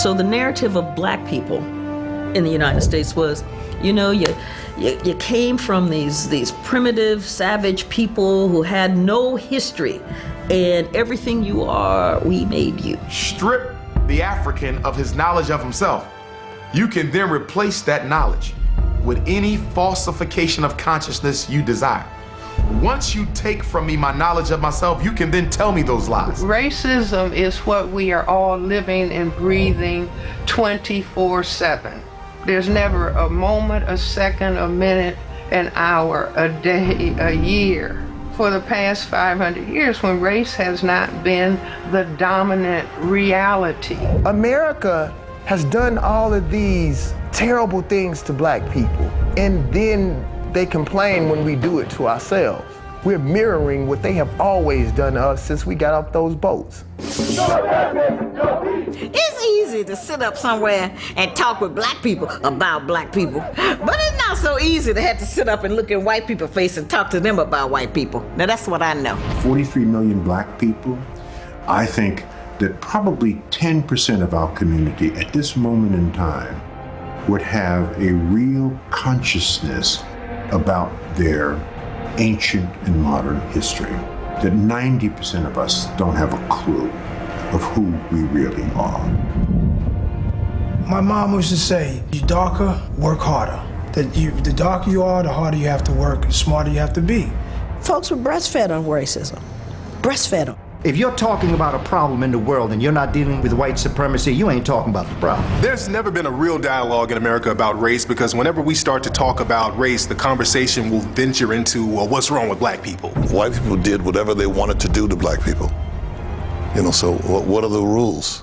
So the narrative of black people in the United States was, you know, you came from these primitive, savage people who had no history, and everything you are, we made you. Strip the African of his knowledge of himself. You can then replace that knowledge with any falsification of consciousness you desire. Once you take from me my knowledge of myself, you can then tell me those lies. Racism is what we are all living and breathing 24/7. There's never a moment, a second, a minute, an hour, a day, a year for the past 500 years when race has not been the dominant reality. America has done all of these terrible things to black people, and then they complain when we do it to ourselves. We're mirroring what they have always done to us since we got off those boats. It's easy to sit up somewhere and talk with black people about black people, but it's not so easy to have to sit up and look in white people's face and talk to them about white people. Now that's what I know. 43 million black people, I think that probably 10% of our community at this moment in time would have a real consciousness about their ancient and modern history, that 90% of us don't have a clue of who we really are. My mom used to say, you darker, work harder. The darker you are, the harder you have to work, the smarter you have to be. Folks were breastfed on racism. Breastfed them. If you're talking about a problem in the world and you're not dealing with white supremacy, you ain't talking about the problem. There's never been a real dialogue in America about race, because whenever we start to talk about race, the conversation will venture into, well, what's wrong with black people? White people did whatever they wanted to do to black people. You know, so what are the rules?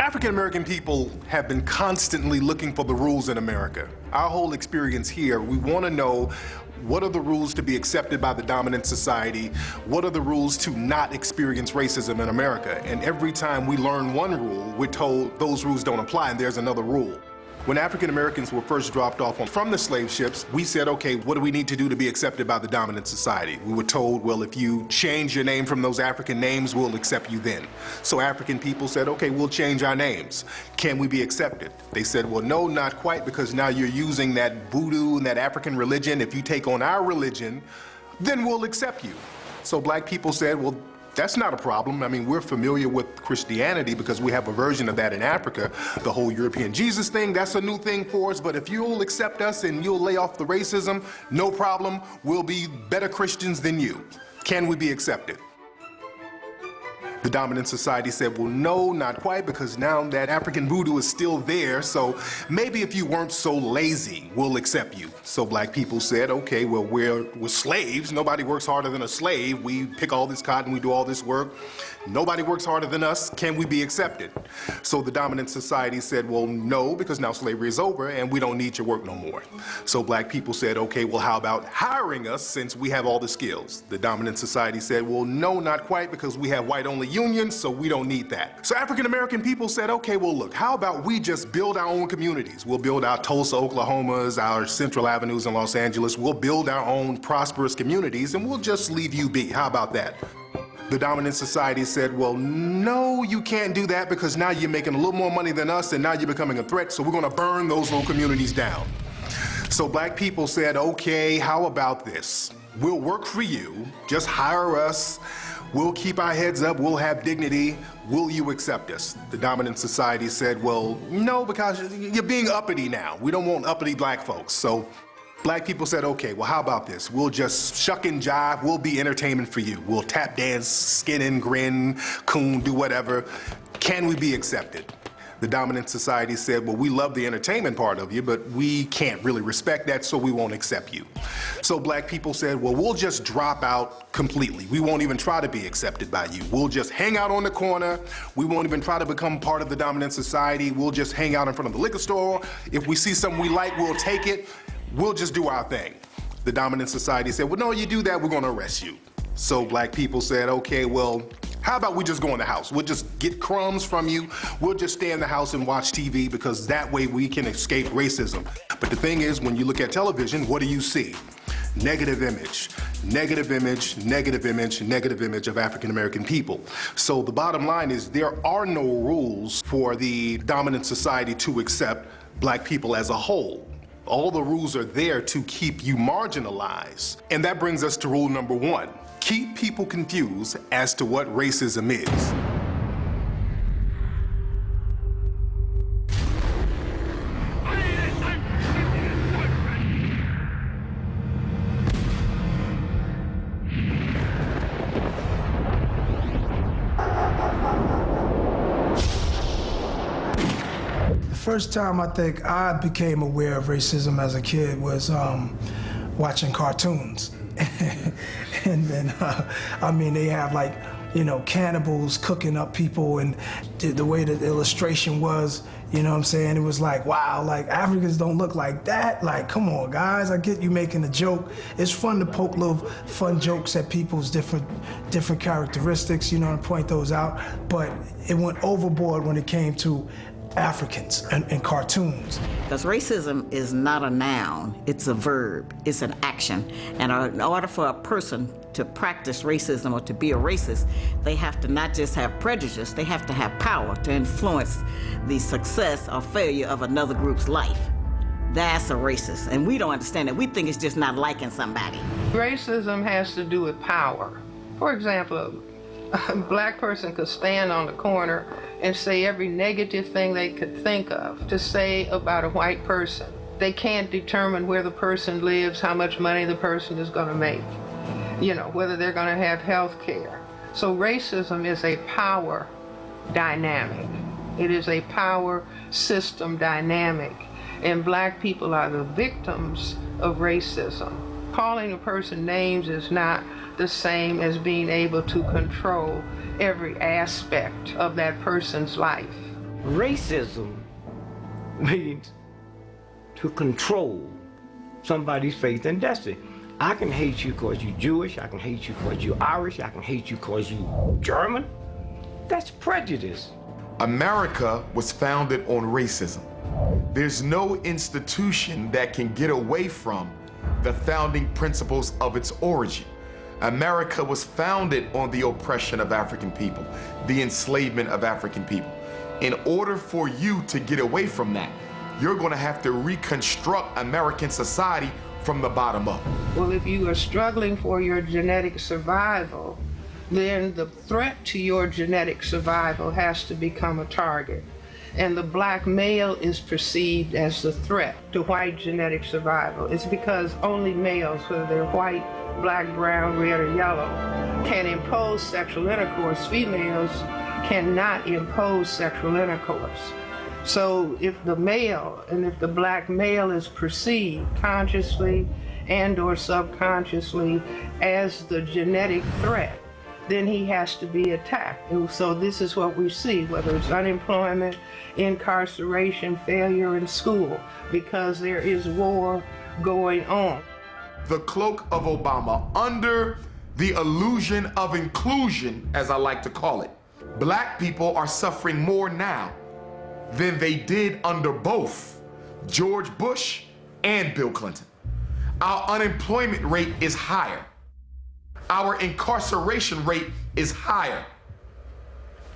African American people have been constantly looking for the rules in America. Our whole experience here, we want to know, what are the rules to be accepted by the dominant society? What are the rules to not experience racism in America? And every time we learn one rule, we're told those rules don't apply and there's another rule. When African Americans were first dropped off from the slave ships, we said, okay, what do we need to do to be accepted by the dominant society? We were told, well, if you change your name from those African names, we'll accept you then. So African people said, okay, we'll change our names. Can we be accepted? They said, well, no, not quite, because now you're using that voodoo and that African religion. If you take on our religion, then we'll accept you. So black people said, well, that's not a problem. I mean, we're familiar with Christianity because we have a version of that in Africa. The whole European Jesus thing, that's a new thing for us, but if you'll accept us and you'll lay off the racism, no problem, we'll be better Christians than you. Can we be accepted? The dominant society said, well, no, not quite, because now that African voodoo is still there, so maybe if you weren't so lazy, we'll accept you. So black people said, okay, well, we're slaves. Nobody works harder than a slave. We pick all this cotton, we do all this work. Nobody works harder than us. Can we be accepted? So the dominant society said, well, no, because now slavery is over and we don't need your work no more. So black people said, okay, well, how about hiring us since we have all the skills? The dominant society said, well, no, not quite, because we have white-only unions, so we don't need that. So African American people said, okay, well, look, how about we just build our own communities? We'll build our Tulsa, Oklahomas, our Central Avenues in Los Angeles. We'll build our own prosperous communities and we'll just leave you be. How about that? The dominant society said, well, no, you can't do that because now you're making a little more money than us and now you're becoming a threat, so we're gonna burn those little communities down. So black people said, okay, how about this? We'll work for you, just hire us, we'll keep our heads up, we'll have dignity, will you accept us? The dominant society said, well, no, because you're being uppity now. We don't want uppity black folks. So black people said, okay, well, how about this? We'll just shuck and jive, we'll be entertainment for you. We'll tap dance, skin and grin, coon, do whatever. Can we be accepted? The dominant society said, well, we love the entertainment part of you, but we can't really respect that, so we won't accept you. So black people said, well, we'll just drop out completely. We won't even try to be accepted by you. We'll just hang out on the corner. We won't even try to become part of the dominant society. We'll just hang out in front of the liquor store. If we see something we like, we'll take it. We'll just do our thing. The dominant society said, well, no, you do that, we're gonna arrest you. So black people said, okay, well, How about we just go in the house? We'll just get crumbs from you. We'll just stay in the house and watch TV because that way we can escape racism. But the thing is, when you look at television, what do you see? Negative image, negative image, negative image, negative image of African American people. So the bottom line is there are no rules for the dominant society to accept black people as a whole. All the rules are there to keep you marginalized. And that brings us to rule number 1. Keep people confused as to what racism is. The first time I think I became aware of racism as a kid was watching cartoons. And then, I mean, they have like, you know, cannibals cooking up people, and the way that the illustration was, you know what I'm saying? It was like, wow, like Africans don't look like that. Like, come on, guys, I get you making a joke. It's fun to poke little fun jokes at people's different characteristics, you know, and point those out. But it went overboard when it came to Africans and cartoons. Because racism is not a noun, it's a verb, it's an action. And in order for a person to practice racism or to be a racist, they have to not just have prejudice, they have to have power to influence the success or failure of another group's life. That's a racist, and we don't understand it. We think it's just not liking somebody. Racism has to do with power. For example, a black person could stand on the corner and say every negative thing they could think of to say about a white person. They can't determine where the person lives, how much money the person is going to make, you know, whether they're going to have health care. So racism is a power dynamic. It is a power system dynamic, and black people are the victims of racism. Calling a person names is not the same as being able to control every aspect of that person's life. Racism means to control somebody's faith and destiny. I can hate you because you're Jewish, I can hate you because you're Irish, I can hate you because you're German. That's prejudice. America was founded on racism. There's no institution that can get away from the founding principles of its origin. America was founded on the oppression of African people, the enslavement of African people. In order for you to get away from that, you're going to have to reconstruct American society from the bottom up. Well, if you are struggling for your genetic survival, then the threat to your genetic survival has to become a target. And the black male is perceived as the threat to white genetic survival. It's because only males, whether they're white, black, brown, red, or yellow, can impose sexual intercourse. Females cannot impose sexual intercourse. So if the male, and if the black male is perceived consciously and or subconsciously as the genetic threat, then he has to be attacked. And so this is what we see, whether it's unemployment, incarceration, failure in school, because there is war going on. The cloak of Obama, under the illusion of inclusion, as I like to call it, black people are suffering more now than they did under both George Bush and Bill Clinton. Our unemployment rate is higher. Our incarceration rate is higher.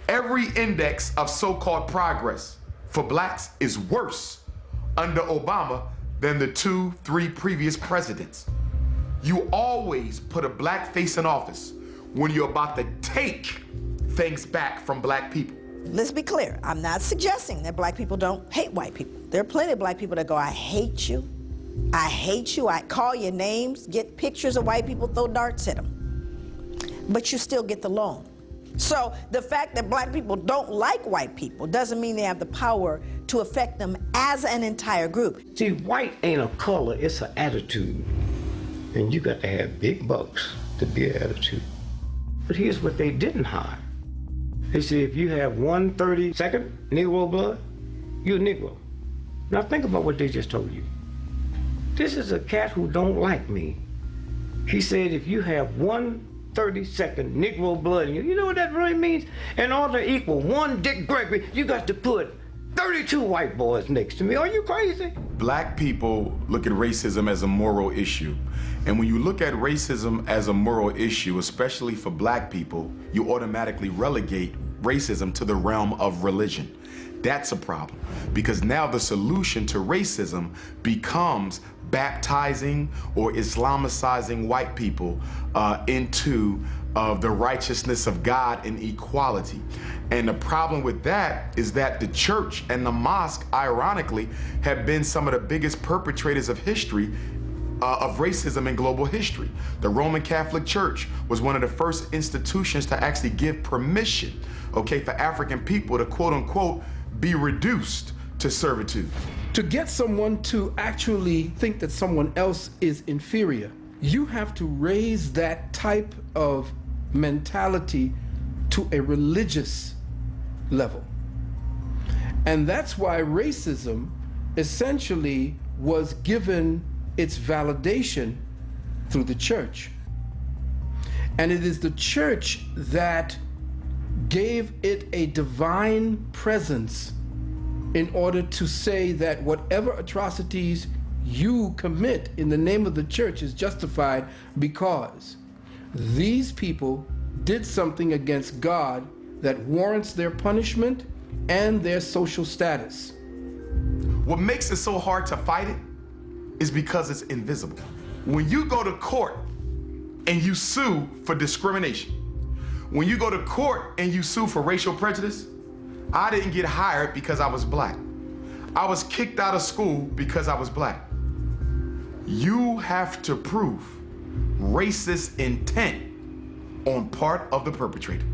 Every index of so-called progress for blacks is worse under Obama than the 2-3 previous presidents. You always put a black face in office when you're about to take things back from black people. Let's be clear. I'm not suggesting that black people don't hate white people. There are plenty of black people that go, I hate you. I hate you. I call your names, get pictures of white people, throw darts at them. But you still get the loan. So the fact that black people don't like white people doesn't mean they have the power to affect them as an entire group. See, white ain't a color, it's an attitude. And you got to have big bucks to be an attitude. But here's what they didn't hide. They said if you have 1/32 Negro blood, you're a Negro. Now think about what they just told you. This is a cat who don't like me. He said if you have 1 1/32 Negro blood in you. You know what that really means? In order to equal one Dick Gregory, you got to put 32 white boys next to me. Are you crazy? Black people look at racism as a moral issue. And when you look at racism as a moral issue, especially for black people, you automatically relegate racism to the realm of religion. That's a problem, because now the solution to racism becomes baptizing or Islamicizing white people into the righteousness of God and equality. And the problem with that is that the church and the mosque, ironically, have been some of the biggest perpetrators of history of racism in global history. The Roman Catholic Church was one of the first institutions to actually give permission, okay, for African people to quote unquote be reduced to servitude. To get someone to actually think that someone else is inferior, you have to raise that type of mentality to a religious level. And that's why racism essentially was given its validation through the church. And it is the church that gave it a divine presence in order to say that whatever atrocities you commit in the name of the church is justified because these people did something against God that warrants their punishment and their social status. What makes it so hard to fight it is because it's invisible. When you go to court and you sue for discrimination, when you go to court and you sue for racial prejudice, I didn't get hired because I was black. I was kicked out of school because I was black. You have to prove racist intent on part of the perpetrator.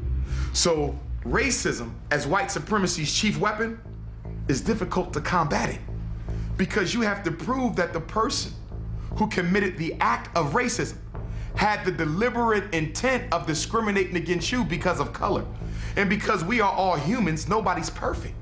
So racism, as white supremacy's chief weapon, is difficult to combat it because you have to prove that the person who committed the act of racism had the deliberate intent of discriminating against you because of color. And because we are all humans, nobody's perfect.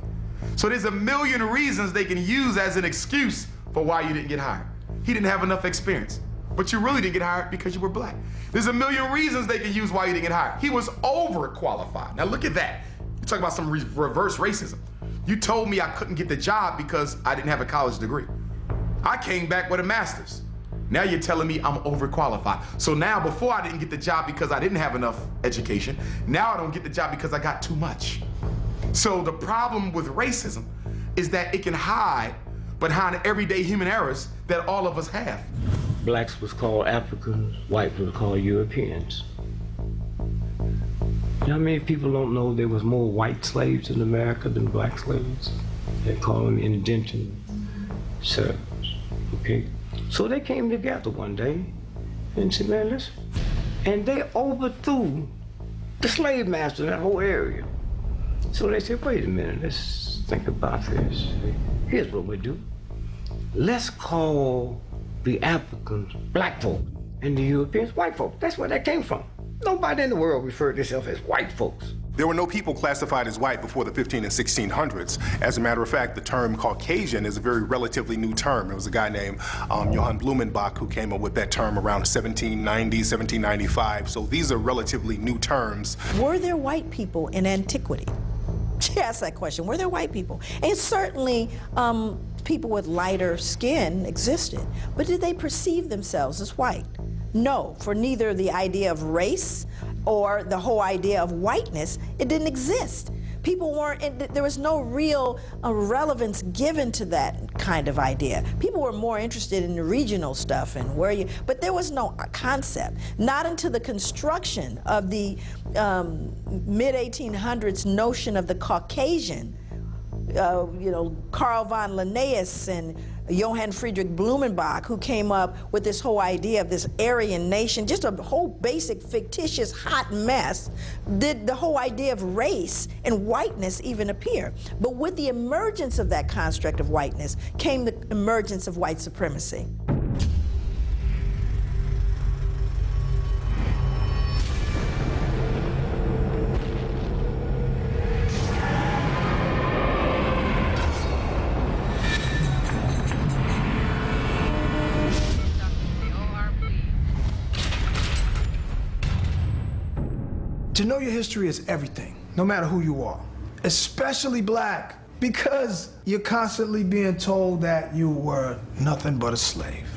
So there's a million reasons they can use as an excuse for why you didn't get hired. He didn't have enough experience, but you really didn't get hired because you were black. There's a million reasons they can use why you didn't get hired. He was overqualified. Now look at that. You talk about some reverse racism. You told me I couldn't get the job because I didn't have a college degree. I came back with a master's. Now you're telling me I'm overqualified. So now before I didn't get the job because I didn't have enough education, now I don't get the job because I got too much. So the problem with racism is that it can hide behind everyday human errors that all of us have. Blacks was called Africans, whites was called Europeans. You know how many people don't know there was more white slaves in America than black slaves? They call them indentured servants, okay? So they came together one day and said, man, listen. And they overthrew the slave master in that whole area. So they said, wait a minute, let's think about this. Here's what we do. Let's call the Africans black folk and the Europeans white folk. That's where that came from. Nobody in the world referred to themselves as white folks. There were no people classified as white before the 15 and 1600s. As a matter of fact, the term Caucasian is a very relatively new term. It was a guy named Johann Blumenbach who came up with that term around 1790, 1795. So these are relatively new terms. Were there white people in antiquity? She asked that question. Were there white people? And certainly people with lighter skin existed, but did they perceive themselves as white? No, for neither the idea of race or the whole idea of whiteness, it didn't exist. People weren't, there was no real relevance given to that kind of idea. People were more interested in the regional stuff and where you, but there was no concept. Not until the construction of the mid-1800s notion of the Caucasian, Carl von Linnaeus and Johann Friedrich Blumenbach, who came up with this whole idea of this Aryan nation, just a whole basic fictitious hot mess, did the whole idea of race and whiteness even appear. But with the emergence of that construct of whiteness came the emergence of white supremacy. To know your history is everything, no matter who you are, especially black, because you're constantly being told that you were nothing but a slave.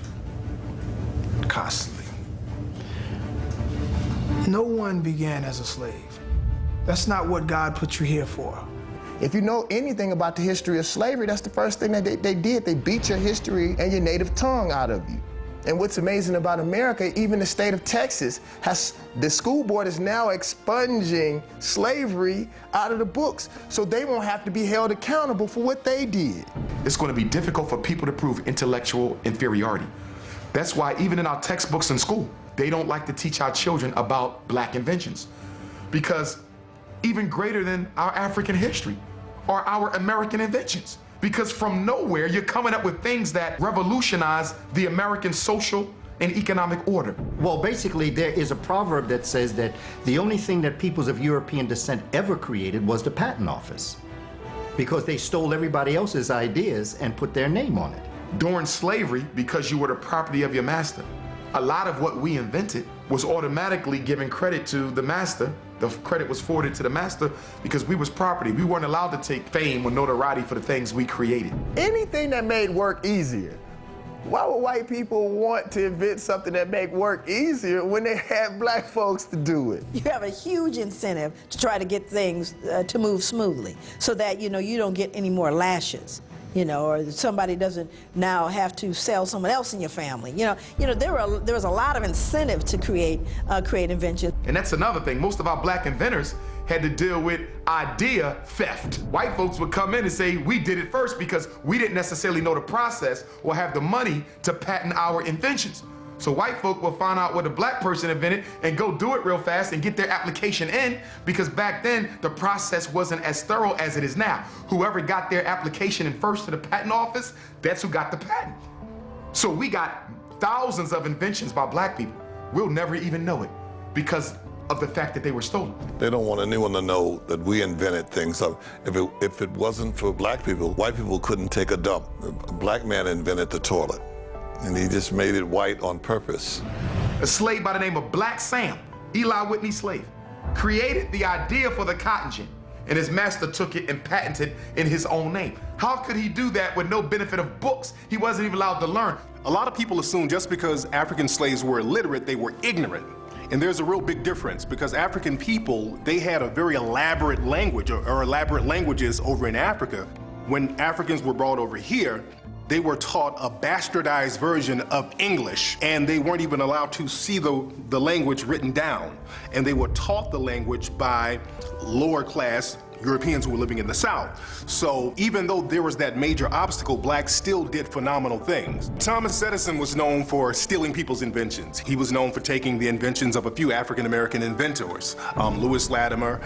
Constantly. No one began as a slave. That's not what God put you here for. If you know anything about the history of slavery, that's the first thing that they did. They beat your history and your native tongue out of you. And what's amazing about America, even the state of Texas, the school board is now expunging slavery out of the books, so they won't have to be held accountable for what they did. It's going to be difficult for people to prove intellectual inferiority. That's why even in our textbooks in school, they don't like to teach our children about black inventions. Because even greater than our African history are our American inventions. Because from nowhere, you're coming up with things that revolutionize the American social and economic order. Well, basically, there is a proverb that says that the only thing that peoples of European descent ever created was the patent office, because they stole everybody else's ideas and put their name on it. During slavery, because you were the property of your master, a lot of what we invented was automatically given credit to the master. The credit was forwarded to the master because we was property. We weren't allowed to take fame or notoriety for the things we created. Anything that made work easier. Why would white people want to invent something that make work easier when they had black folks to do it? You have a huge incentive to try to get things to move smoothly so that, you don't get any more lashes. Or somebody doesn't now have to sell someone else in your family. There was a lot of incentive to create inventions. And that's another thing. Most of our black inventors had to deal with idea theft. White folks would come in and say, we did it first because we didn't necessarily know the process or have the money to patent our inventions. So white folk will find out what a black person invented and go do it real fast and get their application in, because back then the process wasn't as thorough as it is now. Whoever got their application in first to the patent office, that's who got the patent. So we got thousands of inventions by black people. We'll never even know it because of the fact that they were stolen. They don't want anyone to know that we invented things. If it wasn't for black people, white people couldn't take a dump. A black man invented the toilet, and he just made it white on purpose. A slave by the name of Black Sam, Eli Whitney's slave, created the idea for the cotton gin, and his master took it and patented in his own name. How could he do that with no benefit of books? He wasn't even allowed to learn. A lot of people assume just because African slaves were illiterate, they were ignorant. And there's a real big difference, because African people, they had a very elaborate language or elaborate languages over in Africa. When Africans were brought over here, they were taught a bastardized version of English, and they weren't even allowed to see the language written down. And they were taught the language by lower class Europeans who were living in the South. So even though there was that major obstacle, blacks still did phenomenal things. Thomas Edison was known for stealing people's inventions. He was known for taking the inventions of a few African-American inventors. Lewis Latimer,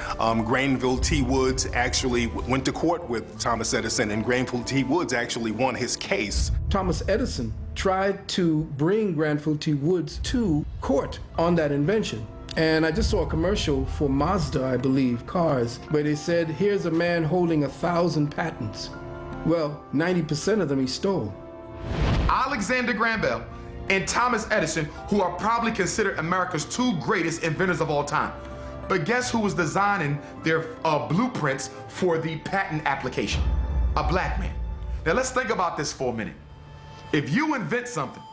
Granville T. Woods actually went to court with Thomas Edison, and Granville T. Woods actually won his case. Thomas Edison tried to bring Granville T. Woods to court on that invention. And I just saw a commercial for Mazda, I believe, cars, where they said, here's a man holding 1,000 patents. Well, 90% of them he stole. Alexander Graham Bell and Thomas Edison, who are probably considered America's two greatest inventors of all time. But guess who was designing their blueprints for the patent application? A black man. Now let's think about this for a minute. If you invent something,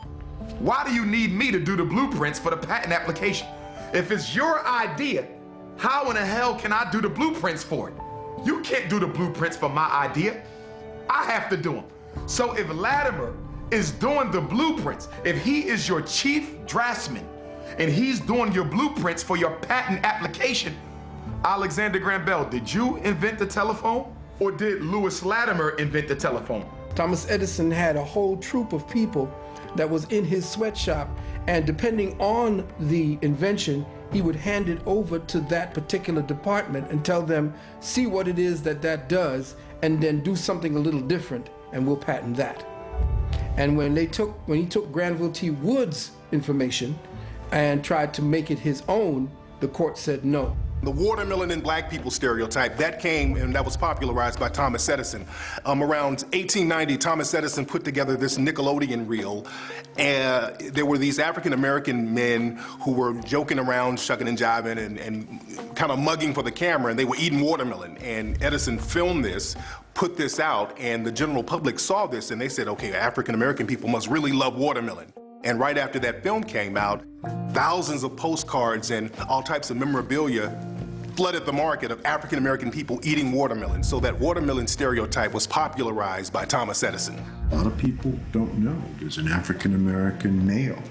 why do you need me to do the blueprints for the patent application? If it's your idea, how in the hell can I do the blueprints for it? You can't do the blueprints for my idea. I have to do them. So if Latimer is doing the blueprints, if he is your chief draftsman and he's doing your blueprints for your patent application, Alexander Graham Bell, did you invent the telephone, or did Lewis Latimer invent the telephone? Thomas Edison had a whole troop of people that was in his sweatshop, and depending on the invention, he would hand it over to that particular department and tell them, see what it is that does, and then do something a little different, and we'll patent that. And when he took Granville T. Woods' information and tried to make it his own, the court said no. The watermelon and black people stereotype, that came and that was popularized by Thomas Edison. Around 1890, Thomas Edison put together this Nickelodeon reel. And there were these African-American men who were joking around, shucking and jiving and kind of mugging for the camera, and they were eating watermelon. And Edison filmed this, put this out, and the general public saw this, and they said, okay, African-American people must really love watermelon. And right after that film came out, thousands of postcards and all types of memorabilia flooded the market of African-American people eating watermelon. So that watermelon stereotype was popularized by Thomas Edison. A lot of people don't know there's an African-American male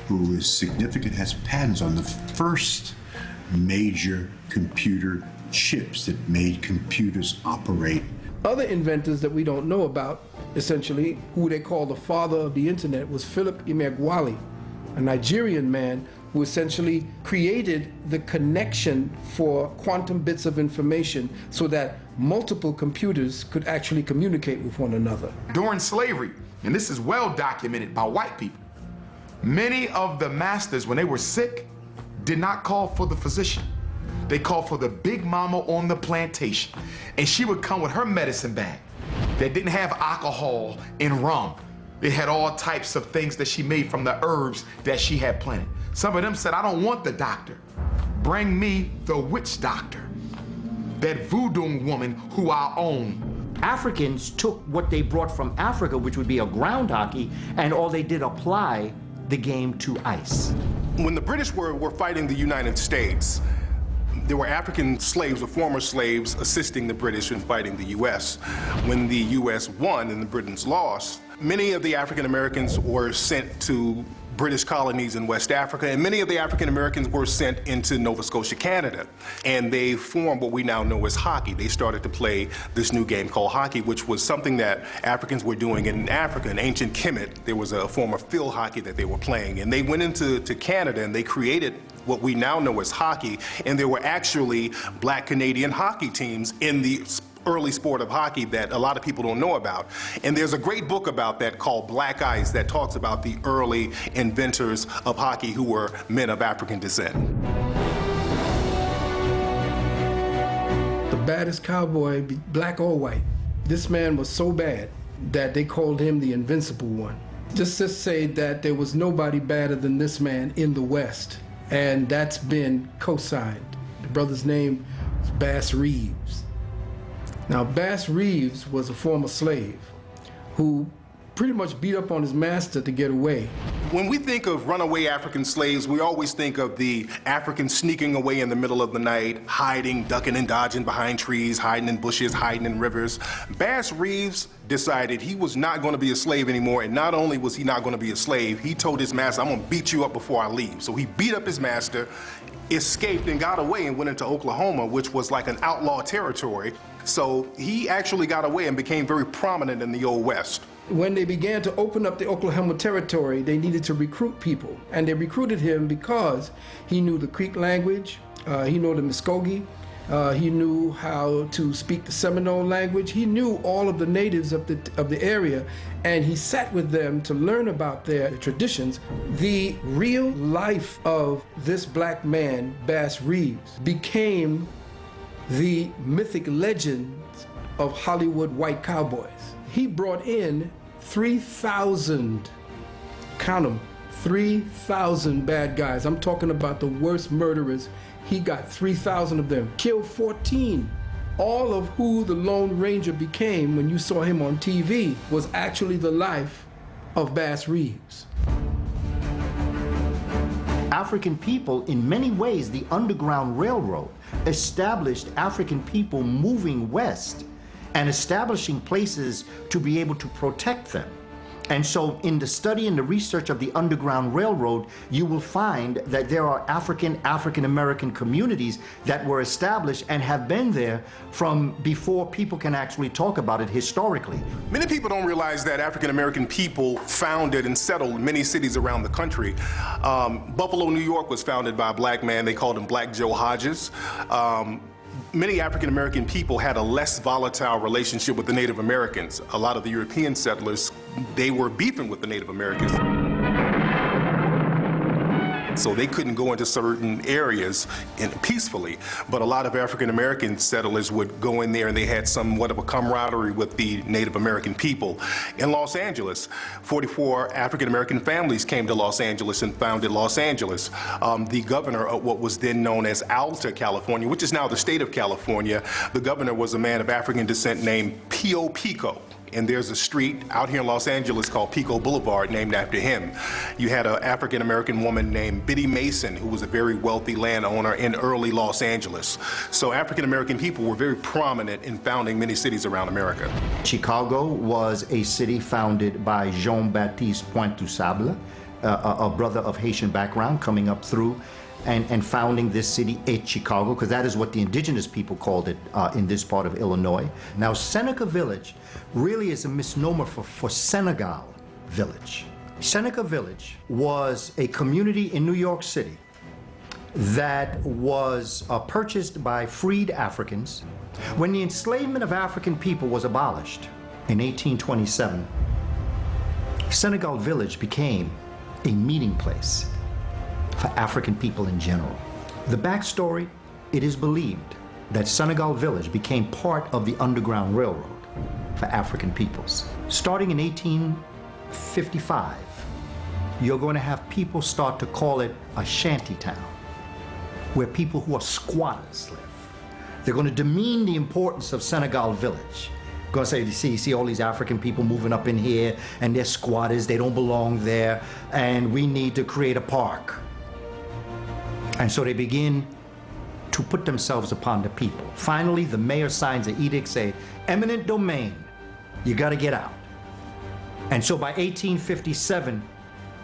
who is significant, has patents on the first major computer chips that made computers operate. Other inventors that we don't know about, essentially, who they call the father of the internet, was Philip Emeagwali, a Nigerian man who essentially created the connection for quantum bits of information so that multiple computers could actually communicate with one another. During slavery, and this is well documented by white people, many of the masters, when they were sick, did not call for the physician. They called for the big mama on the plantation, and she would come with her medicine bag that didn't have alcohol and rum. It had all types of things that she made from the herbs that she had planted. Some of them said, I don't want the doctor. Bring me the witch doctor, that voodoo woman who I own. Africans took what they brought from Africa, which would be a ground hockey, and all they did apply the game to ice. When the British were fighting the United States, there were African slaves or former slaves assisting the British in fighting the U.S. When the U.S. won and the Britons lost, many of the African Americans were sent to British colonies in West Africa, and many of the African Americans were sent into Nova Scotia, Canada. And they formed what we now know as hockey. They started to play this new game called hockey, which was something that Africans were doing in Africa. In ancient Kemet, there was a form of field hockey that they were playing. And they went into Canada and they created what we now know as hockey. And there were actually black Canadian hockey teams in the early sport of hockey that a lot of people don't know about. And there's a great book about that called Black Ice that talks about the early inventors of hockey who were men of African descent. The baddest cowboy, black or white. This man was so bad that they called him the Invincible One. Just to say that there was nobody badder than this man in the West, and that's been co-signed. The brother's name was Bass Reeves. Now, Bass Reeves was a former slave who pretty much beat up on his master to get away. When we think of runaway African slaves, we always think of the Africans sneaking away in the middle of the night, hiding, ducking and dodging behind trees, hiding in bushes, hiding in rivers. Bass Reeves decided he was not going to be a slave anymore, and not only was he not going to be a slave, he told his master, I'm going to beat you up before I leave. So he beat up his master, escaped and got away and went into Oklahoma, which was like an outlaw territory. So he actually got away and became very prominent in the Old West. When they began to open up the Oklahoma territory, they needed to recruit people. And they recruited him because he knew the Creek language, he knew the Muskogee, he knew how to speak the Seminole language. He knew all of the natives of the area, and he sat with them to learn about their traditions. The real life of this black man, Bass Reeves, became the mythic legends of Hollywood white cowboys. He brought in 3,000, count them, 3,000 bad guys. I'm talking about the worst murderers. He got 3,000 of them, killed 14. All of who the Lone Ranger became when you saw him on TV was actually the life of Bass Reeves. African people, in many ways, the Underground Railroad established African people moving west and establishing places to be able to protect them. And so in the study and the research of the Underground Railroad, you will find that there are African-American communities that were established and have been there from before people can actually talk about it historically. Many people don't realize that African-American people founded and settled many cities around the country. Buffalo, New York was founded by a black man. They called him Black Joe Hodges. Many African-American people had a less volatile relationship with the Native Americans. A lot of the European settlers, they were beefing with the Native Americans. so they couldn't go into certain areas peacefully. But a lot of African American settlers would go in there, and they had somewhat of a camaraderie with the Native American people. In Los Angeles, 44 African American families came to Los Angeles and founded Los Angeles. The governor of what was then known as Alta, California, which is now the state of California, the governor was a man of African descent named Pio Pico. And there's a street out here in Los Angeles called Pico Boulevard named after him. You had an African-American woman named Biddy Mason, who was a very wealthy landowner in early Los Angeles. So African-American people were very prominent in founding many cities around America. Chicago was a city founded by Jean-Baptiste Pointe-du-Sable, a brother of Haitian background coming up through and founding this city, Chicago, because that is what the indigenous people called it in this part of Illinois. Now, Seneca Village really is a misnomer for Senegal Village. Seneca Village was a community in New York City that was purchased by freed Africans. When the enslavement of African people was abolished in 1827, Senegal Village became a meeting place for African people in general. The backstory, it is believed that Senegal Village became part of the Underground Railroad for African peoples. Starting in 1855, you're going to have people start to call it a shanty town, where people who are squatters live. They're going to demean the importance of Senegal Village. Going to say, you see all these African people moving up in here, and they're squatters, they don't belong there, and we need to create a park. And so they begin to put themselves upon the people. Finally, the mayor signs an edict saying, eminent domain, you got to get out. And so by 1857,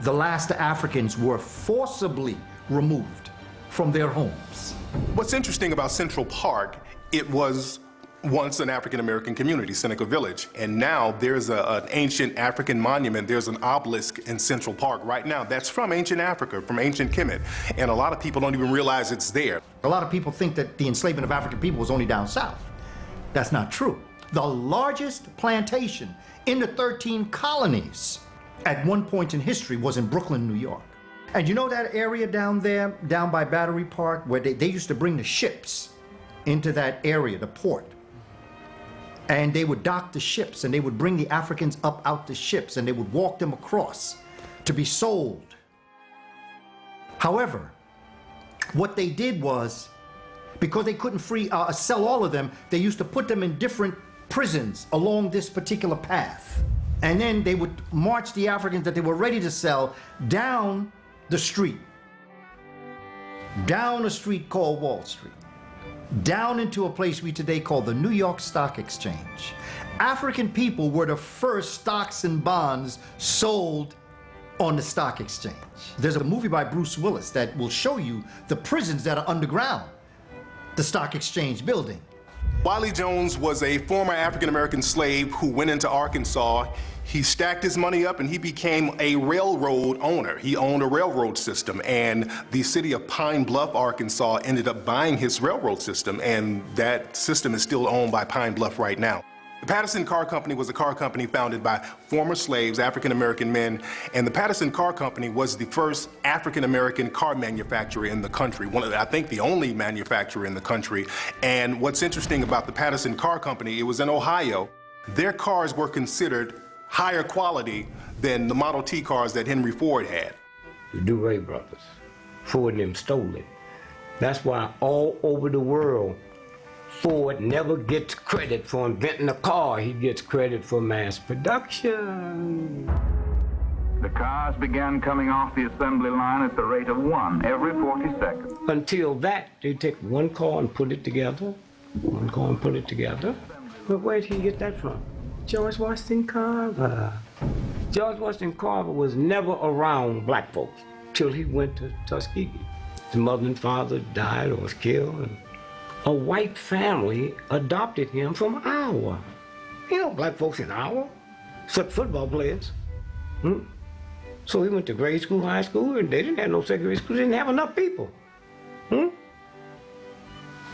the last Africans were forcibly removed from their homes. What's interesting about Central Park, it was once an African-American community, Seneca Village, and now there's an ancient African monument. There's an obelisk in Central Park right now that's from ancient Africa, from ancient Kemet, and a lot of people don't even realize it's there. A lot of people think that the enslavement of African people was only down south. That's not true. The largest plantation in the 13 colonies at one point in history was in Brooklyn, New York. And you know that area down there, down by Battery Park, where they used to bring the ships into that area, the port. And they would dock the ships, and they would bring the Africans up out the ships, and they would walk them across to be sold. However, what they did was, because they couldn't sell all of them, they used to put them in different prisons along this particular path. And then they would march the Africans that they were ready to sell down the street, down a street called Wall Street, down into a place we today call the New York Stock Exchange. African people were the first stocks and bonds sold on the stock exchange. There's a movie by Bruce Willis that will show you the prisons that are underground the stock exchange building. Wiley Jones was a former African-American slave who went into Arkansas. He stacked his money up and he became a railroad owner. He owned a railroad system, and the city of Pine Bluff, Arkansas ended up buying his railroad system, and that system is still owned by Pine Bluff right now. The Patterson Car Company was a car company founded by former slaves, African-American men, and the Patterson Car Company was the first African-American car manufacturer in the country, I think the only manufacturer in the country. And what's interesting about the Patterson Car Company, it was in Ohio. Their cars were considered higher quality than the Model T cars that Henry Ford had. The DeRay brothers, Ford and them stole it. That's why all over the world, Ford never gets credit for inventing a car. He gets credit for mass production. The cars began coming off the assembly line at the rate of 1 every 40 seconds. Until that, they take one car and put it together. One car and put it together. But where did he get that from? George Washington Carver. George Washington Carver was never around black folks till he went to Tuskegee. His mother and father died or was killed, and a white family adopted him from Iowa. You know, black folks in Iowa, except football players. So he went to grade school, high school, and they didn't have no secondary school. They didn't have enough people. And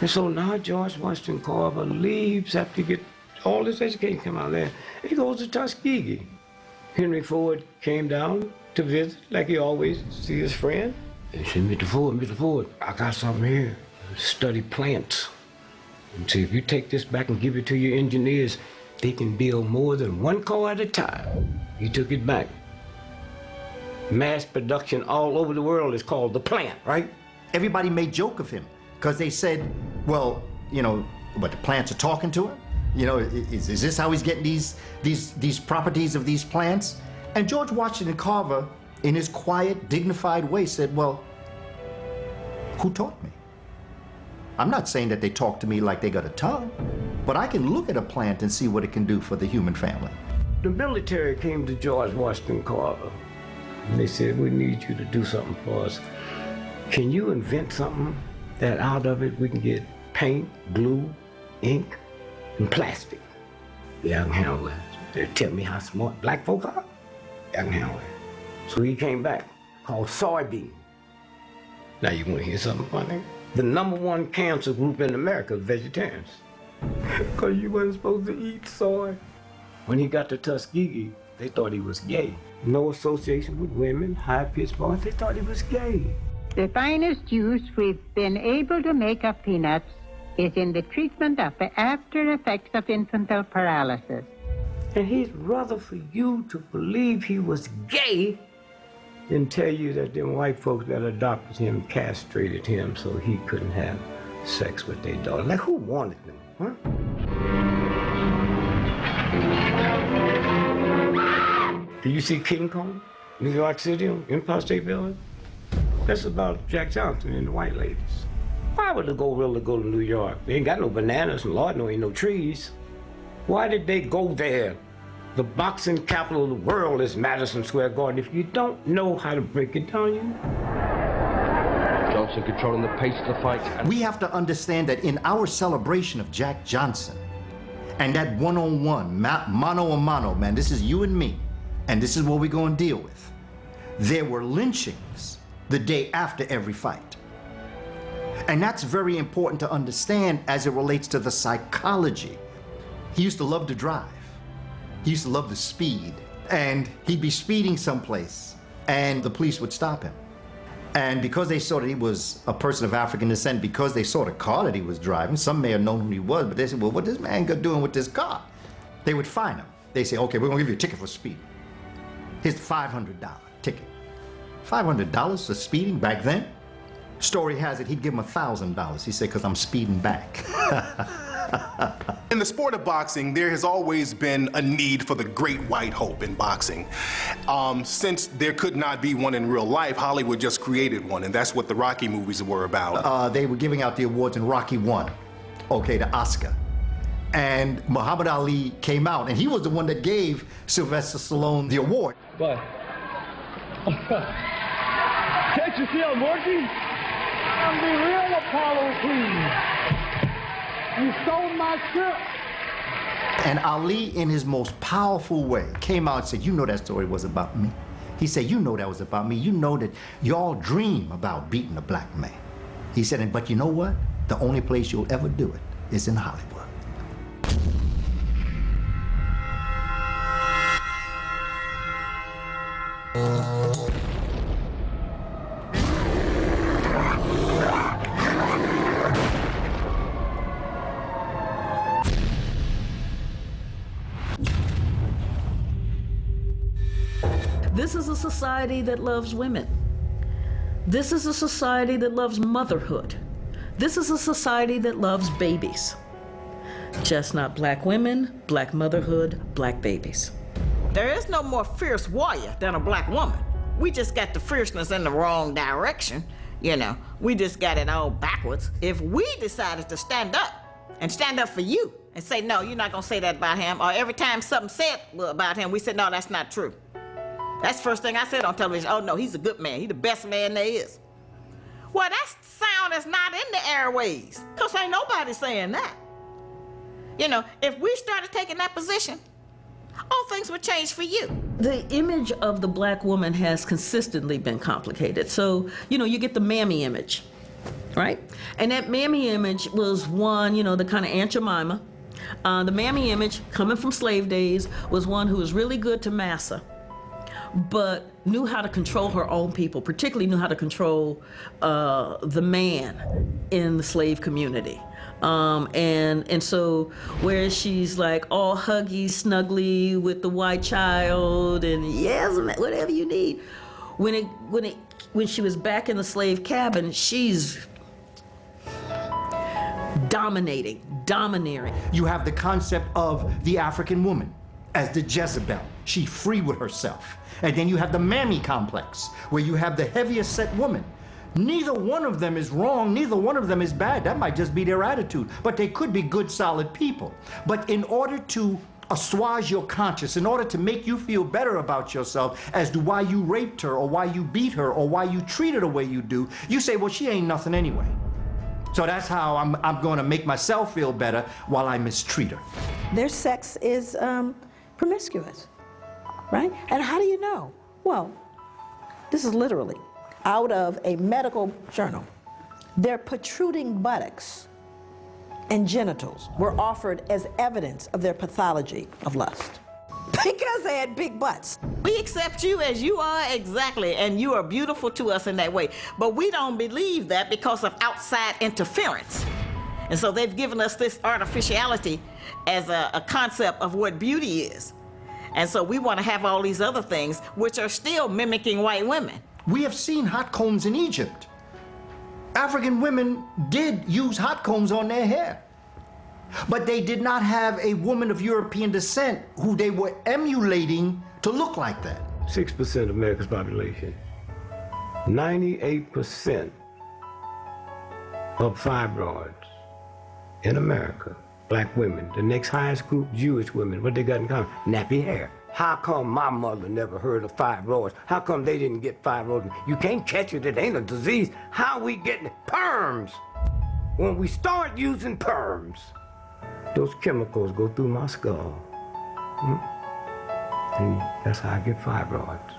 so now George Washington Carver leaves after he get all this education come out there. He goes to Tuskegee. Henry Ford came down to visit, like he always see his friend. He said, Mr. Ford, I got something here. Study plants. And so if you take this back and give it to your engineers, they can build more than one car at a time. He took it back. Mass production all over the world is called the plant, right? Everybody made joke of him because they said, well, you know, but the plants are talking to him? You know, is this how he's getting these properties of these plants? And George Washington Carver, in his quiet, dignified way, said, well, who taught me? I'm not saying that they talk to me like they got a tongue, but I can look at a plant and see what it can do for the human family. The military came to George Washington Carver, and they said, we need you to do something for us. Can you invent something that out of it we can get paint, glue, ink, and plastic? Yeah, I can handle that. They tell me how smart black folk are. I can handle it. So he came back, called soybean. Now you want to hear something funny? The #1 cancer group in America is vegetarians. Because you wasn't supposed to eat soy. When he got to Tuskegee, they thought he was gay. No association with women, high-pitched voice, they thought he was gay. The finest use we've been able to make of peanuts is in the treatment of the after effects of infantile paralysis. And he'd rather for you to believe he was gay than tell you that them white folks that adopted him castrated him so he couldn't have sex with their daughter. Like, who wanted them, huh? Did you see King Kong, New York City, Empire State Building? That's about Jack Johnson and the white ladies. Why would the gorilla go to New York? They ain't got no bananas, and Lord, no ain't no trees. Why did they go there? The boxing capital of the world is Madison Square Garden. If you don't know how to break it down, you know. Johnson controlling the pace of the fight. We have to understand that in our celebration of Jack Johnson and that one-on-one, mano a mano, man, this is you and me, and this is what we're going to deal with. There were lynchings the day after every fight. And that's very important to understand as it relates to the psychology. He used to love to drive. He used to love the speed. And he'd be speeding someplace, and the police would stop him. And because they saw that he was a person of African descent, because they saw the car that he was driving, some may have known who he was, but they said, well, what this man got doing with this car? They would fine him. They say, okay, we're gonna give you a ticket for speeding. Here's the $500 ticket. $500 for speeding back then? Story has it he'd give him $1,000. He said, because I'm speeding back. In the sport of boxing, there has always been a need for the great white hope in boxing. Since there could not be one in real life, Hollywood just created one, and that's what the Rocky movies were about. They were giving out the awards in Rocky 1, okay, the Oscar. And Muhammad Ali came out, and he was the one that gave Sylvester Stallone the award. But can't you see I'm working? I'm the real Apollo Creed. You stole my ship. And Ali, in his most powerful way, came out and said, you know that story was about me. He said, you know that was about me. You know that y'all dream about beating a black man. He said, but you know what? The only place you'll ever do it is in Hollywood. This is a society that loves women. This is a society that loves motherhood. This is a society that loves babies. Just not black women, black motherhood, black babies. There is no more fierce warrior than a black woman. We just got the fierceness in the wrong direction. You know, we just got it all backwards. If we decided to stand up and stand up for you and say, no, you're not gonna say that about him, or every time something said about him, we said, no, that's not true. That's the first thing I said on television. Oh, no, he's a good man. He's the best man there is. Well, that sound is not in the airways, because ain't nobody saying that. You know, if we started taking that position, all things would change for you. The image of the black woman has consistently been complicated. So, you know, you get the mammy image, right? And that mammy image was one, you know, the kind of Aunt Jemima. The mammy image, coming from slave days, was one who was really good to massa, but knew how to control her own people, particularly knew how to control the man in the slave community. And so whereas she's like all huggy, snuggly with the white child and yes, whatever you need, when she was back in the slave cabin, she's domineering. You have the concept of the African woman as the Jezebel. She's free with herself. And then you have the mammy complex, where you have the heavier set woman. Neither one of them is wrong, neither one of them is bad. That might just be their attitude. But they could be good, solid people. But in order to assuage your conscience, in order to make you feel better about yourself as to why you raped her or why you beat her or why you treat her the way you do, you say, well, she ain't nothing anyway. So that's how I'm going to make myself feel better while I mistreat her. Their sex is promiscuous, right? And how do you know? Well, this is literally out of a medical journal. Their protruding buttocks and genitals were offered as evidence of their pathology of lust. Because they had big butts. We accept you as you are, exactly, and you are beautiful to us in that way. But we don't believe that because of outside interference. And so they've given us this artificiality as a concept of what beauty is. And so we want to have all these other things which are still mimicking white women. We have seen hot combs in Egypt. African women did use hot combs on their hair. But they did not have a woman of European descent who they were emulating to look like that. 6% of America's population. 98% of fibroids in America, black women. The next highest group, Jewish women. What they got in common? Nappy hair. How come my mother never heard of fibroids? How come they didn't get fibroids? You can't catch it, it ain't a disease. How we getting it? Perms. When we start using perms, those chemicals go through my skull. And that's how I get fibroids.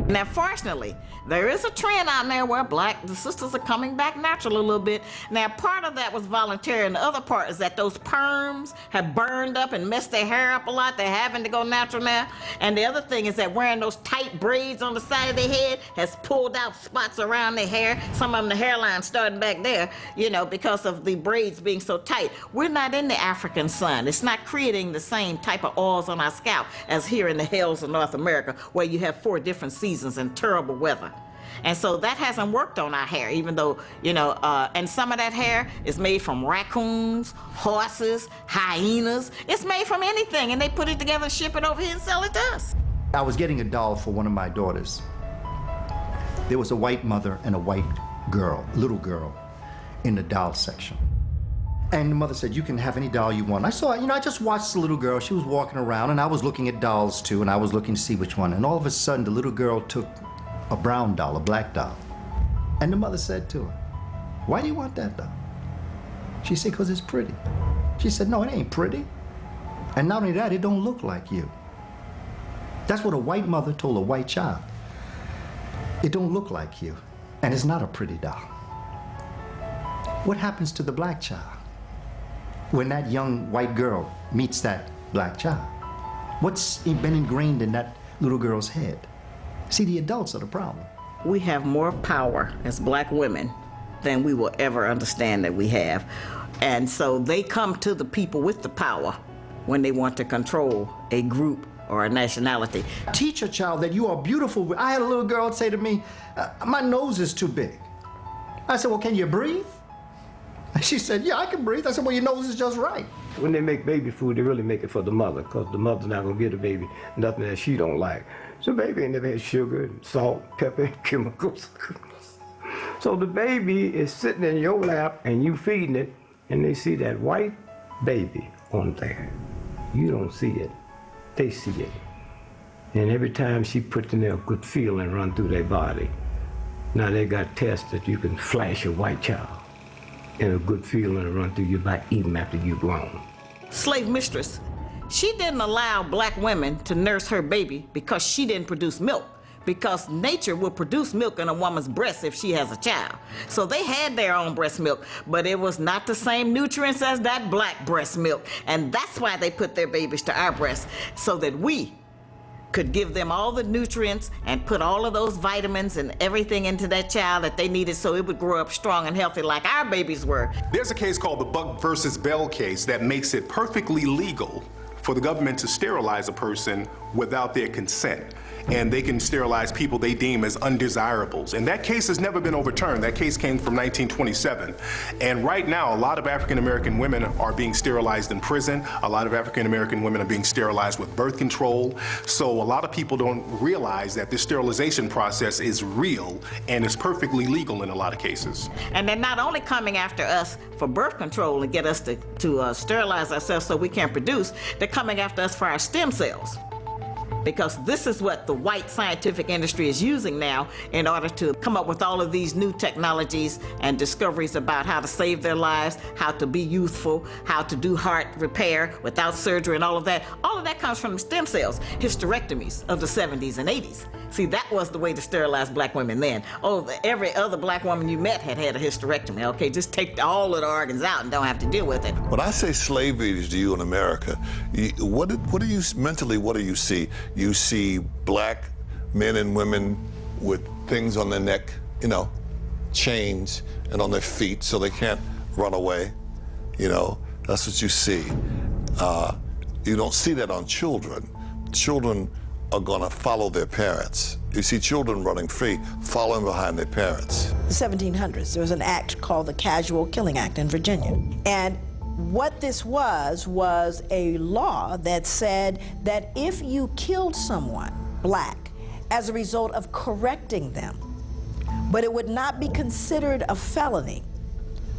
Now, fortunately, there is a trend out there where the sisters are coming back natural a little bit. Now, part of that was voluntary, and the other part is that those perms have burned up and messed their hair up a lot. They're having to go natural now. And the other thing is that wearing those tight braids on the side of their head has pulled out spots around their hair. Some of them, the hairline starting back there, you know, because of the braids being so tight. We're not in the African sun. It's not creating the same type of oils on our scalp as here in the hills of North America, where you have 4 different seasons and terrible weather. And so that hasn't worked on our hair, even though, you know, and some of that hair is made from raccoons, horses, hyenas. It's made from anything, and they put it together and ship it over here and sell it to us. I was getting a doll for one of my daughters. There was a white mother and a white girl, little girl, in the doll section. And the mother said, you can have any doll you want. I saw, you know, I just watched the little girl. She was walking around, and I was looking at dolls too, and I was looking to see which one. And all of a sudden, the little girl took a brown doll, a black doll. And the mother said to her, why do you want that doll? She said, because it's pretty. She said, no, it ain't pretty. And not only that, it don't look like you. That's what a white mother told a white child. It don't look like you, and it's not a pretty doll. What happens to the black child when that young white girl meets that black child? What's been ingrained in that little girl's head? See, the adults are the problem. We have more power as black women than we will ever understand that we have. And so they come to the people with the power when they want to control a group or a nationality. Teach a child that you are beautiful. I had a little girl say to me, my nose is too big. I said, well, can you breathe? She said, yeah, I can breathe. I said, well, your nose is just right. When they make baby food, they really make it for the mother, because the mother's not gonna give the baby nothing that she don't like. So baby ain't never had sugar and salt, pepper, and chemicals. So the baby is sitting in your lap and you feeding it, and they see that white baby on there. You don't see it, they see it. And every time she puts in there, a good feeling run through their body. Now they got tests that you can flash a white child and a good feeling run through your body even after you've grown. Slave mistress, she didn't allow black women to nurse her baby because she didn't produce milk, because nature will produce milk in a woman's breast if she has a child. So they had their own breast milk, but it was not the same nutrients as that black breast milk. And that's why they put their babies to our breasts, so that we could give them all the nutrients and put all of those vitamins and everything into that child that they needed so it would grow up strong and healthy like our babies were. There's a case called the Buck versus Bell case that makes it perfectly legal for the government to sterilize a person without their consent. And they can sterilize people they deem as undesirables. And that case has never been overturned. That case came from 1927. And right now, a lot of African-American women are being sterilized in prison. A lot of African-American women are being sterilized with birth control. So a lot of people don't realize that this sterilization process is real and is perfectly legal in a lot of cases. And they're not only coming after us for birth control and get us to sterilize ourselves so we can produce, they're coming after us for our stem cells. Because this is what the white scientific industry is using now in order to come up with all of these new technologies and discoveries about how to save their lives, how to be youthful, how to do heart repair without surgery and all of that. All of that comes from stem cells, hysterectomies of the 70s and 80s. See, that was the way to sterilize black women then. Oh, every other black woman you met had a hysterectomy. Okay, just take all of the organs out and don't have to deal with it. When I say slavery to you in America, what do you mentally, what do you see? You see black men and women with things on their neck, you know, chains, and on their feet so they can't run away. You know, that's what you see. You don't see that on children. Children are gonna follow their parents. You see children running free, following behind their parents. The 1700s, there was an act called the Casual Killing Act in Virginia. And what this was a law that said that if you killed someone, black, as a result of correcting them, but it would not be considered a felony,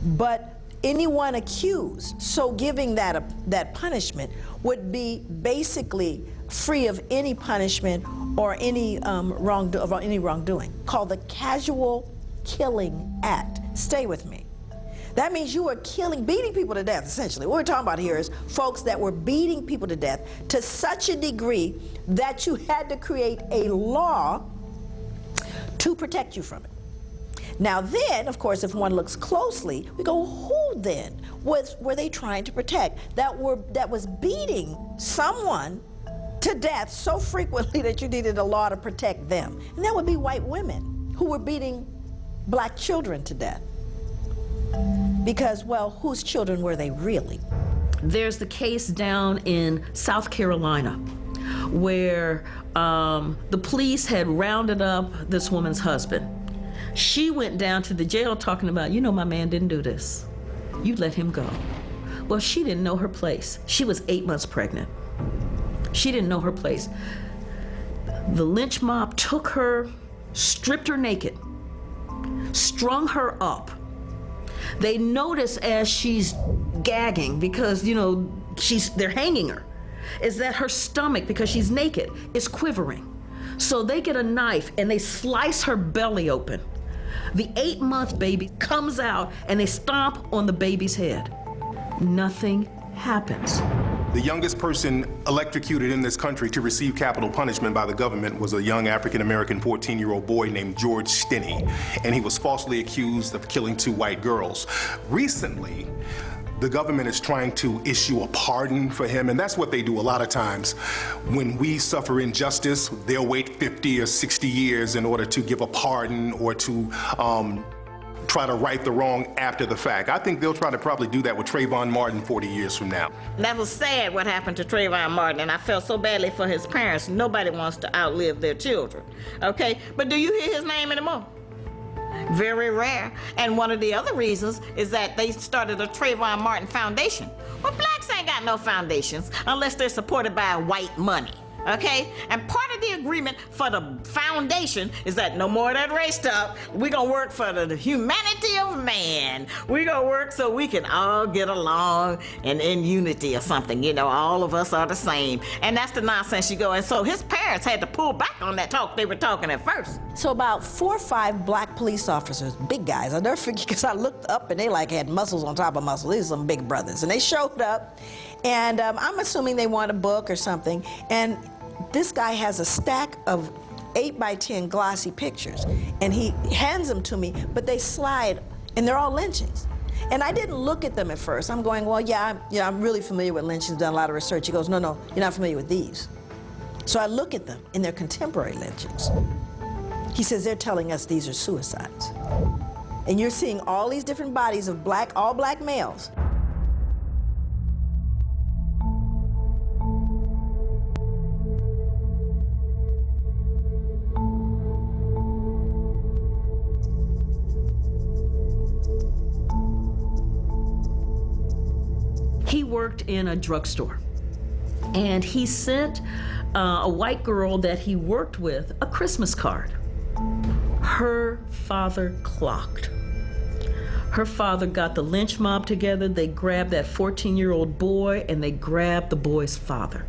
but anyone accused, so giving that punishment would be basically free of any punishment or any wrongdoing, called the Casual Killing Act. Stay with me. That means you were beating people to death, essentially. What we're talking about here is folks that were beating people to death to such a degree that you had to create a law to protect you from it. Now then, of course, if one looks closely, we go, who then were they trying to protect that was beating someone to death so frequently that you needed a law to protect them? And that would be white women who were beating black children to death. Because, well, whose children were they really? There's the case down in South Carolina where the police had rounded up this woman's husband. She went down to the jail talking about, you know, my man didn't do this. You let him go. Well, she didn't know her place. She was 8 months pregnant. She didn't know her place. The lynch mob took her, stripped her naked, strung her up. They notice as she's gagging, because, you know, they're hanging her, is that her stomach, because she's naked, is quivering. So they get a knife and they slice her belly open. The 8-month baby comes out and they stomp on the baby's head. Nothing happens. The youngest person electrocuted in this country to receive capital punishment by the government was a young African-American 14-year-old boy named George Stinney, and he was falsely accused of killing 2 white girls. Recently, the government is trying to issue a pardon for him, and that's what they do a lot of times. When we suffer injustice, they'll wait 50 or 60 years in order to give a pardon or to try to right the wrong after the fact. I think they'll try to probably do that with Trayvon Martin 40 years from now. That was sad what happened to Trayvon Martin, and I felt so badly for his parents. Nobody wants to outlive their children, okay? But do you hear his name anymore? Very rare. And one of the other reasons is that they started a Trayvon Martin Foundation. Well, blacks ain't got no foundations unless they're supported by white money. Okay? And part of the agreement for the foundation is that no more of that race talk. We're gonna work for the humanity of man. We're gonna work so we can all get along and in unity or something. You know, all of us are the same. And that's the nonsense you go. And so his parents had to pull back on that talk they were talking at first. So about 4 or 5 black police officers, big guys, I'll never forget, because I looked up and they like had muscles on top of muscles. These are some big brothers. And they showed up, and I'm assuming they want a book or something. And this guy has a stack of 8x10 glossy pictures, and he hands them to me, but they slide, and they're all lynchings. And I didn't look at them at first. I'm going, well, I'm really familiar with lynchings, done a lot of research. He goes, no, you're not familiar with these. So I look at them in their contemporary lynchings. He says they're telling us these are suicides. And you're seeing all these different bodies of all black males. He worked in a drugstore, and he sent a white girl that he worked with a Christmas card. Her father clocked. Her father got the lynch mob together. They grabbed that 14-year-old boy, and they grabbed the boy's father.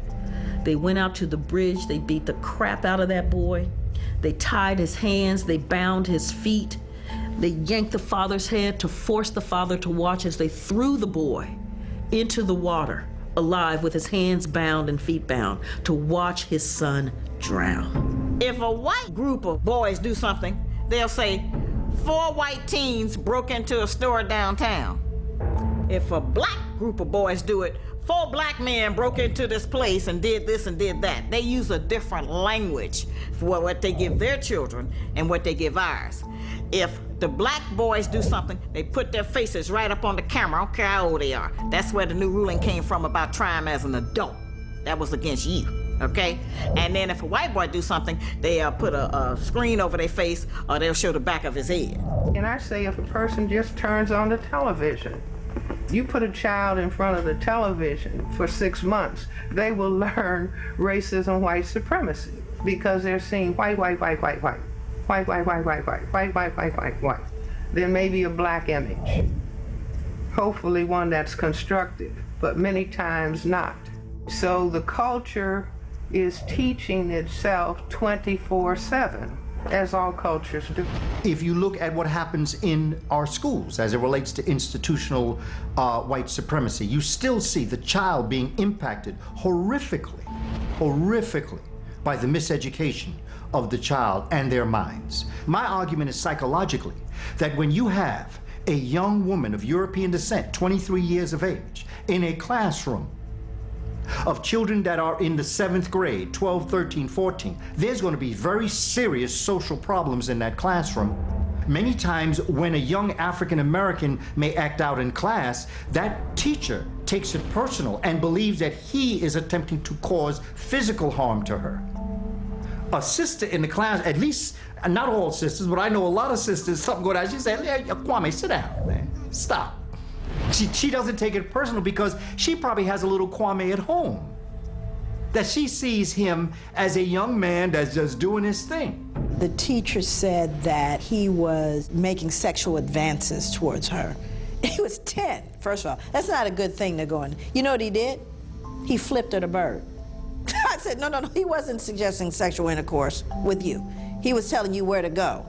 They went out to the bridge. They beat the crap out of that boy. They tied his hands. They bound his feet. They yanked the father's head to force the father to watch as they threw the boy into the water, alive with his hands bound and feet bound, to watch his son drown. If a white group of boys do something, they'll say, 4 white teens broke into a store downtown. If a black group of boys do it, 4 black men broke into this place and did this and did that. They use a different language for what they give their children and what they give ours. If the black boys do something, they put their faces right up on the camera. I don't care how old they are. That's where the new ruling came from about trying as an adult. That was against you, okay? And then if a white boy do something, they put a screen over their face, or they'll show the back of his head. And I say if a person just turns on the television, you put a child in front of the television for 6 months, they will learn racism, white supremacy, because they're seeing white, white, white, white, white. White, white, white, white, white, white, white, white, white, white. There may be a black image. Hopefully one that's constructive, but many times not. So the culture is teaching itself 24/7, as all cultures do. If you look at what happens in our schools as it relates to institutional white supremacy, you still see the child being impacted horrifically by the miseducation of the child and their minds. My argument is psychologically that when you have a young woman of European descent, 23 years of age, in a classroom of children that are in the 7th grade, 12, 13, 14, there's going to be very serious social problems in that classroom. Many times when a young African American may act out in class, that teacher takes it personal and believes that he is attempting to cause physical harm to her. A sister in the class, at least, not all sisters, but I know a lot of sisters, something go down, she said, hey, Kwame, sit down, man, stop. She doesn't take it personal because she probably has a little Kwame at home, that she sees him as a young man that's just doing his thing. The teacher said that he was making sexual advances towards her. He was 10, first of all. That's not a good thing to go in. You know what he did? He flipped her the bird. I said, no, he wasn't suggesting sexual intercourse with you. He was telling you where to go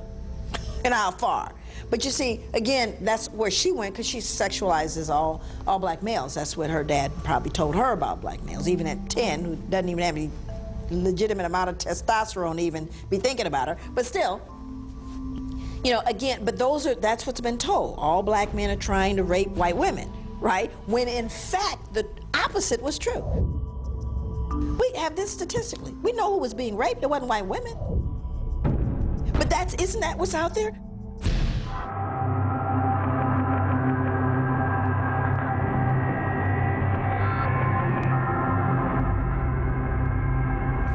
and how far. But you see, again, that's where she went, because she sexualizes all black males. That's what her dad probably told her about black males, even at 10, who doesn't even have any legitimate amount of testosterone to even be thinking about her. But still, you know, again, but that's what's been told. All black men are trying to rape white women, right? When in fact, the opposite was true. We have this statistically. We know who was being raped. It wasn't white women. But isn't that what's out there?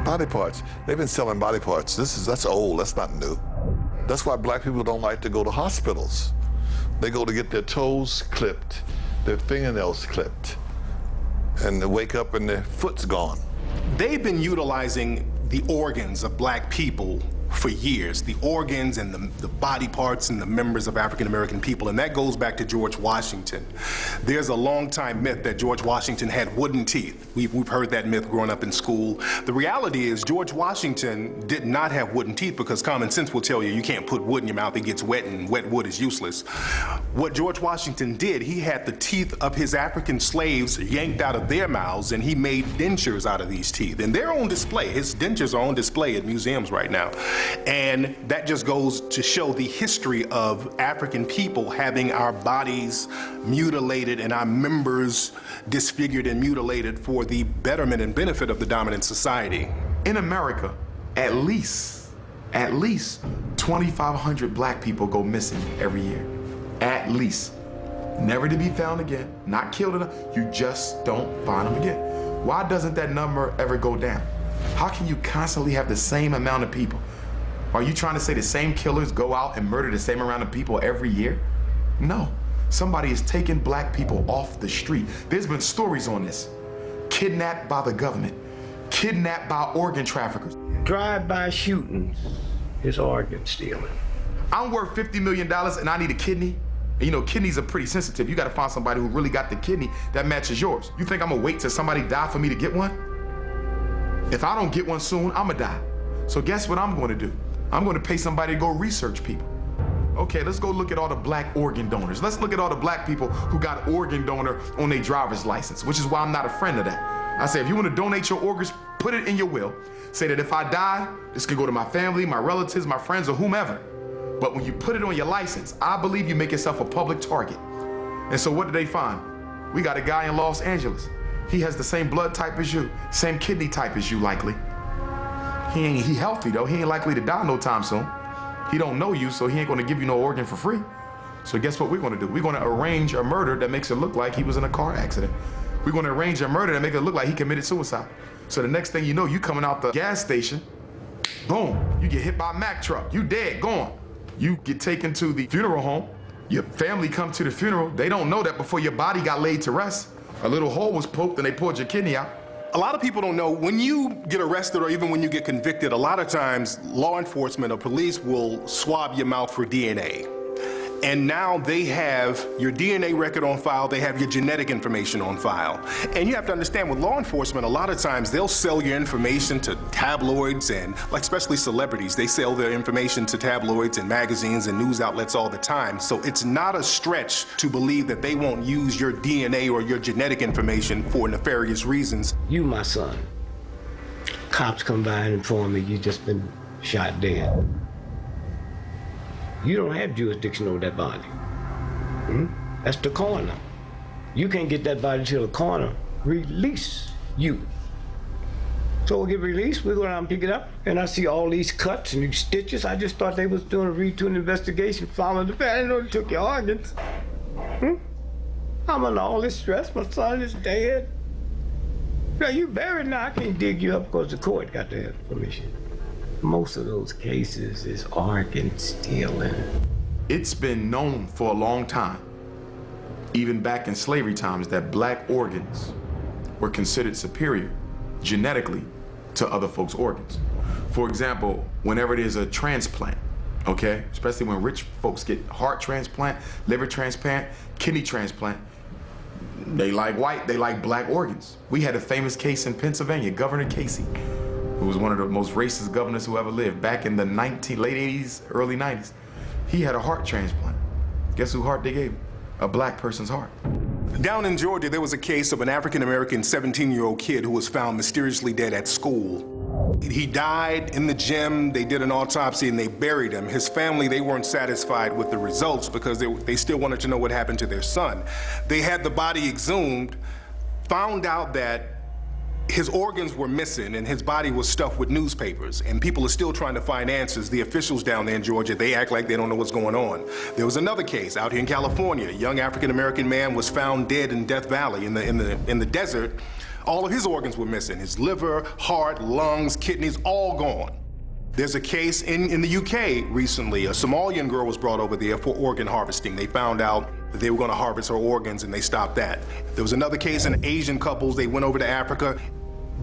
Body parts. They've been selling body parts. That's old. That's not new. That's why black people don't like to go to hospitals. They go to get their toes clipped, their fingernails clipped, and they wake up and their foot's gone. They've been utilizing the organs of black people for years, the organs and the body parts and the members of African American people, and that goes back to George Washington. There's a long time myth that George Washington had wooden teeth. We've heard that myth growing up in school. The reality is George Washington did not have wooden teeth, because common sense will tell you you can't put wood in your mouth, it gets wet, and wet wood is useless. What George Washington did, he had the teeth of his African slaves yanked out of their mouths, and he made dentures out of these teeth, and they're on display. His dentures are on display at museums right now. And that just goes to show the history of African people having our bodies mutilated and our members disfigured and mutilated for the betterment and benefit of the dominant society. In America, at least 2,500 black people go missing every year. At least. Never to be found again, not killed enough, you just don't find them again. Why doesn't that number ever go down? How can you constantly have the same amount of people? Are you trying to say the same killers go out and murder the same amount of people every year? No. Somebody is taking black people off the street. There's been stories on this. Kidnapped by the government, kidnapped by organ traffickers. Drive-by shootings is organ stealing. I'm worth $50 million and I need a kidney. And you know, kidneys are pretty sensitive. You gotta find somebody who really got the kidney that matches yours. You think I'm gonna wait till somebody die for me to get one? If I don't get one soon, I'm gonna die. So guess what I'm gonna do? I'm gonna pay somebody to go research people. Okay, let's go look at all the black organ donors. Let's look at all the black people who got organ donor on their driver's license, which is why I'm not a friend of that. I say, if you wanna donate your organs, put it in your will. Say that if I die, this can go to my family, my relatives, my friends, or whomever. But when you put it on your license, I believe you make yourself a public target. And so what did they find? We got a guy in Los Angeles. He has the same blood type as you, same kidney type as you likely. He healthy though, he ain't likely to die no time soon. He don't know you, so he ain't gonna give you no organ for free. So guess what we're gonna do? We're gonna arrange a murder that makes it look like he was in a car accident. We're gonna arrange a murder that makes it look like he committed suicide. So the next thing you know, you coming out the gas station, boom, you get hit by a Mack truck, you dead, gone. You get taken to the funeral home, your family come to the funeral, they don't know that before your body got laid to rest, a little hole was poked and they pulled your kidney out. A lot of people don't know, when you get arrested or even when you get convicted, a lot of times law enforcement or police will swab your mouth for DNA. And now they have your DNA record on file, they have your genetic information on file. And you have to understand, with law enforcement, a lot of times they'll sell your information to tabloids and, like, especially celebrities, they sell their information to tabloids and magazines and news outlets all the time. So it's not a stretch to believe that they won't use your DNA or your genetic information for nefarious reasons. You, my son, cops come by and inform me you just been shot dead. You don't have jurisdiction over that body. That's the coroner. You can't get that body till the coroner release you. So we'll get released, we go down and pick it up, and I see all these cuts and these stitches. I just thought they was doing a routine investigation, following the family. I didn't know they took your organs. I'm under all this stress, my son is dead. Now you buried now, I can't dig you up because the court got the information. Most of those cases is organ stealing. It's been known for a long time, even back in slavery times, that black organs were considered superior genetically to other folks' organs. For example, whenever there's a transplant, okay, especially when rich folks get heart transplant, liver transplant, kidney transplant, they like white, they like black organs. We had a famous case in Pennsylvania, Governor Casey, who was one of the most racist governors who ever lived back in the late 80s, early 90s. He had a heart transplant. Guess whose heart they gave him? A black person's heart. Down in Georgia, there was a case of an African-American 17-year-old kid who was found mysteriously dead at school. He died in the gym, they did an autopsy and they buried him. His family, they weren't satisfied with the results because they still wanted to know what happened to their son. They had the body exhumed, found out that his organs were missing and his body was stuffed with newspapers, and people are still trying to find answers. The officials down there in Georgia, they act like they don't know what's going on. There was another case out here in California. A young African-American man was found dead in Death Valley in the desert. All of his organs were missing. His liver, heart, lungs, kidneys, all gone. There's a case in the UK recently. A Somalian girl was brought over there for organ harvesting. They found out that they were going to harvest her organs and they stopped that. There was another case in Asian couples. They went over to Africa.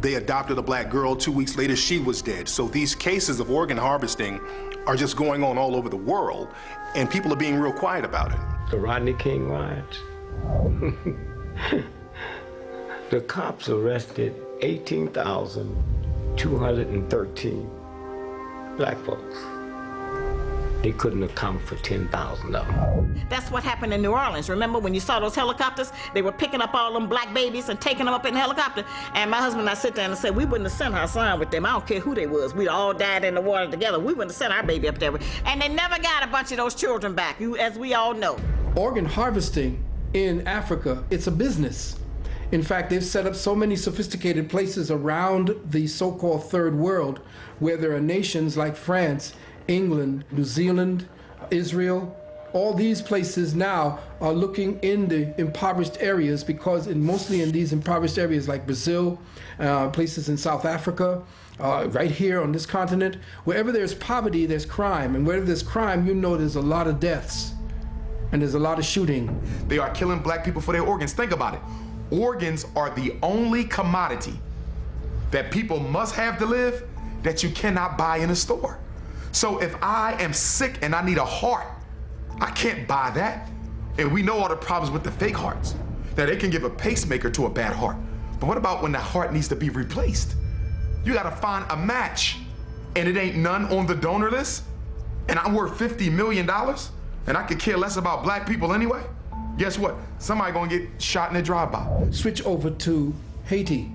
They adopted a black girl. 2 weeks later, she was dead. So these cases of organ harvesting are just going on all over the world, and people are being real quiet about it. The Rodney King riots. The cops arrested 18,213 black folks. They couldn't account for 10,000 of them. That's what happened in New Orleans. Remember when you saw those helicopters? They were picking up all them black babies and taking them up in the helicopter. And my husband and I sit there and said, we wouldn't have sent our son with them. I don't care who they was. We all died in the water together. We wouldn't have sent our baby up there. And they never got a bunch of those children back, as we all know. Organ harvesting in Africa, it's a business. In fact, they've set up so many sophisticated places around the so-called third world where there are nations like France, England, New Zealand, Israel. All these places now are looking in the impoverished areas because mostly in these impoverished areas like Brazil, places in South Africa, right here on this continent, wherever there's poverty, there's crime. And wherever there's crime, you know there's a lot of deaths and there's a lot of shooting. They are killing black people for their organs. Think about it. Organs are the only commodity that people must have to live that you cannot buy in a store. So if I am sick and I need a heart, I can't buy that. And we know all the problems with the fake hearts. Now they can give a pacemaker to a bad heart. But what about when the heart needs to be replaced? You gotta find a match and it ain't none on the donor list and I'm worth $50 million and I could care less about black people anyway? Guess what? Somebody gonna get shot in a drive-by. Switch over to Haiti.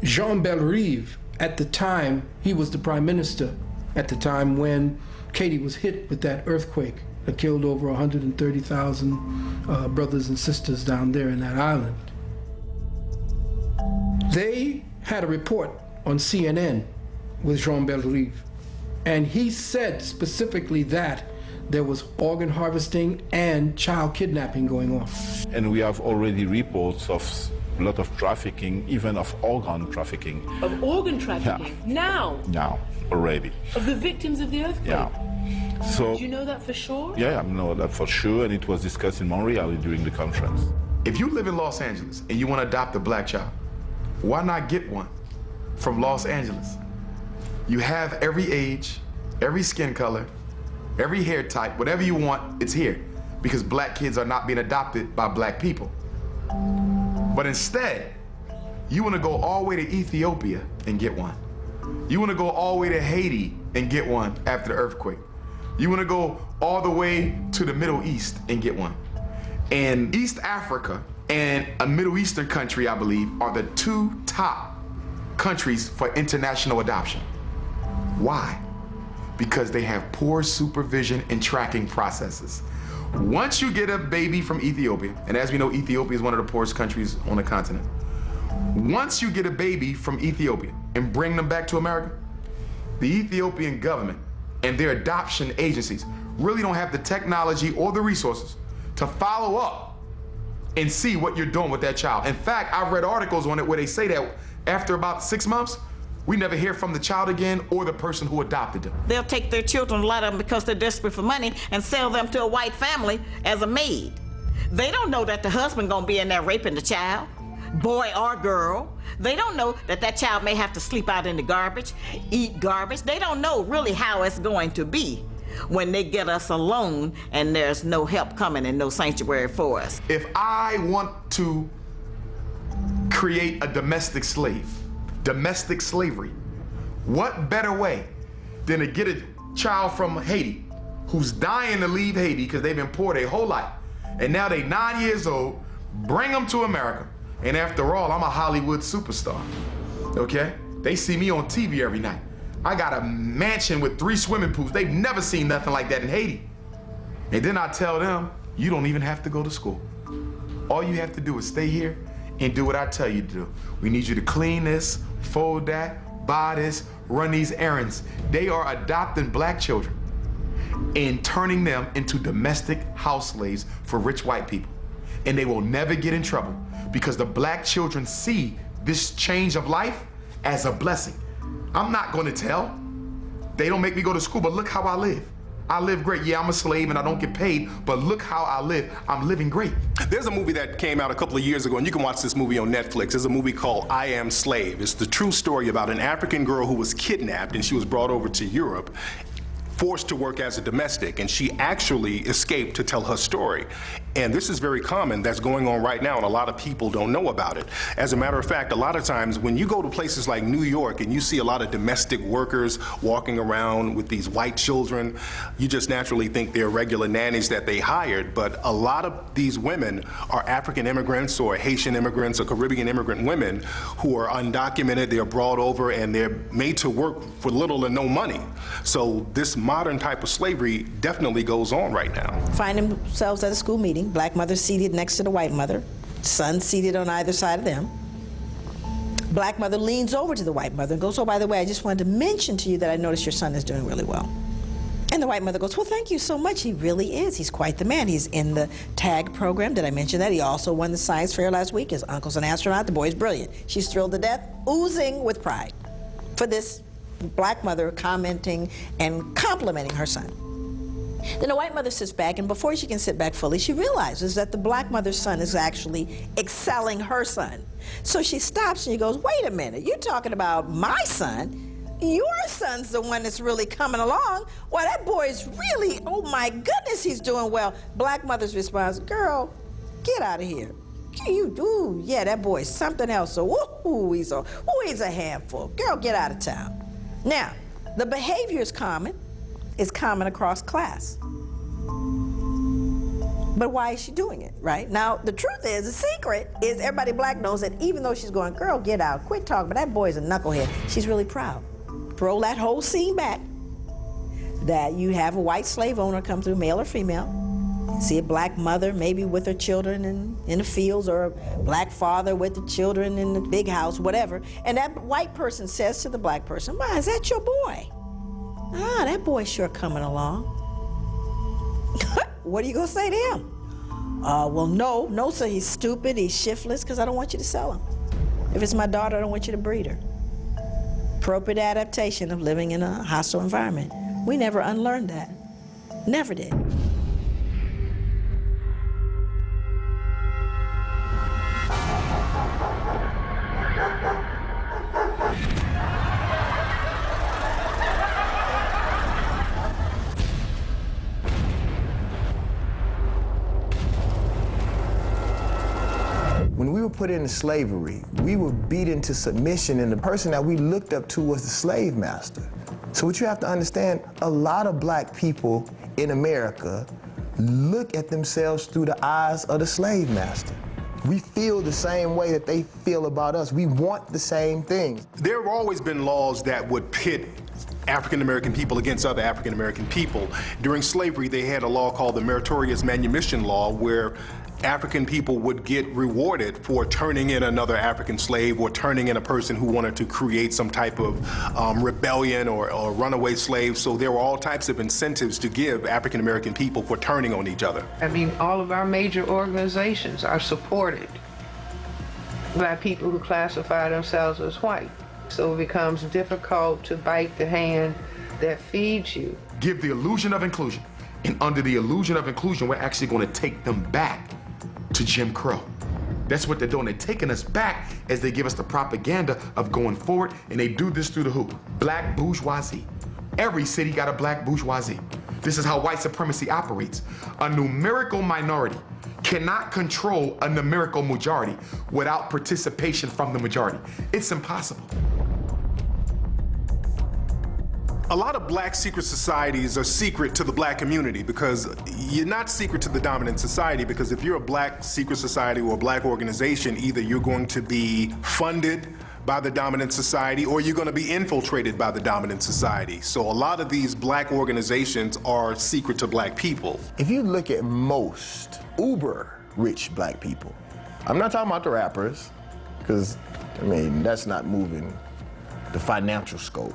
Jean Bellerive, at the time, he was the prime minister at the time when Haiti was hit with that earthquake that killed over 130,000 brothers and sisters down there in that island. They had a report on CNN with Jean Bellerive, and he said specifically that there was organ harvesting and child kidnapping going on. And we have already reports of a lot of trafficking, even of organ trafficking. Of organ trafficking? Yeah. Now, already. Of the victims of the earthquake? Yeah. So, do you know that for sure? Yeah, I know that for sure, and it was discussed in Montreal during the conference. If you live in Los Angeles and you want to adopt a black child, why not get one from Los Angeles? You have every age, every skin color, every hair type, whatever you want, it's here. Because black kids are not being adopted by black people. But instead, you want to go all the way to Ethiopia and get one. You want to go all the way to Haiti and get one after the earthquake. You want to go all the way to the Middle East and get one. And East Africa and a Middle Eastern country, I believe, are the two top countries for international adoption. Why? Because they have poor supervision and tracking processes. Once you get a baby from Ethiopia, and as we know, Ethiopia is one of the poorest countries on the continent. Once you get a baby from Ethiopia and bring them back to America, the Ethiopian government and their adoption agencies really don't have the technology or the resources to follow up and see what you're doing with that child. In fact, I've read articles on it where they say that after about 6 months, we never hear from the child again or the person who adopted them. They'll take their children, a lot of them, because they're desperate for money, and sell them to a white family as a maid. They don't know that the husband gonna be in there raping the child, boy or girl. They don't know that that child may have to sleep out in the garbage, eat garbage. They don't know really how it's going to be when they get us alone and there's no help coming and no sanctuary for us. If I want to create a domestic slave, domestic slavery, what better way than to get a child from Haiti who's dying to leave Haiti because they've been poor their whole life, and now they're 9 years old, bring them to America, and after all, I'm a Hollywood superstar, okay? They see me on TV every night. I got a mansion with 3 swimming pools. They've never seen nothing like that in Haiti. And then I tell them, you don't even have to go to school. All you have to do is stay here and do what I tell you to do. We need you to clean this, fold that, buy this, run these errands. They are adopting black children and turning them into domestic house slaves for rich white people. And they will never get in trouble because the black children see this change of life as a blessing. I'm not gonna tell. They don't make me go to school, but look how I live. I live great. Yeah, I'm a slave and I don't get paid, but look how I live. I'm living great. There's a movie that came out a couple of years ago, and you can watch this movie on Netflix. There's a movie called I Am Slave. It's the true story about an African girl who was kidnapped and she was brought over to Europe, forced to work as a domestic, and she actually escaped to tell her story. And this is very common. That's going on right now, and a lot of people don't know about it. As a matter of fact, a lot of times when you go to places like New York and you see a lot of domestic workers walking around with these white children, you just naturally think they're regular nannies that they hired, but a lot of these women are African immigrants or Haitian immigrants or Caribbean immigrant women who are undocumented. They're brought over and they're made to work for little or no money. So this modern type of slavery definitely goes on right now. Find themselves at a school meeting, black mother seated next to the white mother, son seated on either side of them. Black mother leans over to the white mother and goes, oh, by the way, I just wanted to mention to you that I noticed your son is doing really well. And the white mother goes, well, thank you so much. He really is. He's quite the man. He's in the TAG program. Did I mention that? He also won the science fair last week. His uncle's an astronaut. The boy's brilliant. She's thrilled to death, oozing with pride for this black mother commenting and complimenting her son. Then the white mother sits back, and before she can sit back fully, she realizes that the black mother's son is actually excelling her son. So she stops and she goes, wait a minute, you're talking about my son? Your son's the one that's really coming along. Well, that boy's really, oh my goodness, he's doing well. Black mother's response, girl, get out of here. Ooh, yeah, that boy's something else. So, he's a handful. Girl, get out of town. Now, the behavior is common. It's common across class. But why is she doing it, right? Now, the truth is, the secret is everybody black knows that even though she's going, girl, get out, quit talking, but that boy's a knucklehead, she's really proud. Roll that whole scene back, that you have a white slave owner come through, male or female, see a black mother maybe with her children in the fields, or a black father with the children in the big house, whatever, and that white person says to the black person, wow, is that your boy? Ah, that boy's sure coming along. What are you gonna say to him? Well, no, sir, he's stupid, he's shiftless, because I don't want you to sell him. If it's my daughter, I don't want you to breed her. Appropriate adaptation of living in a hostile environment. We never unlearned that. Never did. When we were put into slavery, we were beat into submission, and the person that we looked up to was the slave master. So what you have to understand, a lot of black people in America look at themselves through the eyes of the slave master. We feel the same way that they feel about us. We want the same things. There have always been laws that would pit African American people against other African American people. During slavery, they had a law called the Meritorious Manumission Law, where African people would get rewarded for turning in another African slave, or turning in a person who wanted to create some type of rebellion or runaway slave. So there were all types of incentives to give African American people for turning on each other. I mean, all of our major organizations are supported by people who classify themselves as white. So it becomes difficult to bite the hand that feeds you. Give the illusion of inclusion. And under the illusion of inclusion, we're actually going to take them back to Jim Crow. That's what they're doing. They're taking us back as they give us the propaganda of going forward, and they do this through the who? Black bourgeoisie. Every city got a black bourgeoisie. This is how white supremacy operates. A numerical minority cannot control a numerical majority without participation from the majority. It's impossible. A lot of black secret societies are secret to the black community, because you're not secret to the dominant society, because if you're a black secret society or a black organization, either you're going to be funded by the dominant society or you're going to be infiltrated by the dominant society. So a lot of these black organizations are secret to black people. If you look at most uber rich black people, I'm not talking about the rappers, because, I mean, that's not moving the financial scope.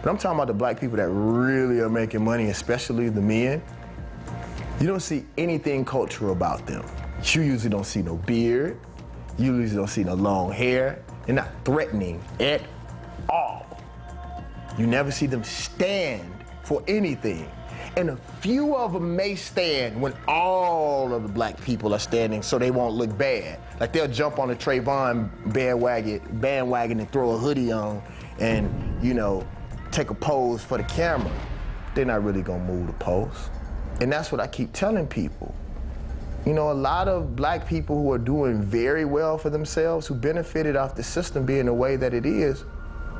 But I'm talking about the black people that really are making money, especially the men. You don't see anything cultural about them. You usually don't see no beard. You usually don't see no long hair. They're not threatening at all. You never see them stand for anything. And a few of them may stand when all of the black people are standing so they won't look bad. Like they'll jump on the Trayvon bandwagon and throw a hoodie on and, you know, take a pose for the camera. They're not really gonna move the pose. And that's what I keep telling people. You know, a lot of black people who are doing very well for themselves, who benefited off the system being the way that it is,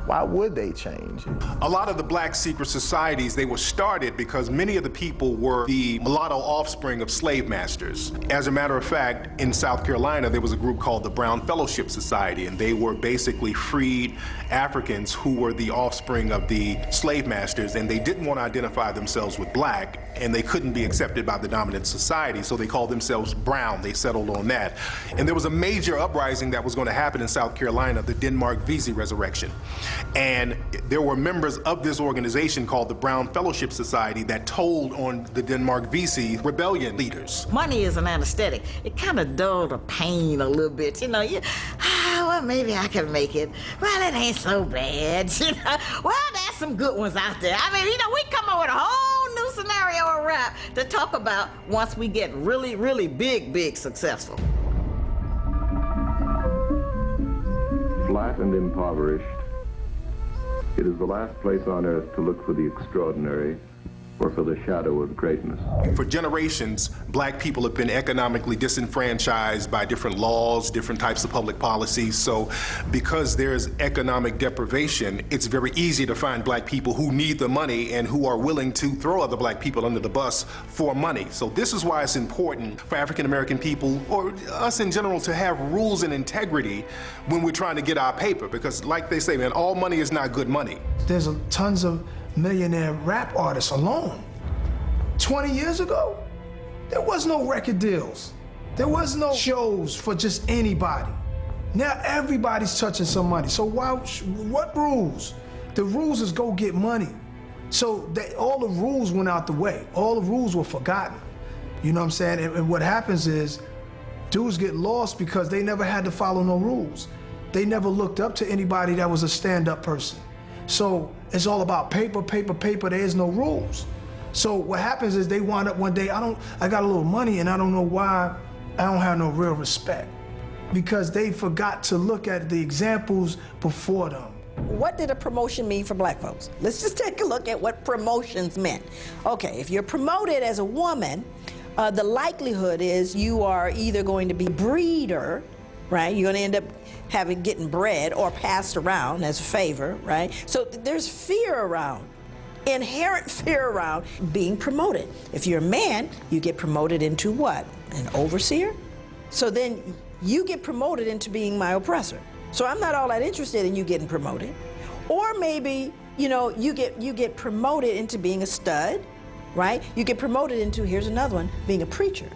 Why would they change it? A lot of the black secret societies, they were started because many of the people were the mulatto offspring of slave masters. As a matter of fact, in South Carolina, there was a group called the Brown Fellowship Society, and they were basically freed Africans who were the offspring of the slave masters, and they didn't want to identify themselves with black, and they couldn't be accepted by the dominant society, so they called themselves brown. They settled on that. And there was a major uprising that was going to happen in South Carolina, the Denmark Vesey resurrection. And there were members of this organization called the Brown Fellowship Society that told on the Denmark Vesey rebellion leaders. Money is an anesthetic. It kind of dulled the pain a little bit. You know, well, maybe I can make it. Well, it ain't so bad. You know, well, there's some good ones out there. I mean, we come up with a whole new scenario of rap to talk about once we get really, really big successful. Flat and impoverished, it is the last place on earth to look for the extraordinary or for the shadow of greatness. For generations, black people have been economically disenfranchised by different laws, different types of public policies. So because there's economic deprivation, it's very easy to find black people who need the money and who are willing to throw other black people under the bus for money. So this is why it's important for African American people, or us in general, to have rules and integrity when we're trying to get our paper. Because like they say, man, all money is not good money. There's tons of millionaire rap artists alone. 20 years ago, there was no record deals. There was no shows for just anybody. Now everybody's touching some money. So what rules? The rules is go get money. So all the rules went out the way. All the rules were forgotten. You know what I'm saying? And what happens is dudes get lost because they never had to follow no rules. They never looked up to anybody that was a stand-up person. So it's all about paper. There is no rules. So what happens is they wind up one day, I got a little money and I don't know why I don't have no real respect. Because they forgot to look at the examples before them. What did a promotion mean for black folks? Let's just take a look at what promotions meant. Okay, if you're promoted as a woman, the likelihood is you are either going to be breeder, right? You're going to end up getting bred or passed around as a favor, right? So there's fear around, inherent fear around being promoted. If you're a man, you get promoted into what? An overseer? So then you get promoted into being my oppressor. So I'm not all that interested in you getting promoted. Or maybe, you get promoted into being a stud, right? You get promoted into, here's another one, being a preacher.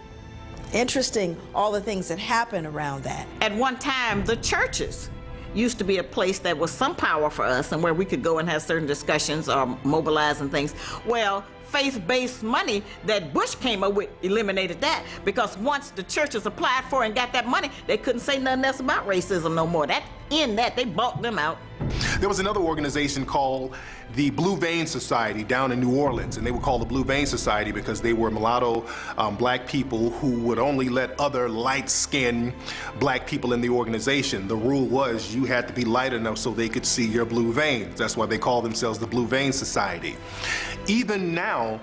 Interesting, all the things that happen around that. At one time, the churches used to be a place that was some power for us and where we could go and have certain discussions or mobilize and things. Well, faith-based money that Bush came up with eliminated that, because once the churches applied for and got that money, they couldn't say nothing else about racism no more. They bought them out. There was another organization called the Blue Vein Society down in New Orleans, and they were called the Blue Vein Society because they were mulatto black people who would only let other light-skinned black people in the organization. The rule was you had to be light enough so they could see your blue veins. That's why they call themselves the Blue Vein Society. Even now,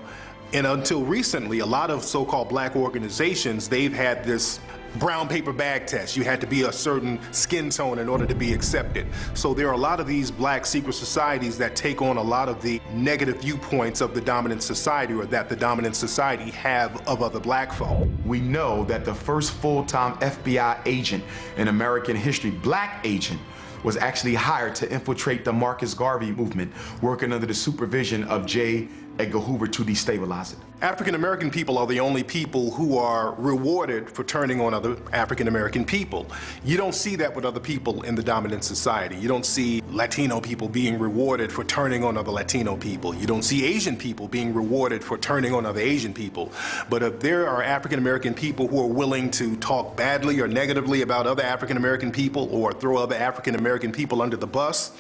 and until recently, a lot of so-called black organizations, they've had this brown paper bag test. You had to be a certain skin tone in order to be accepted. So there are a lot of these black secret societies that take on a lot of the negative viewpoints of the dominant society, or that the dominant society have of other black folk. We know that the first full-time FBI agent in American history, black agent, was actually hired to infiltrate the Marcus Garvey movement, working under the supervision of J. Edgar Hoover to destabilize it. African American people are the only people who are rewarded for turning on other African American people. You don't see that with other people in the dominant society. You don't see Latino people being rewarded for turning on other Latino people. You don't see Asian people being rewarded for turning on other Asian people. But if there are African American people who are willing to talk badly or negatively about other African American people or throw other African American people under the bus,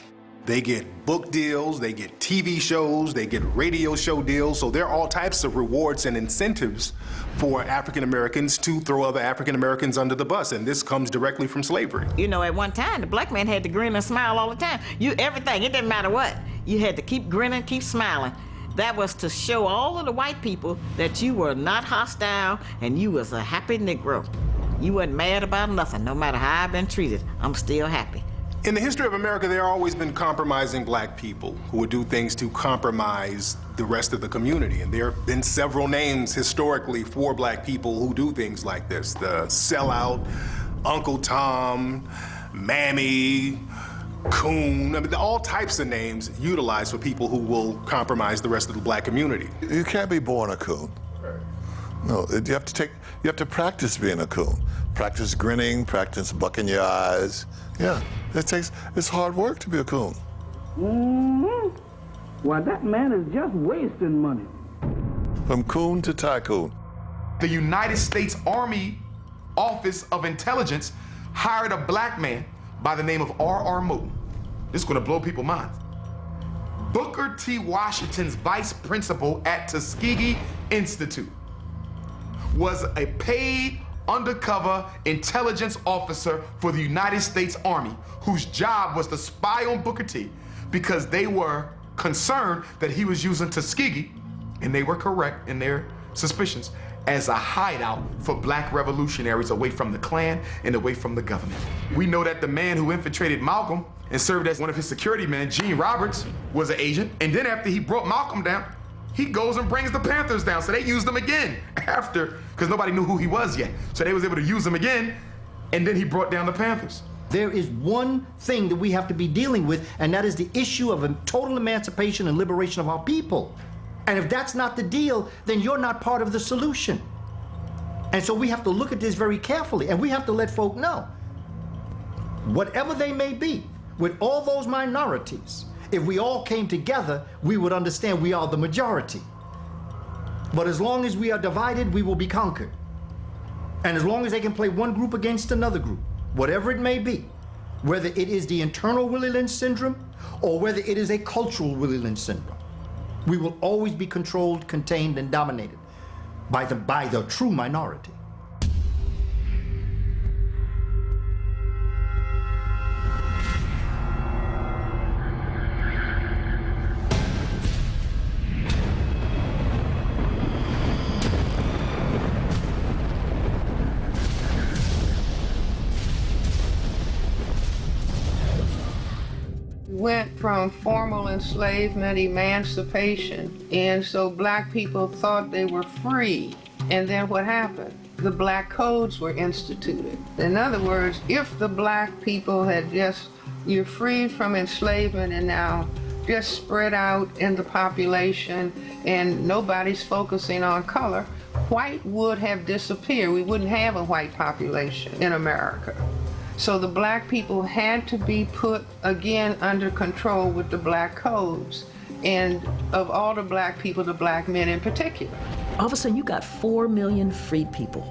they get book deals, they get TV shows, they get radio show deals. So there are all types of rewards and incentives for African Americans to throw other African Americans under the bus. And this comes directly from slavery. At one time, the black man had to grin and smile all the time. Everything, it didn't matter what. You had to keep grinning, keep smiling. That was to show all of the white people that you were not hostile and you was a happy Negro. You wasn't mad about nothing. No matter how I've been treated, I'm still happy. In the history of America, there have always been compromising black people who would do things to compromise the rest of the community. And there have been several names historically for black people who do things like this. The sellout, Uncle Tom, Mammy, Coon, I mean, all types of names utilized for people who will compromise the rest of the black community. You can't be born a coon. No, you have to practice being a coon. Practice grinning, practice bucking your eyes. Yeah, it's hard work to be a coon. Mm-hmm. Well, that man is just wasting money. From coon to tycoon. The United States Army Office of Intelligence hired a black man by the name of R.R. Moon. This is gonna blow people's minds. Booker T. Washington's vice principal at Tuskegee Institute was a paid undercover intelligence officer for the United States Army, whose job was to spy on Booker T because they were concerned that he was using Tuskegee, and they were correct in their suspicions, as a hideout for black revolutionaries away from the Klan and away from the government. We know that the man who infiltrated Malcolm and served as one of his security men, Gene Roberts, was an agent, and then after he brought Malcolm down, he goes and brings the Panthers down. So they used him again after, because nobody knew who he was yet. So they was able to use him again, and then he brought down the Panthers. There is one thing that we have to be dealing with, and that is the issue of total emancipation and liberation of our people. And if that's not the deal, then you're not part of the solution. And so we have to look at this very carefully, and we have to let folk know, whatever they may be, with all those minorities, if we all came together, we would understand we are the majority. But as long as we are divided, we will be conquered. And as long as they can play one group against another group, whatever it may be, whether it is the internal Willie Lynch syndrome or whether it is a cultural Willie Lynch syndrome, we will always be controlled, contained, and dominated by the true minority. Went from formal enslavement, emancipation, and so black people thought they were free. And then what happened? The black codes were instituted. In other words, if the black people had you're freed from enslavement and now just spread out in the population and nobody's focusing on color, white would have disappeared. We wouldn't have a white population in America. So the black people had to be put again under control with the black codes, and of all the black people, the black men in particular. All of a sudden you got 4 million freed people.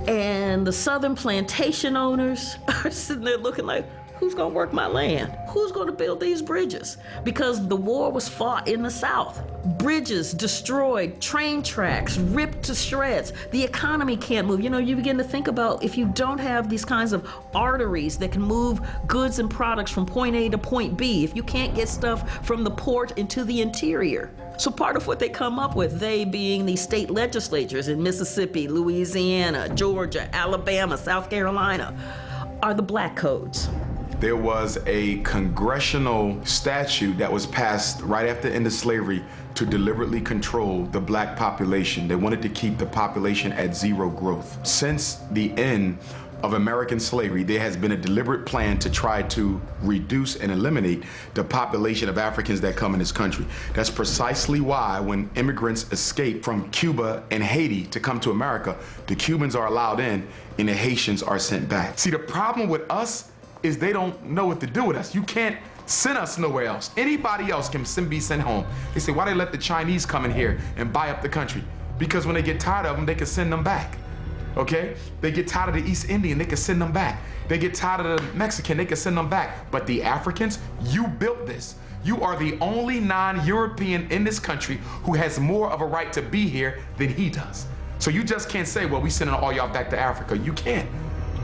And the southern plantation owners are sitting there looking like, who's gonna work my land? Who's gonna build these bridges? Because the war was fought in the South. Bridges destroyed, train tracks ripped to shreds. The economy can't move. You know, you begin to think about if you don't have these kinds of arteries that can move goods and products from point A to point B, if you can't get stuff from the port into the interior. So part of what they come up with, they being the state legislatures in Mississippi, Louisiana, Georgia, Alabama, South Carolina, are the black codes. There was a congressional statute that was passed right after the end of slavery to deliberately control the black population. They wanted to keep the population at zero growth. Since the end of American slavery, there has been a deliberate plan to try to reduce and eliminate the population of Africans that come in this country. That's precisely why when immigrants escape from Cuba and Haiti to come to America, the Cubans are allowed in and the Haitians are sent back. See, the problem with us is they don't know what to do with us. You can't send us nowhere else. Anybody else can be sent home. They say, why they let the Chinese come in here and buy up the country? Because when they get tired of them, they can send them back, okay? They get tired of the East Indian, they can send them back. They get tired of the Mexican, they can send them back. But the Africans, you built this. You are the only non-European in this country who has more of a right to be here than he does. So you just can't say, well, we sending all y'all back to Africa. You can't,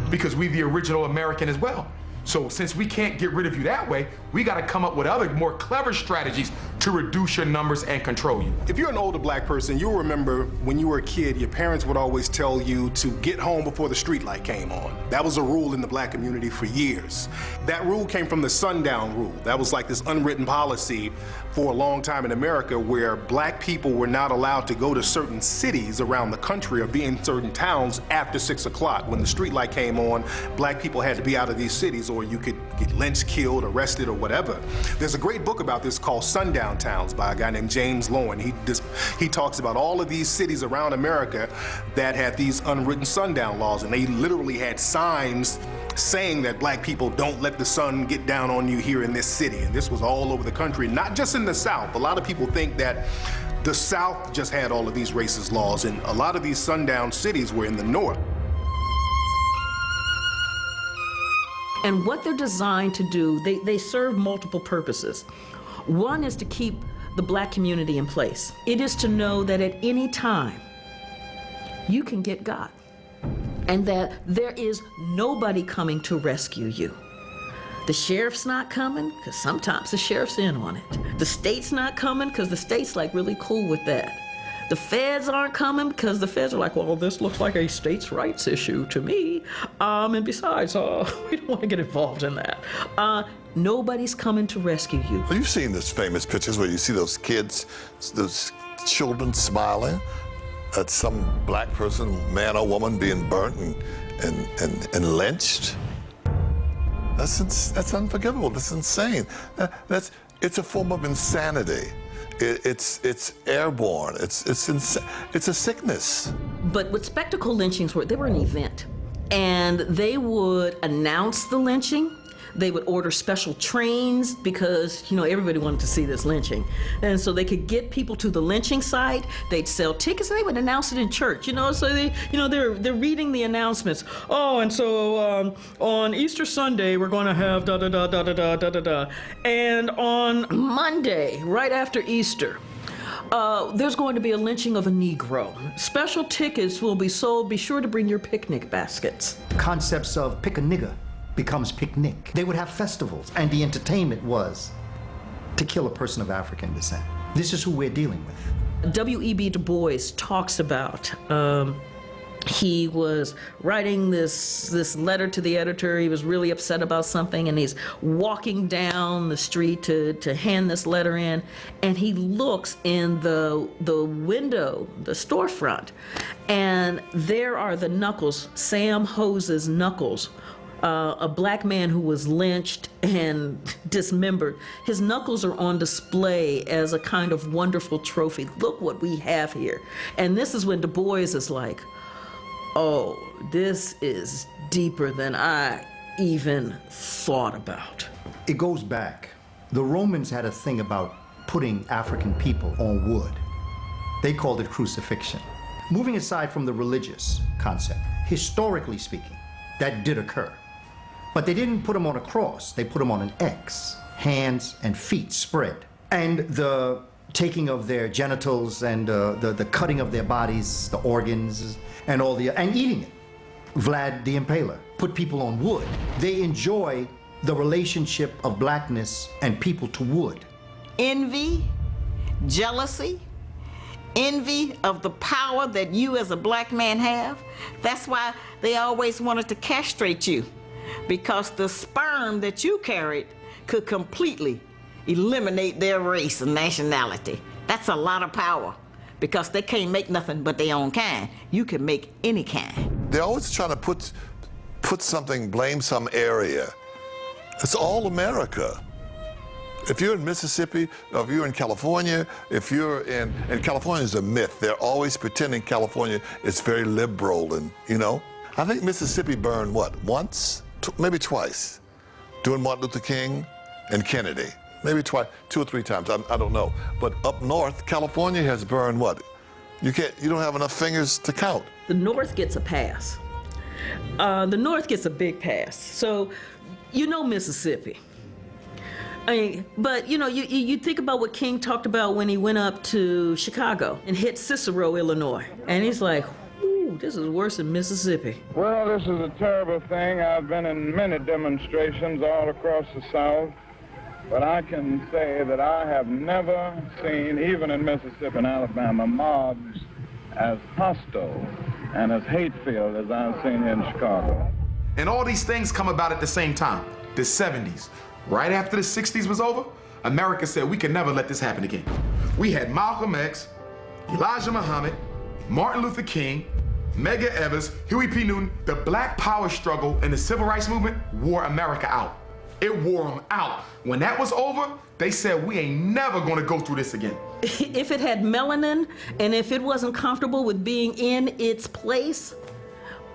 because we the original American as well. So since we can't get rid of you that way, we gotta come up with other more clever strategies to reduce your numbers and control you. If you're an older black person, you'll remember when you were a kid, your parents would always tell you to get home before the street light came on. That was a rule in the black community for years. That rule came from the sundown rule. That was like this unwritten policy for a long time in America where black people were not allowed to go to certain cities around the country or be in certain towns after 6 o'clock. When the street light came on, black people had to be out of these cities or you could get lynched, killed, arrested, or whatever. There's a great book about this called Sundown Towns by a guy named James Lowen. He talks about all of these cities around America that had these unwritten sundown laws, and they literally had signs saying that black people don't let the sun get down on you here in this city. And this was all over the country, not just in the South. A lot of people think that the South just had all of these racist laws, and a lot of these sundown cities were in the North. And what they're designed to do, they serve multiple purposes. One is to keep the black community in place. It is to know that at any time, you can get got, and that there is nobody coming to rescue you. The sheriff's not coming, because sometimes the sheriff's in on it. The state's not coming, because the state's like really cool with that. The feds aren't coming, because the feds are like, well, this looks like a states' rights issue to me. And besides, we don't want to get involved in that. Nobody's coming to rescue you. Well, you've seen those famous pictures where you see those kids, those children smiling at some black person, man or woman, being burnt and lynched. That's unforgivable. That's insane. It's a form of insanity. It's airborne. It's a sickness. But what spectacle lynchings were, they were an event, and they would announce the lynching. They would order special trains because, everybody wanted to see this lynching. And so they could get people to the lynching site. They'd sell tickets, and they would announce it in church, so they're reading the announcements. Oh, and so on Easter Sunday, we're going to have da-da-da-da-da-da-da-da. And on Monday, right after Easter, there's going to be a lynching of a Negro. Special tickets will be sold. Be sure to bring your picnic baskets. Concepts of pick a nigger becomes picnic. They would have festivals, and the entertainment was to kill a person of African descent. This is who we're dealing with. W.E.B. Du Bois talks about, he was writing this letter to the editor. He was really upset about something, and he's walking down the street to hand this letter in, and he looks in the window, the storefront, and there are the knuckles, Sam Hose's knuckles, a black man who was lynched and dismembered. His knuckles are on display as a kind of wonderful trophy. Look what we have here. And this is when Du Bois is like, oh, this is deeper than I even thought about. It goes back. The Romans had a thing about putting African people on wood. They called it crucifixion. Moving aside from the religious concept, historically speaking, that did occur. But they didn't put them on a cross. They put them on an X, hands and feet spread. And the taking of their genitals and the cutting of their bodies, the organs, and eating it. Vlad the Impaler put people on wood. They enjoy the relationship of blackness and people to wood. Envy, jealousy, envy of the power that you as a black man have. That's why they always wanted to castrate you, because the sperm that you carried could completely eliminate their race and nationality. That's a lot of power, because they can't make nothing but their own kind. You can make any kind. They're always trying to put something, blame some area. It's all America. If you're in Mississippi, or if you're in California, and California is a myth. They're always pretending California is very liberal, and I think Mississippi burned what, once? Maybe twice, during Martin Luther King and Kennedy. Maybe twice, 2 or 3 times, I don't know. But up north, California has burned what? You don't have enough fingers to count. The North gets a pass. The North gets a big pass. So, Mississippi. But you think about what King talked about when he went up to Chicago and hit Cicero, Illinois. And he's like, ooh, this is worse than Mississippi. Well, this is a terrible thing. I've been in many demonstrations all across the South. But I can say that I have never seen, even in Mississippi and Alabama, mobs as hostile and as hate-filled as I've seen here in Chicago. And all these things come about at the same time, the 70s. Right after the 60s was over, America said we could never let this happen again. We had Malcolm X, Elijah Muhammad, Martin Luther King, Medgar Evers, Huey P. Newton. The Black Power struggle and the Civil Rights Movement wore America out. It wore them out. When that was over, they said we ain't never gonna go through this again. If it had melanin and if it wasn't comfortable with being in its place,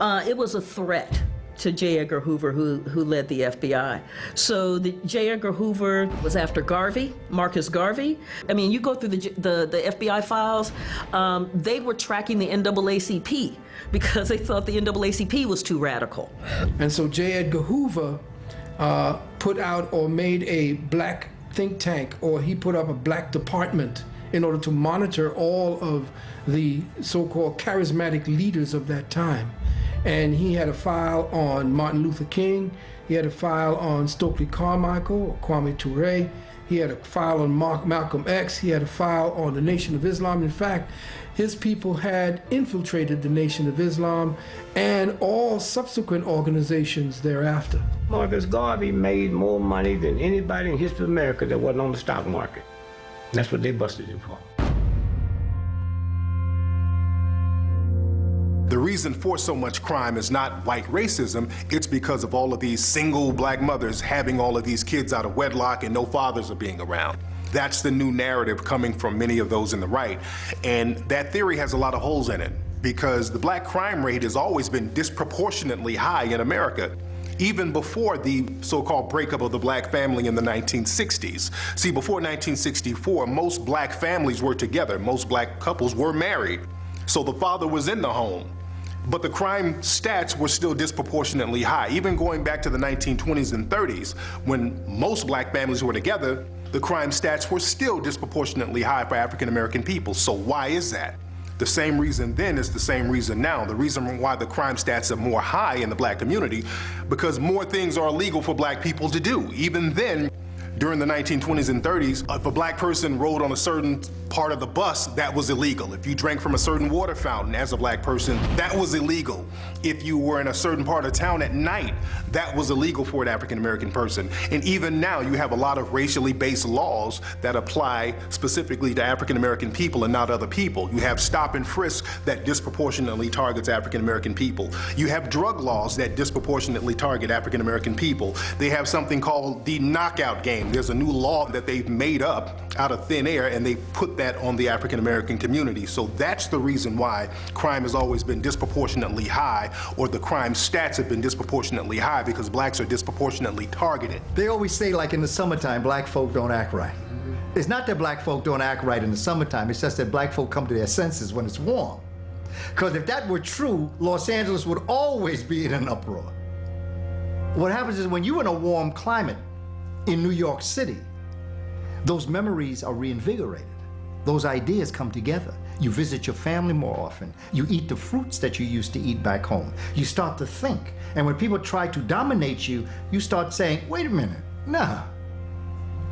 it was a threat to J. Edgar Hoover, who led the FBI. So J. Edgar Hoover was after Garvey, Marcus Garvey. I mean, you go through the FBI files, they were tracking the NAACP because they thought the NAACP was too radical. And so J. Edgar Hoover put out or made a black think tank, or he put up a black department in order to monitor all of the so-called charismatic leaders of that time. And he had a file on Martin Luther King, he had a file on Stokely Carmichael, or Kwame Ture, he had a file on Malcolm X, he had a file on the Nation of Islam. In fact, his people had infiltrated the Nation of Islam and all subsequent organizations thereafter. Marcus Garvey made more money than anybody in history of America that wasn't on the stock market. That's what they busted him for. The reason for so much crime is not white racism, it's because of all of these single black mothers having all of these kids out of wedlock and no fathers are being around. That's the new narrative coming from many of those in the right. And that theory has a lot of holes in it because the black crime rate has always been disproportionately high in America, even before the so-called breakup of the black family in the 1960s. See, before 1964, most black families were together, most black couples were married. So the father was in the home. But the crime stats were still disproportionately high. Even going back to the 1920s and 30s, when most black families were together, the crime stats were still disproportionately high for African American people. So why is that? The same reason then is the same reason now. The reason why the crime stats are more high in the black community, because more things are illegal for black people to do. Even then, during the 1920s and 30s, if a black person rode on a certain part of the bus, that was illegal. If you drank from a certain water fountain as a black person, that was illegal. If you were in a certain part of town at night, that was illegal for an African American person. And even now, you have a lot of racially based laws that apply specifically to African American people and not other people. You have stop and frisk that disproportionately targets African American people. You have drug laws that disproportionately target African American people. They have something called the knockout game. There's a new law that they've made up out of thin air, and they put that on the African American community. So that's the reason why crime has always been disproportionately high, or the crime stats have been disproportionately high, because blacks are disproportionately targeted. They always say, like in the summertime, black folk don't act right. It's not that black folk don't act right in the summertime, it's just that black folk come to their senses when it's warm. Because if that were true, Los Angeles would always be in an uproar. What happens is when you're in a warm climate in New York City, those memories are reinvigorated. Those ideas come together. You visit your family more often. You eat the fruits that you used to eat back home. You start to think. And when people try to dominate you, you start saying, wait a minute, no.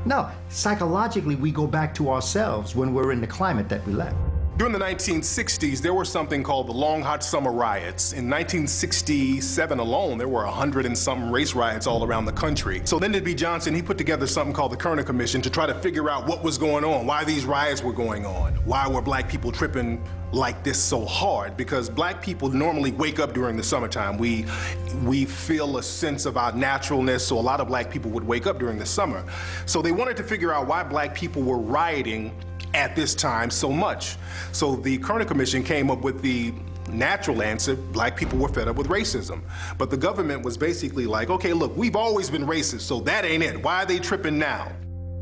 No, psychologically, we go back to ourselves when we're in the climate that we left. During the 1960s, there was something called the Long Hot Summer Riots. In 1967 alone, there were 100 and something race riots all around the country. So Lyndon B. Johnson, he put together something called the Kerner Commission to try to figure out what was going on, why these riots were going on, why were black people tripping like this so hard, because black people normally wake up during the summertime. We feel a sense of our naturalness, so a lot of black people would wake up during the summer. So they wanted to figure out why black people were rioting at this time so much. So the Kerner Commission came up with the natural answer: black people were fed up with racism. But the government was basically like, okay, look, we've always been racist, so that ain't it. Why are they tripping now?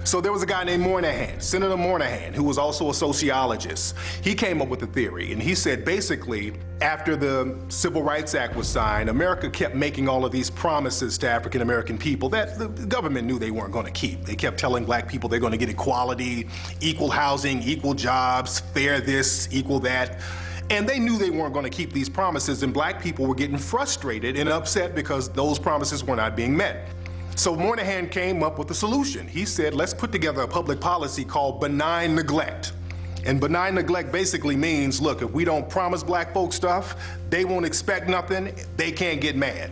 So there was a guy named Moynihan, Senator Moynihan, who was also a sociologist. He came up with a theory, and he said basically, after the Civil Rights Act was signed, America kept making all of these promises to African American people that the government knew they weren't going to keep. They kept telling black people they're going to get equality, equal housing, equal jobs, fair this, equal that. And they knew they weren't going to keep these promises, and black people were getting frustrated and upset because those promises were not being met. So Moynihan came up with a solution. He said, let's put together a public policy called benign neglect. And benign neglect basically means, look, if we don't promise black folks stuff, they won't expect nothing, they can't get mad.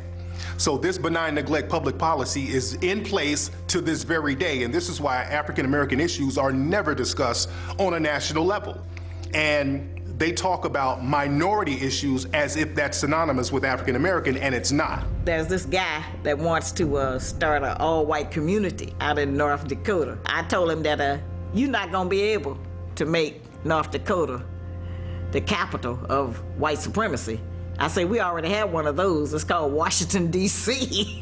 So this benign neglect public policy is in place to this very day, and this is why African American issues are never discussed on a national level. And they talk about minority issues as if that's synonymous with African American, and it's not. There's this guy that wants to start an all-white community out in North Dakota. I told him that you're not gonna be able to make North Dakota the capital of white supremacy. I say, we already have one of those. It's called Washington, D.C.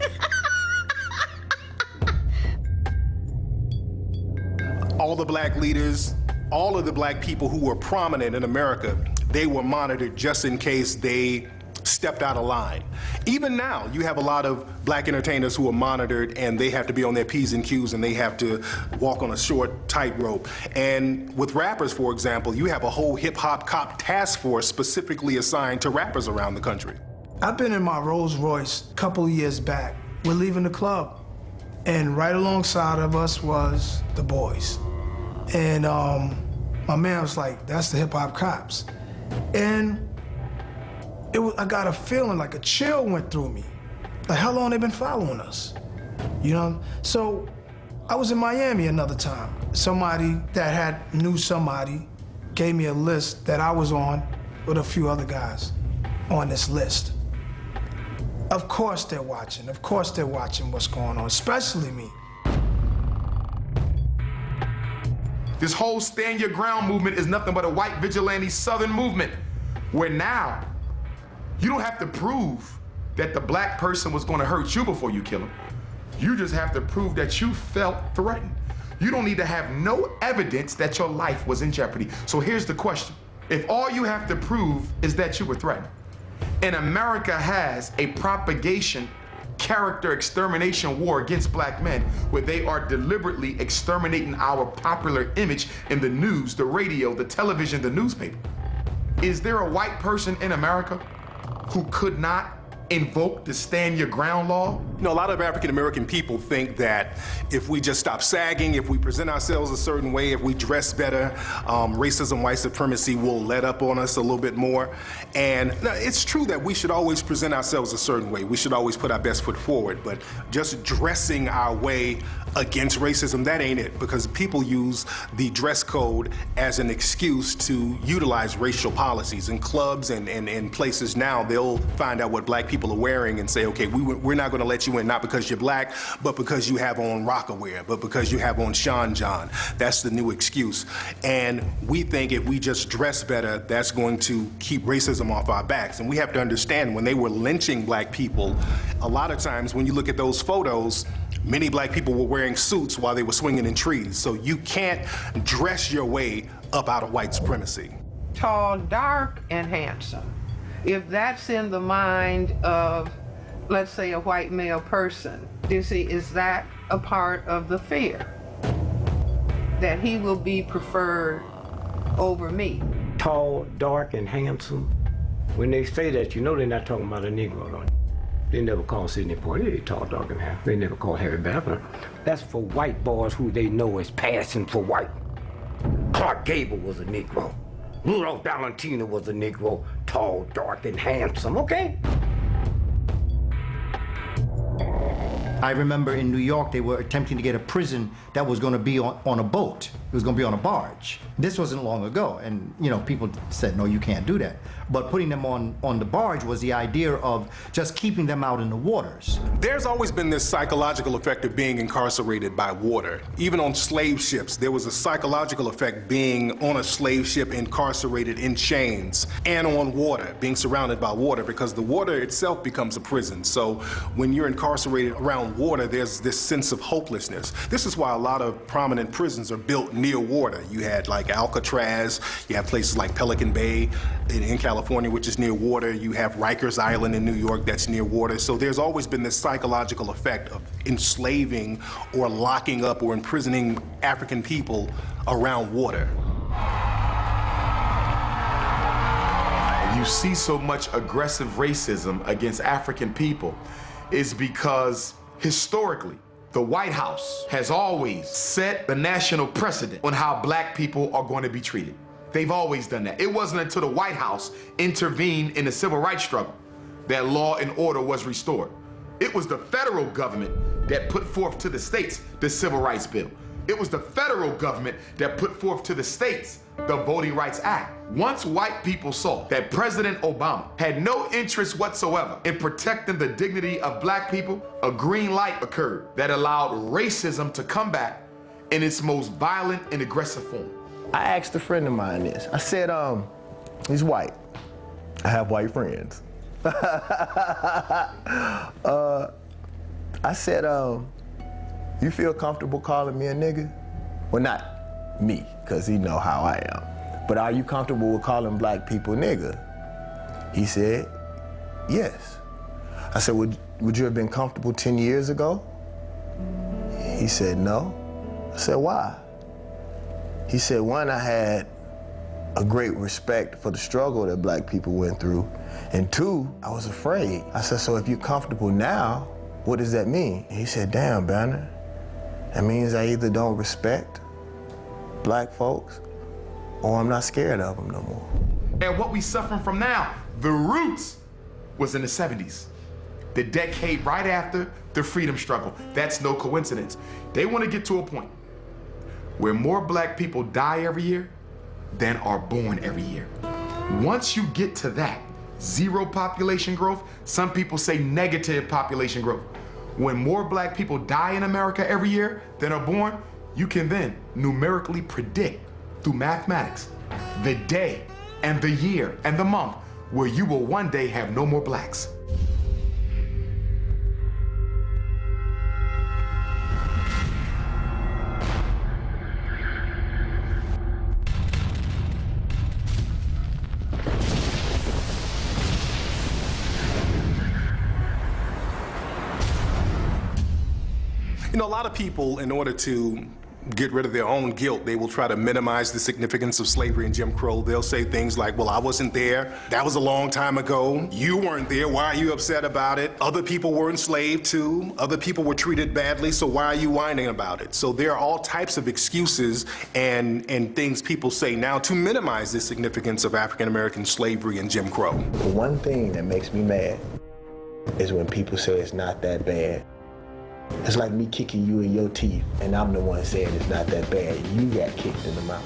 All the black leaders, all of the black people who were prominent in America, they were monitored just in case they stepped out of line. Even now, you have a lot of black entertainers who are monitored, and they have to be on their P's and Q's, and they have to walk on a short tightrope. And with rappers, for example, you have a whole hip-hop cop task force specifically assigned to rappers around the country. I've been in my Rolls Royce a couple years back. We're leaving the club, and right alongside of us was the boys. And my man was like, that's the hip-hop cops. And I got a feeling like a chill went through me. Like, how long they been following us? You know? So I was in Miami another time. Somebody that knew somebody gave me a list that I was on with a few other guys on this list. Of course they're watching. Of course they're watching what's going on, especially me. This whole stand your ground movement is nothing but a white vigilante Southern movement, where now you don't have to prove that the black person was gonna hurt you before you kill him. You just have to prove that you felt threatened. You don't need to have no evidence that your life was in jeopardy. So here's the question. If all you have to prove is that you were threatened, and America has a propagation character extermination war against black men, where they are deliberately exterminating our popular image in the news, the radio, the television, the newspaper, is there a white person in America who could not invoke the stand your ground law? You know, a lot of African American people think that if we just stop sagging, if we present ourselves a certain way, if we dress better, racism, white supremacy will let up on us a little bit more. And it's true that we should always present ourselves a certain way. We should always put our best foot forward, but just dressing our way against racism, that ain't it, because people use the dress code as an excuse to utilize racial policies. In clubs and places now, they'll find out what black people are wearing and say, okay, we're not gonna let you in, not because you're black, but because you have on rockaware, but because you have on Sean John. That's the new excuse. And we think if we just dress better, that's going to keep racism off our backs. And we have to understand, when they were lynching black people, a lot of times when you look at those photos, many black people were wearing suits while they were swinging in trees. So you can't dress your way up out of white supremacy. Tall, dark, and handsome. If that's in the mind of, let's say, a white male person, is that a part of the fear? That he will be preferred over me? Tall, dark, and handsome. When they say that, you know they're not talking about a Negro, don't they? They never call Sidney Poitier tall, dark, and handsome. They never call Harry Belafonte. That's for white boys who they know is passing for white. Clark Gable was a Negro. Rudolph Valentino was a Negro, tall, dark, and handsome, okay? I remember in New York, they were attempting to get a prison that was going to be on a boat. It was going to be on a barge. This wasn't long ago, and you know, people said, no, you can't do that. But putting them on the barge was the idea of just keeping them out in the waters. There's always been this psychological effect of being incarcerated by water. Even on slave ships, there was a psychological effect being on a slave ship incarcerated in chains and on water, being surrounded by water, because the water itself becomes a prison. So when you're incarcerated around water, there's this sense of hopelessness. This is why a lot of prominent prisons are built near water. You had like Alcatraz, you have places like Pelican Bay in California, which is near water. You have Rikers Island in New York that's near water. So there's always been this psychological effect of enslaving or locking up or imprisoning African people around water. You see so much aggressive racism against African people is because historically, The White House has always set the national precedent on how black people are going to be treated. They've always done that. It wasn't until the White House intervened in the civil rights struggle that law and order was restored. It was the federal government that put forth to the states the Civil Rights Bill. It was the federal government that put forth to the states the Voting Rights Act. Once white people saw that President Obama had no interest whatsoever in protecting the dignity of black people, a green light occurred that allowed racism to come back in its most violent and aggressive form. I asked a friend of mine this. I said, he's white. I have white friends. I said, you feel comfortable calling me a nigga? Well, not me, because he know how I am. But are you comfortable with calling black people nigga? He said, yes. I said, would you have been comfortable 10 years ago? He said, no. I said, why? He said, one, I had a great respect for the struggle that black people went through. And two, I was afraid. I said, so if you're comfortable now, what does that mean? He said, damn, Banner, that means I either don't respect black folks or I'm not scared of them no more. And what we suffering from now, the roots was in the 70s, the decade right after the freedom struggle. That's no coincidence. They want to get to a point where more black people die every year than are born every year. Once you get to that, zero population growth, some people say negative population growth. When more black people die in America every year than are born, you can then numerically predict through mathematics the day and the year and the month where you will one day have no more blacks. You know, a lot of people, in order to get rid of their own guilt, they will try to minimize the significance of slavery and Jim Crow. They'll say things like, well, I wasn't there. That was a long time ago. You weren't there. Why are you upset about it? Other people were enslaved too. Other people were treated badly, so why are you whining about it? So there are all types of excuses and things people say now to minimize the significance of African-American slavery and Jim Crow. The one thing that makes me mad is when people say it's not that bad. It's like me kicking you in your teeth, and I'm the one saying it's not that bad. You got kicked in the mouth.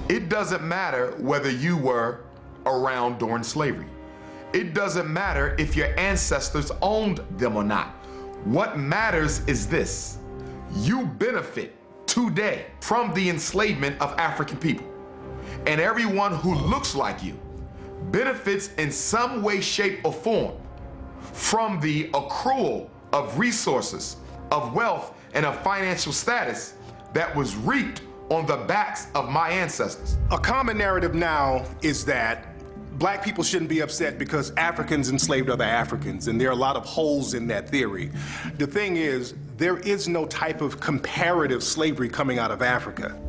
It doesn't matter whether you were around during slavery. It doesn't matter if your ancestors owned them or not. What matters is this: you benefit today from the enslavement of African people. And everyone who looks like you benefits in some way, shape, or form from the accrual of resources, of wealth, and of financial status that was reaped on the backs of my ancestors. A common narrative now is that black people shouldn't be upset because Africans enslaved other Africans, and there are a lot of holes in that theory. The thing is, there is no type of comparative slavery coming out of Africa.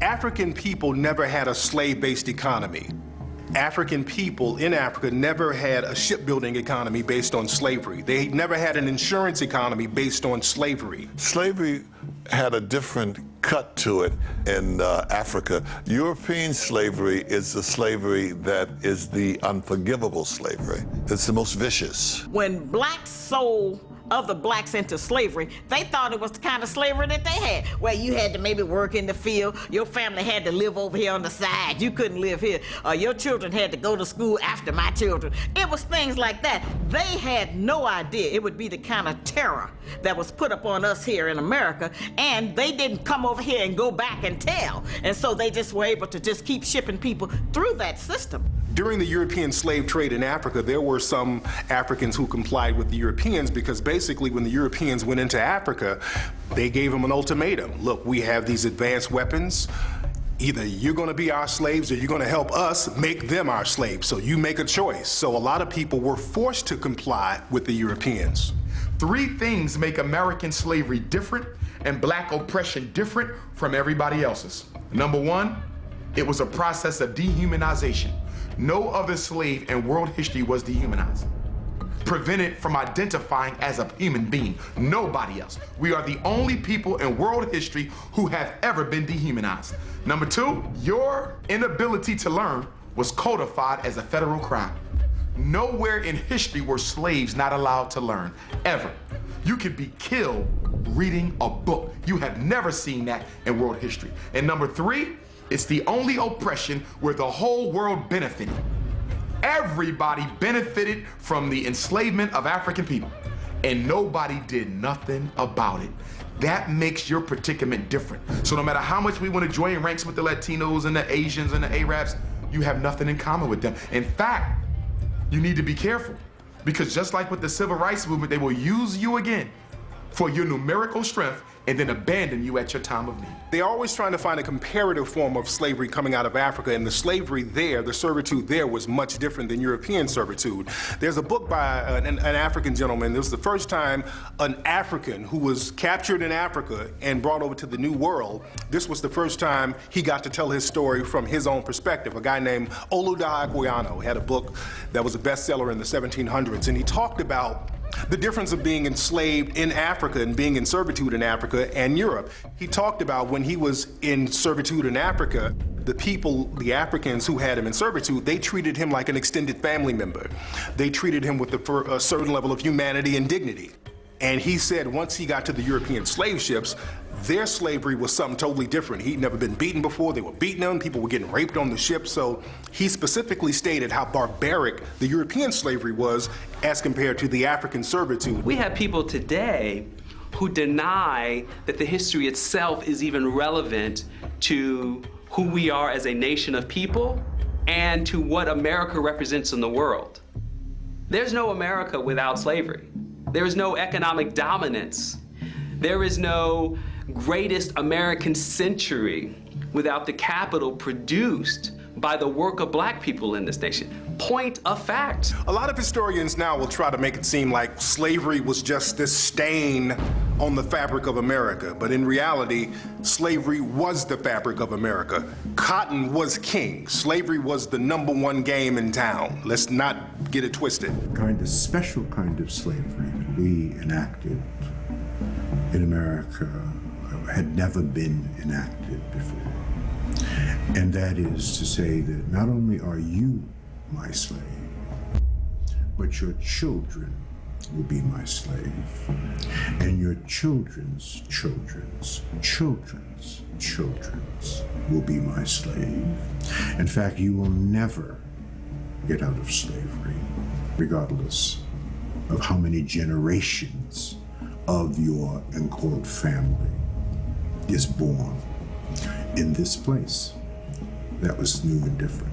African people never had a slave-based economy. African people in Africa never had a shipbuilding economy based on slavery. They never had an insurance economy based on slavery. Slavery had a different cut to it in Africa. European slavery is the slavery that is the unforgivable slavery. It's the most vicious. When blacks sold other blacks into slavery, they thought it was the kind of slavery that they had, where you had to maybe work in the field, your family had to live over here on the side, you couldn't live here, your children had to go to school after my children. It was things like that. They had no idea it would be the kind of terror that was put upon us here in America, and they didn't come over here and go back and tell. And so they just were able to just keep shipping people through that system. During the European slave trade in Africa, there were some Africans who complied with the Europeans because basically when the Europeans went into Africa, they gave them an ultimatum. Look, we have these advanced weapons. Either you're going to be our slaves or you're going to help us make them our slaves. So you make a choice. So a lot of people were forced to comply with the Europeans. 3 things make American slavery different and black oppression different from everybody else's. Number 1, it was a process of dehumanization. No other slave in world history was dehumanized. prevented from identifying as a human being. Nobody else. We are the only people in world history who have ever been dehumanized. Number two, your inability to learn was codified as a federal crime. Nowhere in history were slaves not allowed to learn, ever. You could be killed reading a book. You have never seen that in world history. And number three, it's the only oppression where the whole world benefited. Everybody benefited from the enslavement of African people, and nobody did nothing about it. That makes your predicament different. So no matter how much we want to join ranks with the Latinos and the Asians and the Arabs, you have nothing in common with them. In fact, you need to be careful, because just like with the civil rights movement, they will use you again for your numerical strength and then abandon you at your time of need. They're always trying to find a comparative form of slavery coming out of Africa, and the slavery there, the servitude there was much different than European servitude. There's a book by an African gentleman. This was the first time an African who was captured in Africa and brought over to the New World, this was the first time he got to tell his story from his own perspective. A guy named Oluda Aguyano had a book that was a bestseller in the 1700s, and he talked about the difference of being enslaved in Africa and being in servitude in Africa and Europe. He talked about when he was in servitude in Africa, the people, the Africans who had him in servitude, they treated him like an extended family member. They treated him with a certain level of humanity and dignity. And he said once he got to the European slave ships, their slavery was something totally different. He'd never been beaten before. They were beating him. People were getting raped on the ship. So he specifically stated how barbaric the European slavery was as compared to the African servitude. We have people today who deny that the history itself is even relevant to who we are as a nation of people and to what America represents in the world. There's no America without slavery. There is no economic dominance. There is no greatest American century without the capital produced by the work of black people in this nation. Point of fact. A lot of historians now will try to make it seem like slavery was just this stain on the fabric of America, but in reality, slavery was the fabric of America. Cotton was king. Slavery was the #1 game in town. Let's not get it twisted. Special kind of slavery that we enacted in America had never been enacted before. And that is to say that not only are you my slave, but your children will be my slave. And your children's children's children's children's will be my slave. In fact, you will never get out of slavery, regardless of how many generations of your, end quote, family is born in this place that was new and different.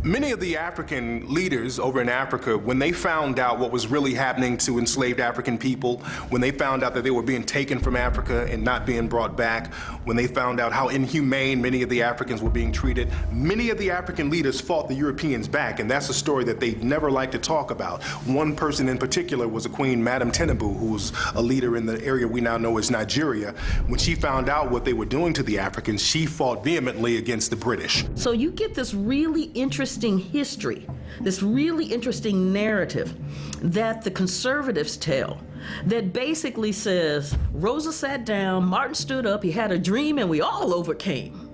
Many of the African leaders over in Africa, when they found out what was really happening to enslaved African people, when they found out that they were being taken from Africa and not being brought back, when they found out how inhumane many of the Africans were being treated, many of the African leaders fought the Europeans back, and that's a story that they never like to talk about. One person in particular was a Queen, Madame Tinubu, who was a leader in the area we now know as Nigeria. When she found out what they were doing to the Africans, she fought vehemently against the British. So you get this really interesting history, this really interesting narrative that the conservatives tell that basically says Rosa sat down, Martin stood up, he had a dream, and we all overcame.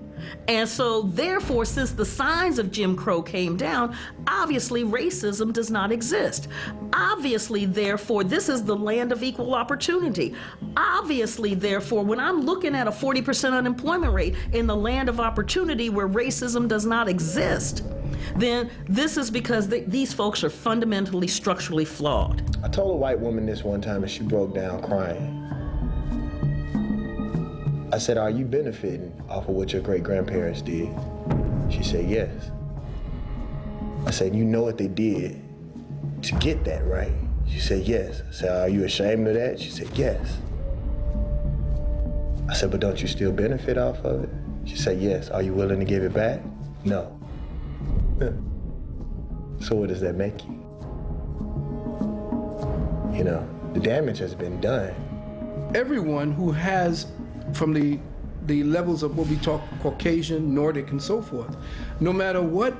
And so therefore, since the signs of Jim Crow came down, obviously racism does not exist. Obviously, therefore, this is the land of equal opportunity. Obviously, therefore, when I'm looking at a 40% unemployment rate in the land of opportunity where racism does not exist, then this is because these folks are fundamentally, structurally flawed. I told a white woman this one time and she broke down crying. I said, are you benefiting off of what your great-grandparents did? She said, yes. I said, you know what they did to get that, right? She said, yes. I said, are you ashamed of that? She said, yes. I said, but don't you still benefit off of it? She said, yes. Are you willing to give it back? No. So what does that make you? You know, the damage has been done. Everyone who has, from the levels of what we talk Caucasian, Nordic, and so forth, no matter what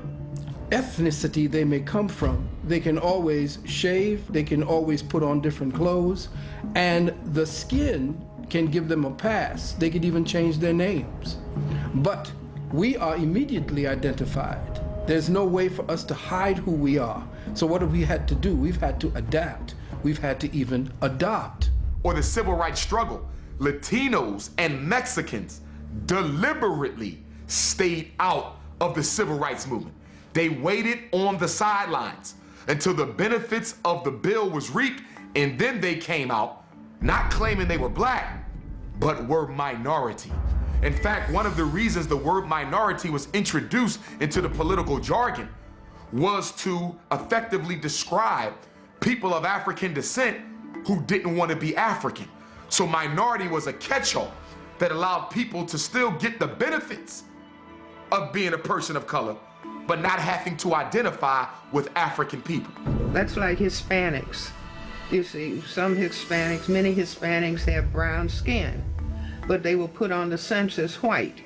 ethnicity they may come from, they can always shave, they can always put on different clothes, and the skin can give them a pass. They could even change their names. But we are immediately identified. There's no way for us to hide who we are. So what have we had to do? We've had to adapt. We've had to even adopt. Or the civil rights struggle, Latinos and Mexicans deliberately stayed out of the civil rights movement. They waited on the sidelines until the benefits of the bill was reaped, and then they came out, not claiming they were black, but were minority. In fact, one of the reasons the word minority was introduced into the political jargon was to effectively describe people of African descent who didn't want to be African. So minority was a catch-all that allowed people to still get the benefits of being a person of color, but not having to identify with African people. That's like Hispanics. You see, some Hispanics, many Hispanics have brown skin, but they were put on the census white.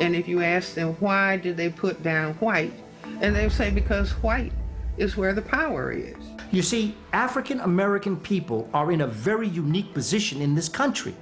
And if you ask them why did they put down white, and they'll say because white is where the power is. You see, African American people are in a very unique position in this country.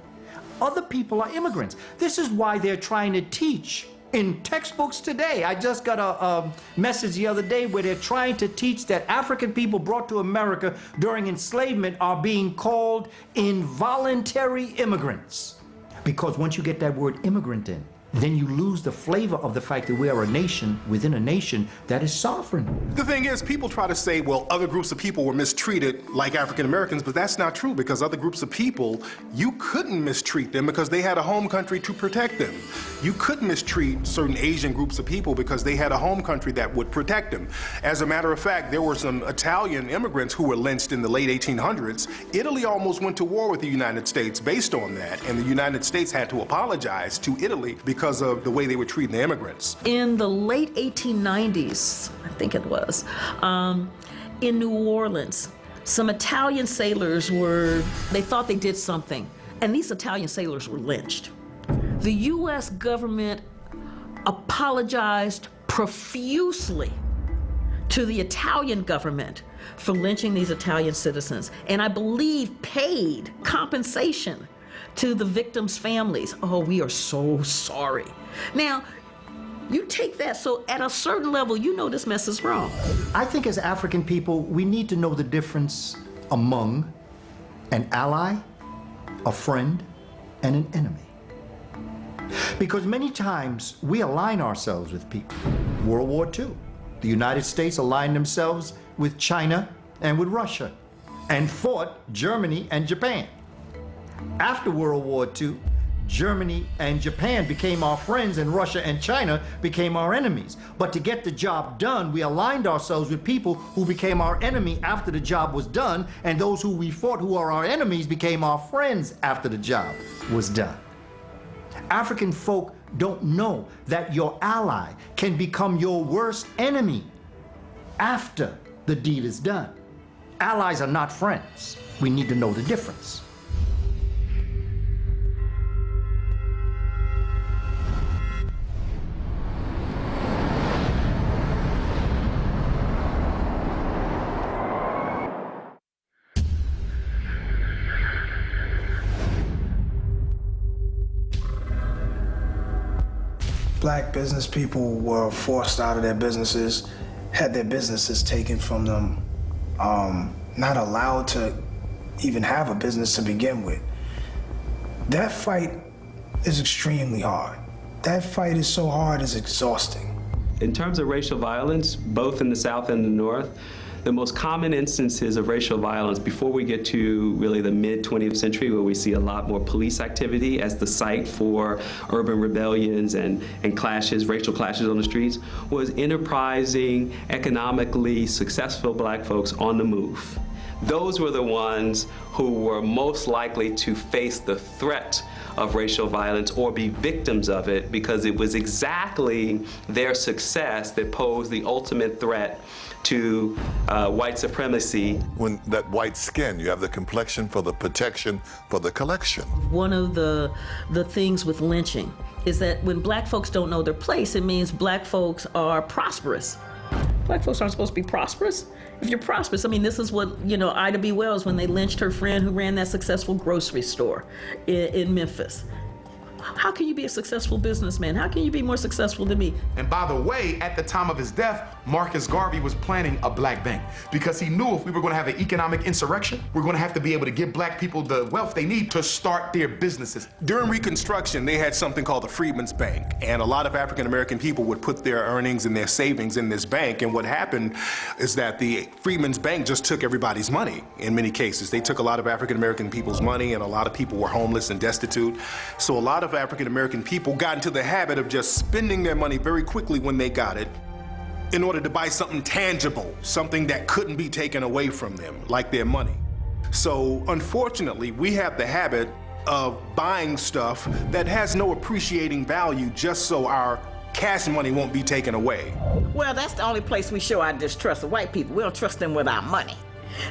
Other people are immigrants. This is why they're trying to teach in textbooks today. I just got a message the other day where they're trying to teach that African people brought to America during enslavement are being called involuntary immigrants. Because once you get that word immigrant in, then you lose the flavor of the fact that we are a nation within a nation that is sovereign. The thing is, people try to say, well, other groups of people were mistreated like African Americans, but that's not true, because other groups of people, you couldn't mistreat them because they had a home country to protect them. You couldn't mistreat certain Asian groups of people because they had a home country that would protect them. As a matter of fact, there were some Italian immigrants who were lynched in the late 1800s. Italy almost went to war with the United States based on that, and the United States had to apologize to Italy because of the way they were treating the immigrants. In the late 1890s, I think it was, in New Orleans, some Italian sailors they thought they did something, and these Italian sailors were lynched. The US government apologized profusely to the Italian government for lynching these Italian citizens, and I believe paid compensation to the victims' families. Oh, we are so sorry. Now, you take that, so at a certain level, you know this mess is wrong. I think as African people, we need to know the difference among an ally, a friend, and an enemy. Because many times we align ourselves with people. World War II, the United States aligned themselves with China and with Russia and fought Germany and Japan. After World War II, Germany and Japan became our friends and Russia and China became our enemies. But to get the job done, we aligned ourselves with people who became our enemy after the job was done, and those who we fought who are our enemies became our friends after the job was done. African folk don't know that your ally can become your worst enemy after the deed is done. Allies are not friends. We need to know the difference. Black business people were forced out of their businesses, had their businesses taken from them, not allowed to even have a business to begin with. That fight is extremely hard. That fight is so hard, it's exhausting. In terms of racial violence, both in the South and the North, the most common instances of racial violence before we get to really the mid-20th century, where we see a lot more police activity as the site for urban rebellions and clashes, racial clashes on the streets, was enterprising, economically successful black folks on the move. Those were the ones who were most likely to face the threat of racial violence or be victims of it, because it was exactly their success that posed the ultimate threat to white supremacy. When that white skin, you have the complexion for the protection for the collection. One of the things with lynching is that when black folks don't know their place, it means black folks are prosperous. Black folks aren't supposed to be prosperous. If you're prosperous, I mean, this is what, Ida B. Wells, when they lynched her friend who ran that successful grocery store in Memphis. How can you be a successful businessman? How can you be more successful than me? And by the way, at the time of his death, Marcus Garvey was planning a black bank because he knew if we were going to have an economic insurrection, we're going to have to be able to give black people the wealth they need to start their businesses. During Reconstruction, they had something called the Freedmen's Bank, and a lot of African-American people would put their earnings and their savings in this bank, and what happened is that the Freedmen's Bank just took everybody's money in many cases. They took a lot of African-American people's money, and a lot of people were homeless and destitute. So a lot of African-American people got into the habit of just spending their money very quickly when they got it in order to buy something tangible, something that couldn't be taken away from them, like their money. So unfortunately, we have the habit of buying stuff that has no appreciating value just so our cash money won't be taken away. Well, that's the only place we show our distrust of white people. We don't trust them with our money,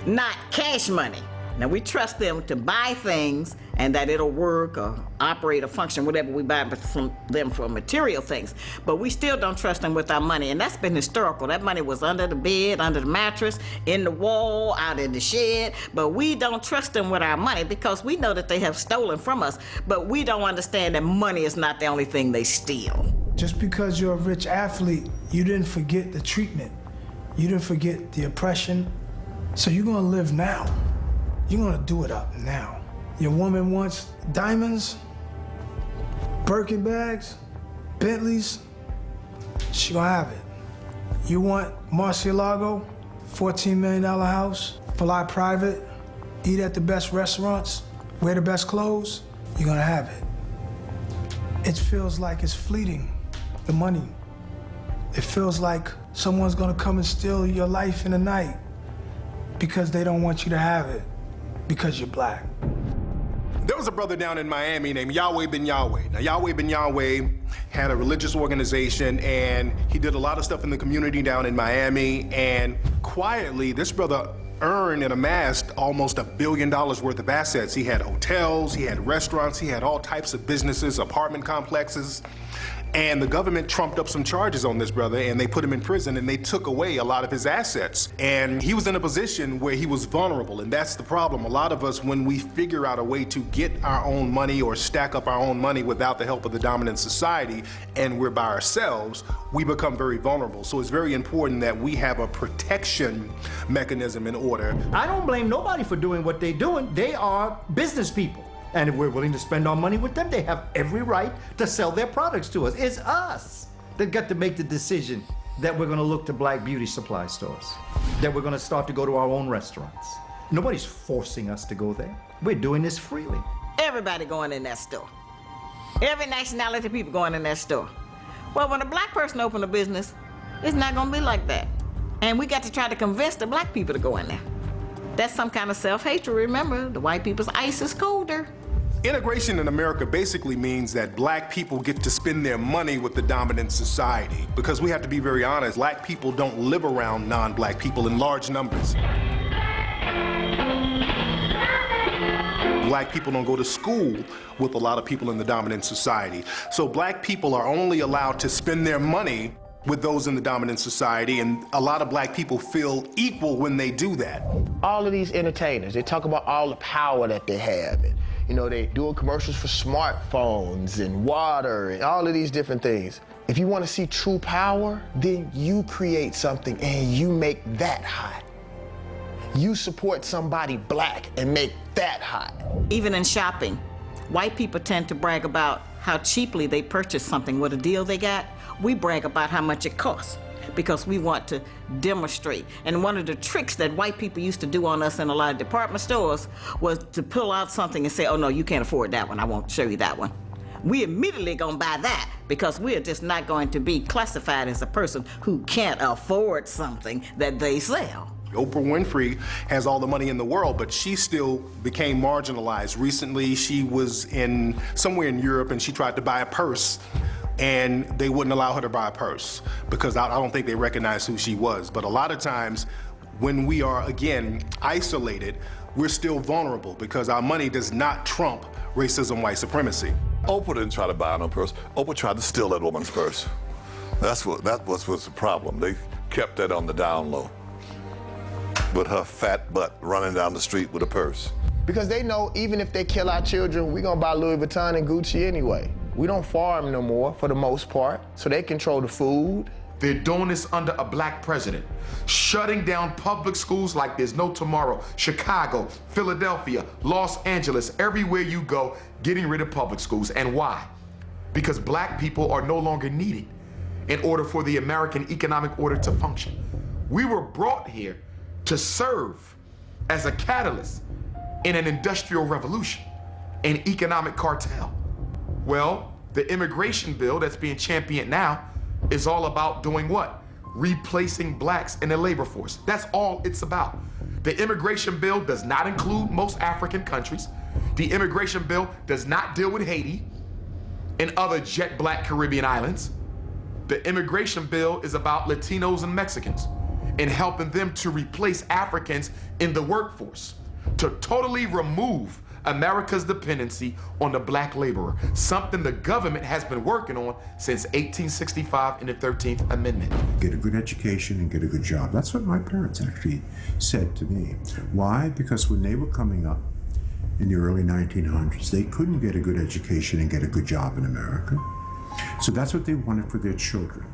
not cash money. Now, we trust them to buy things and that it'll work or operate or function, whatever we buy from them for material things. But we still don't trust them with our money, and that's been historical. That money was under the bed, under the mattress, in the wall, out in the shed. But we don't trust them with our money because we know that they have stolen from us, but we don't understand that money is not the only thing they steal. Just because you're a rich athlete, you didn't forget the treatment. You didn't forget the oppression. So you're gonna live now. You're gonna do it up now. Your woman wants diamonds, Birkin bags, Bentleys, she gonna have it. You want Murcielago, $14 million house, fly private, eat at the best restaurants, wear the best clothes, you're gonna have it. It feels like it's fleeting, the money. It feels like someone's gonna come and steal your life in the night because they don't want you to have it. Because you're black. There was a brother down in Miami named Yahweh Ben Yahweh. Now, Yahweh Ben Yahweh had a religious organization, and he did a lot of stuff in the community down in Miami, and quietly, this brother earned and amassed almost $1 billion worth of assets. He had hotels, he had restaurants, he had all types of businesses, apartment complexes. And the government trumped up some charges on this brother, and they put him in prison, and they took away a lot of his assets. And he was in a position where he was vulnerable, and that's the problem. A lot of us, when we figure out a way to get our own money or stack up our own money without the help of the dominant society, and we're by ourselves, we become very vulnerable. So it's very important that we have a protection mechanism in order. I don't blame nobody for doing what they're doing. They are business people. And if we're willing to spend our money with them, they have every right to sell their products to us. It's us that got to make the decision that we're gonna look to black beauty supply stores, that we're gonna start to go to our own restaurants. Nobody's forcing us to go there. We're doing this freely. Everybody going in that store. Every nationality of people going in that store. Well, when a black person open a business, it's not gonna be like that. And we got to try to convince the black people to go in there. That's some kind of self-hatred. Remember, the white people's ice is colder. Integration in America basically means that black people get to spend their money with the dominant society. Because we have to be very honest, black people don't live around non-black people in large numbers. Black people don't go to school with a lot of people in the dominant society. So black people are only allowed to spend their money with those in the dominant society, and a lot of black people feel equal when they do that. All of these entertainers, they talk about all the power that they have. And, they do commercials for smartphones and water and all of these different things. If you want to see true power, then you create something and you make that hot. You support somebody black and make that hot. Even in shopping, white people tend to brag about how cheaply they purchased something, what a deal they got. We brag about how much it costs because we want to demonstrate. And one of the tricks that white people used to do on us in a lot of department stores was to pull out something and say, oh no, you can't afford that one, I won't show you that one. We immediately gonna buy that because we're just not going to be classified as a person who can't afford something that they sell. Oprah Winfrey has all the money in the world, but she still became marginalized. Recently, she was somewhere in Europe and she tried to buy a purse, and they wouldn't allow her to buy a purse because I don't think they recognized who she was. But a lot of times, when we are, again, isolated, we're still vulnerable because our money does not trump racism, white supremacy. Oprah didn't try to buy no purse. Oprah tried to steal that woman's purse. That was the problem. kept that on the down low with her fat butt running down the street with a purse. Because they know even if they kill our children, we're gonna buy Louis Vuitton and Gucci anyway. We don't farm no more for the most part, so they control the food. They're doing this under a black president, shutting down public schools like there's no tomorrow. Chicago, Philadelphia, Los Angeles, everywhere you go, getting rid of public schools. And why? Because black people are no longer needed in order for the American economic order to function. We were brought here to serve as a catalyst in an industrial revolution, an economic cartel. Well, the immigration bill that's being championed now is all about doing what? Replacing blacks in the labor force. That's all it's about. The immigration bill does not include most African countries. The immigration bill does not deal with Haiti and other jet black Caribbean islands. The immigration bill is about Latinos and Mexicans and helping them to replace Africans in the workforce, to totally remove America's dependency on the black laborer, something the government has been working on since 1865 in the 13th Amendment. Get a good education and get a good job. That's what my parents actually said to me. Why? Because when they were coming up in the early 1900s, they couldn't get a good education and get a good job in America. So that's what they wanted for their children.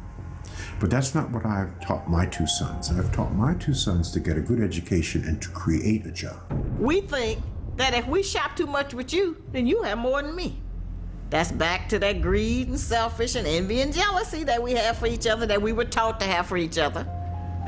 But that's not what I've taught my two sons. I've taught my two sons to get a good education and to create a job. We think that if we shop too much with you, then you have more than me. That's back to that greed and selfish and envy and jealousy that we have for each other, that we were taught to have for each other,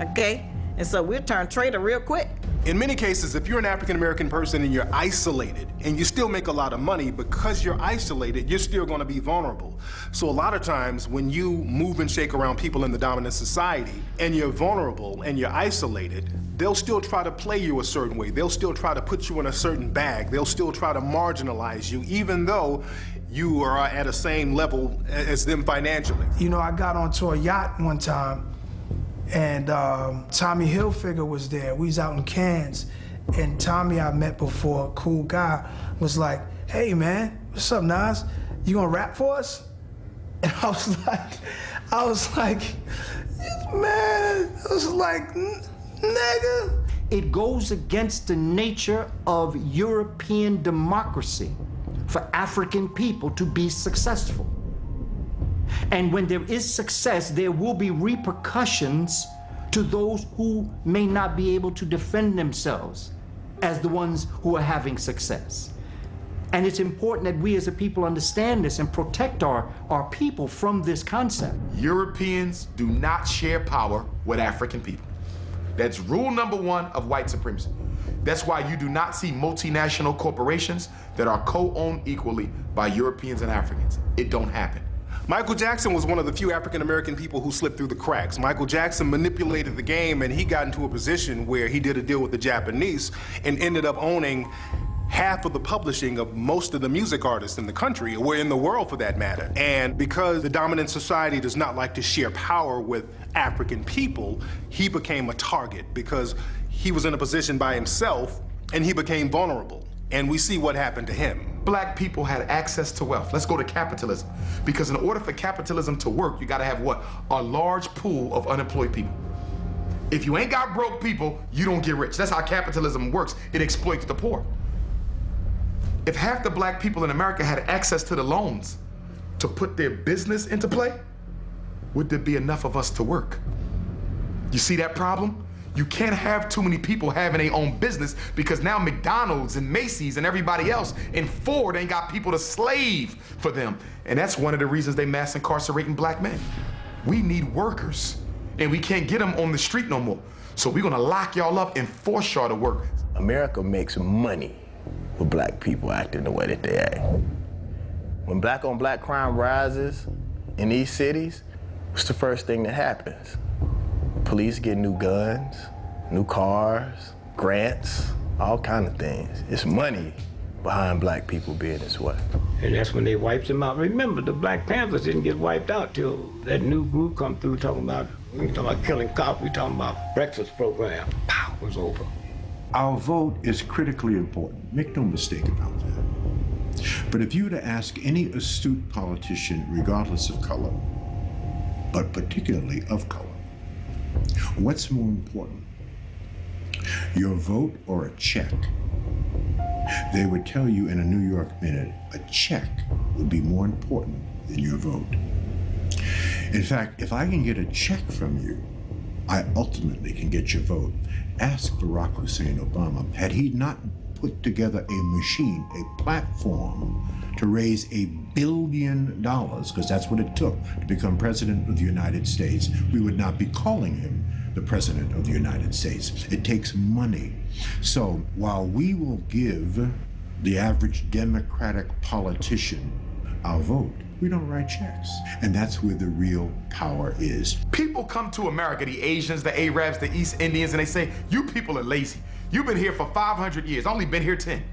okay? And so we'll turn traitor real quick. In many cases, if you're an African-American person and you're isolated and you still make a lot of money, because you're isolated, you're still gonna be vulnerable. So a lot of times when you move and shake around people in the dominant society and you're vulnerable and you're isolated, they'll still try to play you a certain way. They'll still try to put you in a certain bag. They'll still try to marginalize you, even though you are at a same level as them financially. You know, I got onto a yacht one time, and Tommy Hilfiger was there. We was out in Cannes, and Tommy I met before, a cool guy, was like, "Hey man, what's up, Nas? You gonna rap for us?" And I was like, man, I was like, nigga. It goes against the nature of European democracy for African people to be successful. And when there is success, there will be repercussions to those who may not be able to defend themselves as the ones who are having success. And it's important that we as a people understand this and protect our people from this concept. Europeans do not share power with African people. That's rule number one of white supremacy. That's why you do not see multinational corporations that are co-owned equally by Europeans and Africans. It don't happen. Michael Jackson was one of the few African-American people who slipped through the cracks. Michael Jackson manipulated the game, and he got into a position where he did a deal with the Japanese and ended up owning half of the publishing of most of the music artists in the country, or in the world for that matter. And because the dominant society does not like to share power with African people, he became a target because he was in a position by himself and he became vulnerable. And we see what happened to him. Black people had access to wealth. Let's go to capitalism. Because in order for capitalism to work, you gotta have what? A large pool of unemployed people. If you ain't got broke people, you don't get rich. That's how capitalism works. It exploits the poor. If half the black people in America had access to the loans to put their business into play, would there be enough of us to work? You see that problem? You can't have too many people having their own business because now McDonald's and Macy's and everybody else and Ford ain't got people to slave for them. And that's one of the reasons they mass incarcerating black men. We need workers and we can't get them on the street no more. So we're gonna lock y'all up and force y'all to work. America makes money with black people acting the way that they act. When black on black crime rises in these cities, what's the first thing that happens? Police get new guns, new cars, grants, all kind of things. It's money behind black people being this way. And that's when they wiped them out. Remember, the Black Panthers didn't get wiped out till that new group come through talking about, we talking about killing cops, we talking about breakfast program. Pow, it was over. Our vote is critically important. Make no mistake about that. But if you were to ask any astute politician, regardless of color, but particularly of color, What's more important, your vote or a check? They would tell you in a New York Minute, a check would be more important than your vote. In fact, if I can get a check from you, I ultimately can get your vote. Ask Barack Hussein Obama, had he not put together a machine, a platform to raise $1 billion, because that's what it took to become president of the United States, we would not be calling him the president of the United States. It takes money. So while we will give the average Democratic politician our vote, we don't write checks. And that's where the real power is. People come to America, the Asians, the Arabs, the East Indians, and they say, you people are lazy. You've been here for 500 years, I only been here 10.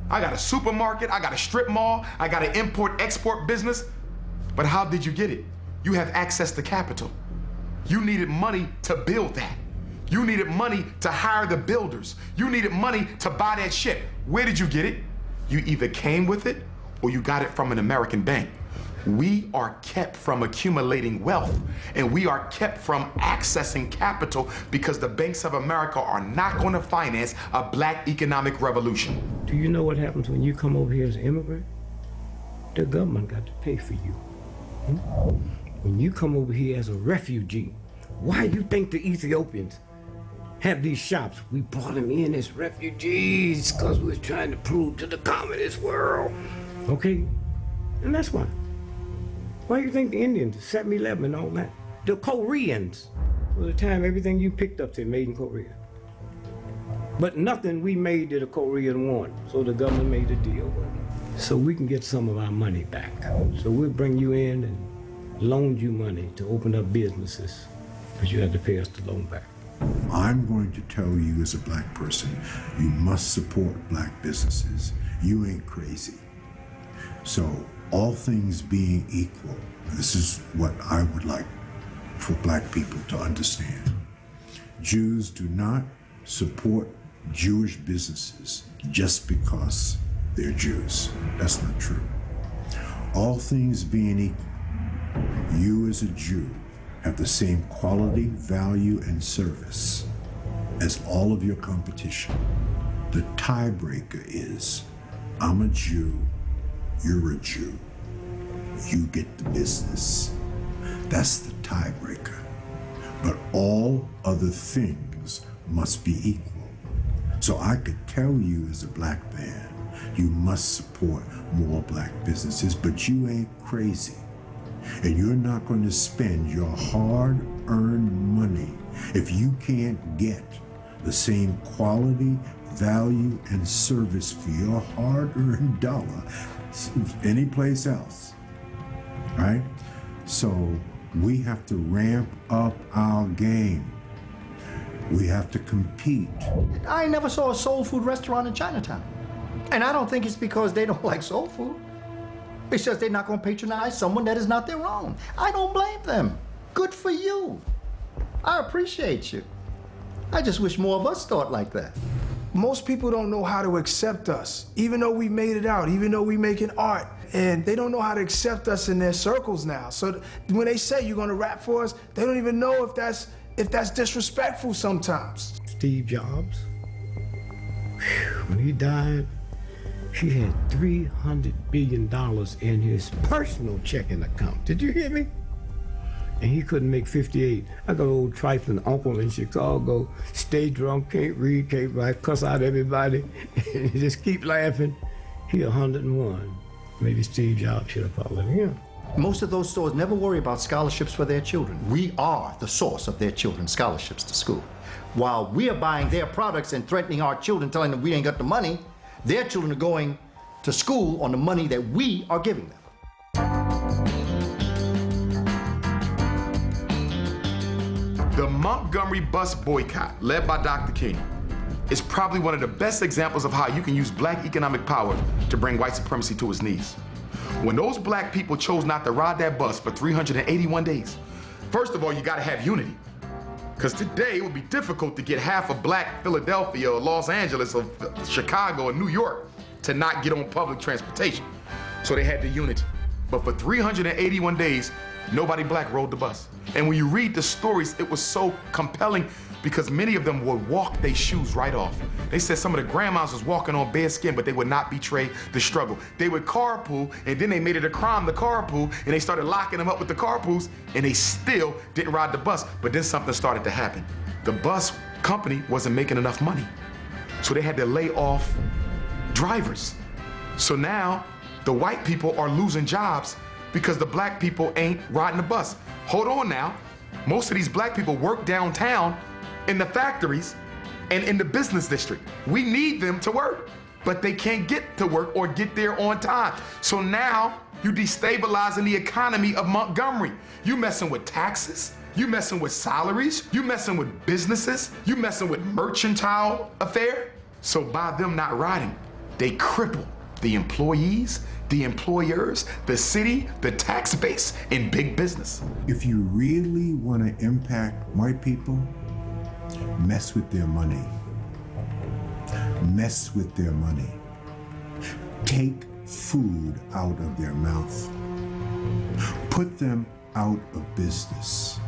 I got a supermarket, I got a strip mall, I got an import-export business. But how did you get it? You have access to capital. You needed money to build that. You needed money to hire the builders. You needed money to buy that ship. Where did you get it? You either came with it or you got it from an American bank. We are kept from accumulating wealth, and we are kept from accessing capital because the banks of America are not going to finance a black economic revolution. Do you know what happens when you come over here as an immigrant? The government got to pay for you. When you come over here as a refugee, why do you think the Ethiopians have these shops? We brought them in as refugees because we're trying to prove to the communist world. Okay? And that's why. Why do you think the Indians, 7-Eleven and all that? The Koreans, was the time everything you picked up said made in Korea. But nothing we made did a Korean want, so the government made a deal with them. So we can get some of our money back. So we'll bring you in and loan you money to open up businesses, but you have to pay us the loan back. I'm going to tell you as a black person, you must support black businesses. You ain't crazy. So all things being equal, this is what I would like for black people to understand. Jews do not support Jewish businesses just because they're Jews. That's not true. All things being equal, you as a Jew have the same quality, value, and service as all of your competition. The tiebreaker is, I'm a Jew, you're a Jew. You get the business. That's the tiebreaker. But all other things must be equal. So I could tell you as a black man, you must support more black businesses, but you ain't crazy. And you're not going to spend your hard-earned money if you can't get the same quality, value, and service for your hard-earned dollar anyplace else, right? So we have to ramp up our game. We have to compete. I never saw a soul food restaurant in Chinatown. And I don't think it's because they don't like soul food. It's just they're not going to patronize someone that is not their own. I don't blame them. Good for you. I appreciate you. I just wish more of us thought like that. Most people don't know how to accept us, even though we made it out, even though we making art. And they don't know how to accept us in their circles now. So when they say you're gonna rap for us, they don't even know if that's disrespectful sometimes. Steve Jobs, when he died, he had $300 billion in his personal checking account. Did you hear me? And he couldn't make 58. I got an old trifling uncle in Chicago, stay drunk, can't read, can't write, cuss out everybody, and just keep laughing. He 101. Maybe Steve Jobs should have followed him. Most of those stores never worry about scholarships for their children. We are the source of their children's scholarships to school. While we are buying their products and threatening our children, telling them we ain't got the money, their children are going to school on the money that we are giving them. The Montgomery bus boycott, led by Dr. King, is probably one of the best examples of how you can use black economic power to bring white supremacy to its knees. When those black people chose not to ride that bus for 381 days, first of all, you gotta have unity. Because today it would be difficult to get half of black Philadelphia or Los Angeles or Chicago or New York to not get on public transportation. So they had the unity. But for 381 days, nobody black rode the bus. And when you read the stories, it was so compelling because many of them would walk their shoes right off. They said some of the grandmas was walking on bare skin, but they would not betray the struggle. They would carpool, and then they made it a crime to carpool, and they started locking them up with the carpools, and they still didn't ride the bus. But then something started to happen. The bus company wasn't making enough money, so they had to lay off drivers. So now the white people are losing jobs because the black people ain't riding the bus. Hold on now. Most of these black people work downtown in the factories and in the business district. We need them to work, but they can't get to work or get there on time. So now you destabilizing the economy of Montgomery. You messing with taxes, you messing with salaries, you messing with businesses, you messing with mercantile affair. So by them not riding, they cripple the employees, the employers, the city, the tax base, and big business. If you really want to impact white people, mess with their money. Mess with their money. Take food out of their mouth. Put them out of business.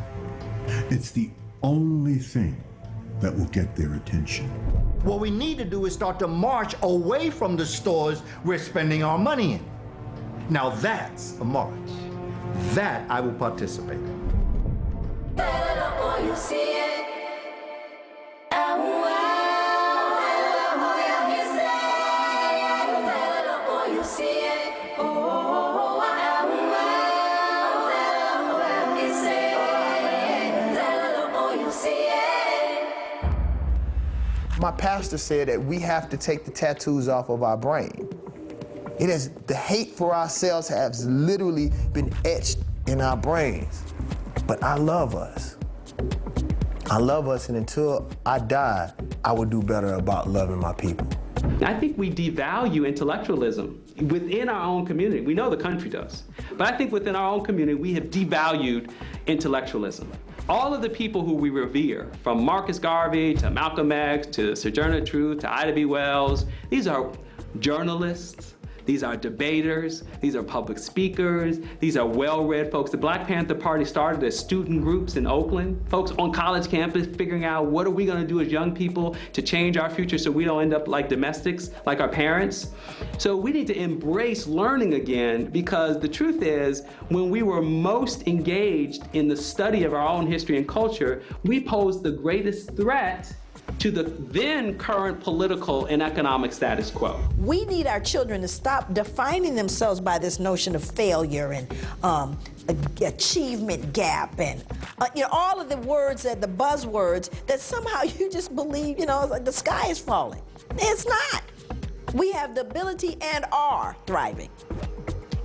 It's the only thing that will get their attention. What we need to do is start to march away from the stores we're spending our money in. Now that's a march. That I will participate in. My pastor said that we have to take the tattoos off of our brain. It has, the hate for ourselves has literally been etched in our brains. But I love us. I love us, and until I die, I will do better about loving my people. I think we devalue intellectualism within our own community. We know the country does. But I think within our own community, we have devalued intellectualism. All of the people who we revere, from Marcus Garvey to Malcolm X to Sojourner Truth to Ida B. Wells, these are journalists, these are debaters, these are public speakers, these are well-read folks. The Black Panther Party started as student groups in Oakland, folks on college campus figuring out what are we gonna do as young people to change our future so we don't end up like domestics, like our parents. So we need to embrace learning again, because the truth is, when we were most engaged in the study of our own history and culture, we posed the greatest threat to the then current political and economic status quo. We need our children to stop defining themselves by this notion of failure and achievement gap and all of the words, that the buzzwords that somehow you just believe, it's like the sky is falling. It's not. We have the ability and are thriving.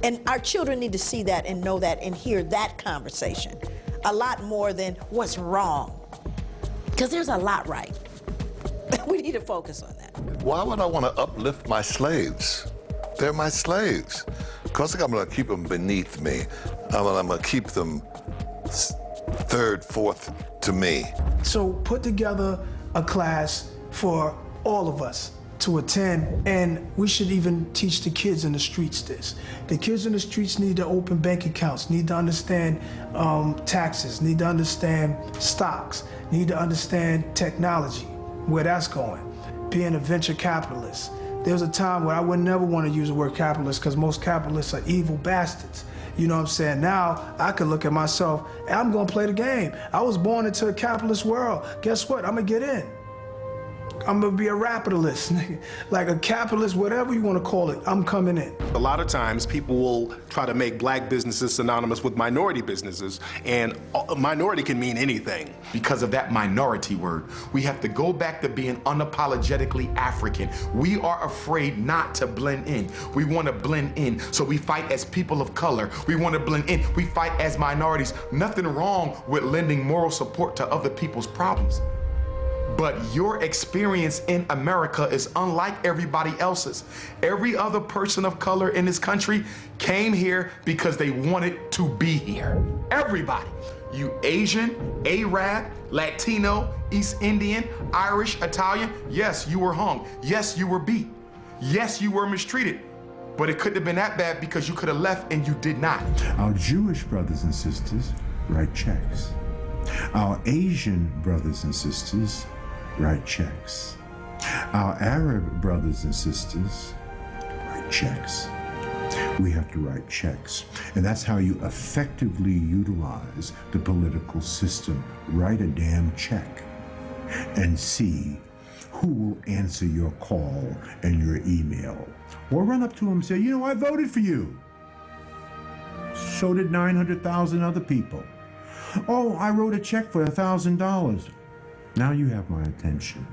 And our children need to see that and know that and hear that conversation a lot more than what's wrong. Because there's a lot right. We need to focus on that. Why would I want to uplift my slaves? They're my slaves. Because I'm going to keep them beneath me. I'm going to keep them third, fourth to me. So put together a class for all of us to attend, and we should even teach the kids in the streets this. The kids in the streets need to open bank accounts, need to understand taxes, need to understand stocks, need to understand technology, where that's going, being a venture capitalist. There was a time where I would never want to use the word capitalist because most capitalists are evil bastards. You know what I'm saying? Now, I can look at myself and I'm gonna play the game. I was born into a capitalist world. Guess what? I'm gonna get in. I'm gonna be a rapitalist, like a capitalist, whatever you wanna call it, I'm coming in. A lot of times people will try to make black businesses synonymous with minority businesses, and minority can mean anything. Because of that minority word, we have to go back to being unapologetically African. We are afraid not to blend in. We want to blend in, so we fight as people of color. We want to blend in, we fight as minorities. Nothing wrong with lending moral support to other people's problems. But your experience in America is unlike everybody else's. Every other person of color in this country came here because they wanted to be here. Everybody. You Asian, Arab, Latino, East Indian, Irish, Italian, yes, you were hung. Yes, you were beat. Yes, you were mistreated. But it couldn't have been that bad because you could have left and you did not. Our Jewish brothers and sisters write checks. Our Asian brothers and sisters write checks. Our Arab brothers and sisters write checks. We have to write checks. And that's how you effectively utilize the political system. Write a damn check and see who will answer your call and your email. Or run up to them and say, you know, I voted for you. So did 900,000 other people. Oh, I wrote a check for $1,000. Now you have my attention.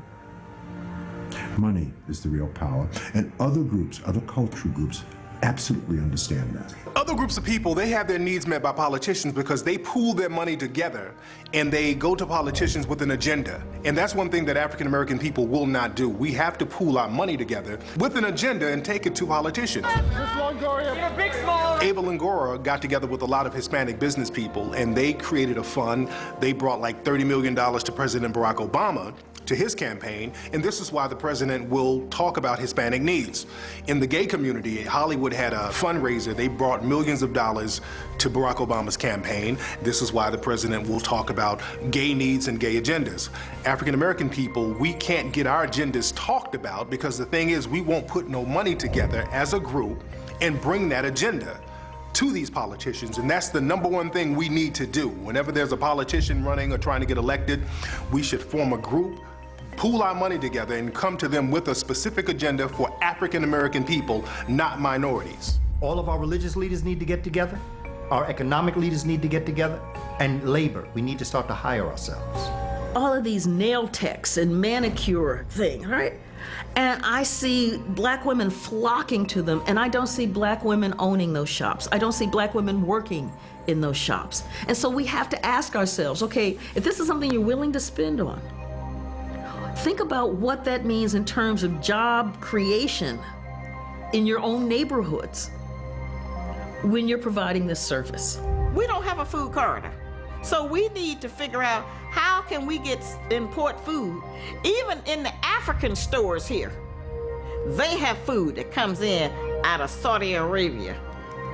Money is the real power. And other groups, other cultural groups, absolutely understand that. Other groups of people, they have their needs met by politicians because they pool their money together and they go to politicians with an agenda. And that's one thing that African American people will not do. We have to pool our money together with an agenda and take it to politicians. Ava Longoria got together with a lot of Hispanic business people and they created a fund. They brought like $30 million to President Barack Obama to his campaign, and this is why the president will talk about Hispanic needs. In the gay community, Hollywood had a fundraiser. They brought millions of dollars to Barack Obama's campaign. This is why the president will talk about gay needs and gay agendas. African American people, we can't get our agendas talked about because the thing is we won't put no money together as a group and bring that agenda to these politicians, and that's the number one thing we need to do. Whenever there's a politician running or trying to get elected, we should form a group, pool our money together, and come to them with a specific agenda for African American people, not minorities. All of our religious leaders need to get together. Our economic leaders need to get together. And labor, we need to start to hire ourselves. All of these nail techs and manicure things, right? And I see black women flocking to them, and I don't see black women owning those shops. I don't see black women working in those shops. And so we have to ask ourselves, okay, if this is something you're willing to spend on, think about what that means in terms of job creation in your own neighborhoods when you're providing this service. We don't have a food corridor. So we need to figure out how can we import food. Even in the African stores here, they have food that comes in out of Saudi Arabia,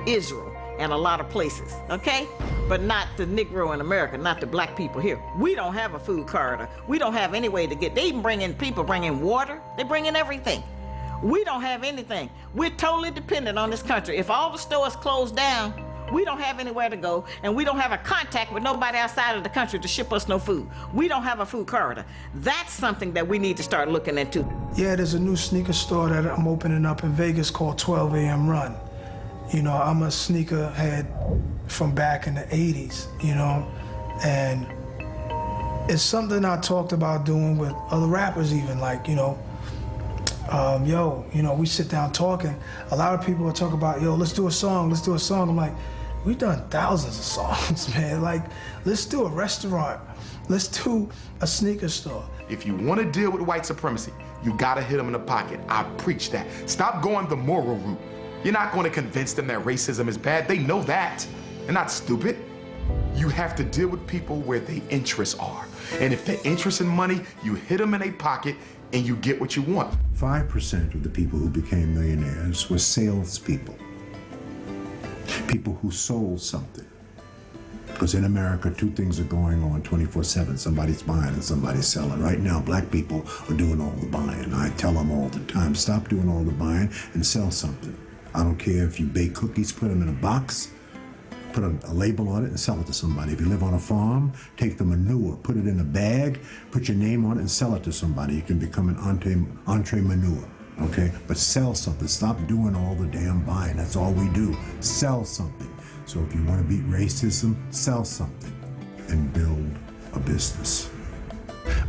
Israel, and a lot of places, okay? But not the Negro in America, not the black people here. We don't have a food corridor. We don't have any way to get, they even bring in people, bring in water, they bring in everything. We don't have anything. We're totally dependent on this country. If all the stores close down, we don't have anywhere to go, and we don't have a contact with nobody outside of the country to ship us no food. We don't have a food corridor. That's something that we need to start looking into. Yeah, there's a new sneaker store that I'm opening up in Vegas called 12 a.m. Run. You know, I'm a sneakerhead from back in the 80s, you know, and it's something I talked about doing with other rappers even, like, you know, we sit down talking. A lot of people will talk about, let's do a song. I'm like, we've done thousands of songs, man. Like, let's do a restaurant. Let's do a sneaker store. If you want to deal with white supremacy, you gotta hit them in the pocket. I preach that. Stop going the moral route. You're not going to convince them that racism is bad. They know that. They're not stupid. You have to deal with people where their interests are. And if their interest in money, you hit them in a pocket and you get what you want. 5% of the people who became millionaires were salespeople. People who sold something. Because in America, two things are going on 24/7. Somebody's buying and somebody's selling. Right now, black people are doing all the buying. I tell them all the time, stop doing all the buying and sell something. I don't care if you bake cookies, put them in a box, put a label on it and sell it to somebody. If you live on a farm, take the manure, put it in a bag, put your name on it and sell it to somebody. You can become an entree manure, okay? But sell something. Stop doing all the damn buying. That's all we do. Sell something. So if you want to beat racism, sell something and build a business.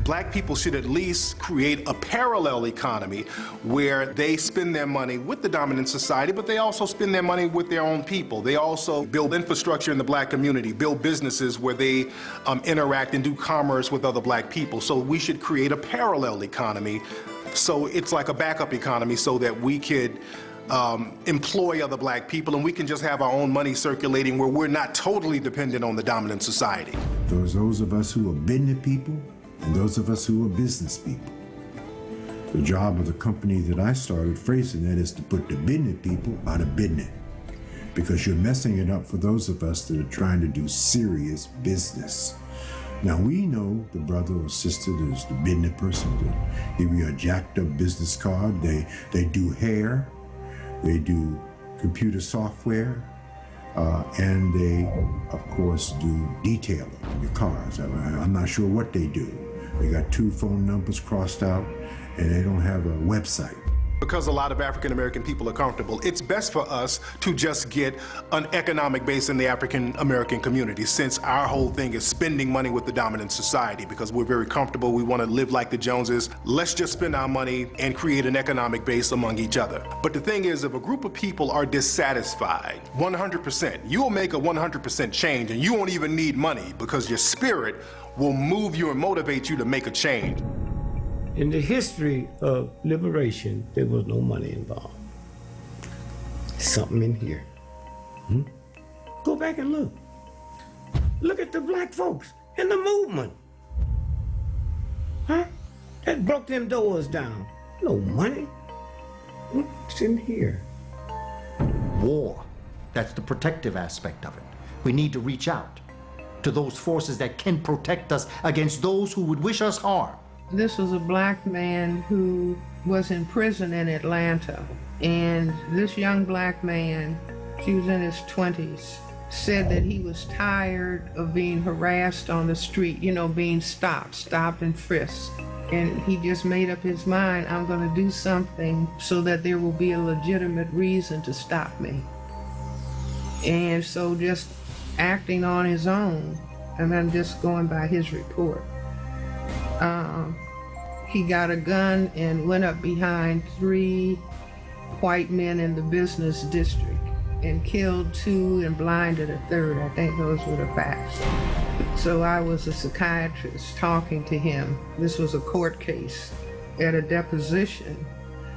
Black people should at least create a parallel economy where they spend their money with the dominant society, but they also spend their money with their own people. They also build infrastructure in the black community, build businesses where they interact and do commerce with other black people. So we should create a parallel economy. So it's like a backup economy so that we could employ other black people and we can just have our own money circulating where we're not totally dependent on the dominant society. There's those of us who are business people and those of us who are business people. The job of the company that I started, FraserNet, is to put the business people out of business, because you're messing it up for those of us that are trying to do serious business. Now, we know the brother or sister that's the business person that give you a jacked up business card. They do hair, they do computer software, and they, of course, do detailing your cars. I'm not sure what they do. They got 2 phone numbers crossed out, and they don't have a website. Because a lot of African American people are comfortable, it's best for us to just get an economic base in the African American community, since our whole thing is spending money with the dominant society, because we're very comfortable, we want to live like the Joneses. Let's just spend our money and create an economic base among each other. But the thing is, if a group of people are dissatisfied, 100%, you'll make a 100% change, and you won't even need money, because your spirit will move you and motivate you to make a change. In the history of liberation, there was no money involved. Something in here. Go back and look. Look at the black folks in the movement. Huh? That broke them doors down. No money. What's in here? War. That's the protective aspect of it. We need to reach out to those forces that can protect us against those who would wish us harm. This was a black man who was in prison in Atlanta. And this young black man, he was in his 20s, said that he was tired of being harassed on the street, being stopped and frisked. And he just made up his mind, I'm going to do something so that there will be a legitimate reason to stop me. And so just acting on his own, and I'm just going by his report. He got a gun and went up behind 3 white men in the business district and killed 2 and blinded a 3rd. I think those were the facts. So I was a psychiatrist talking to him. This was a court case. At a deposition,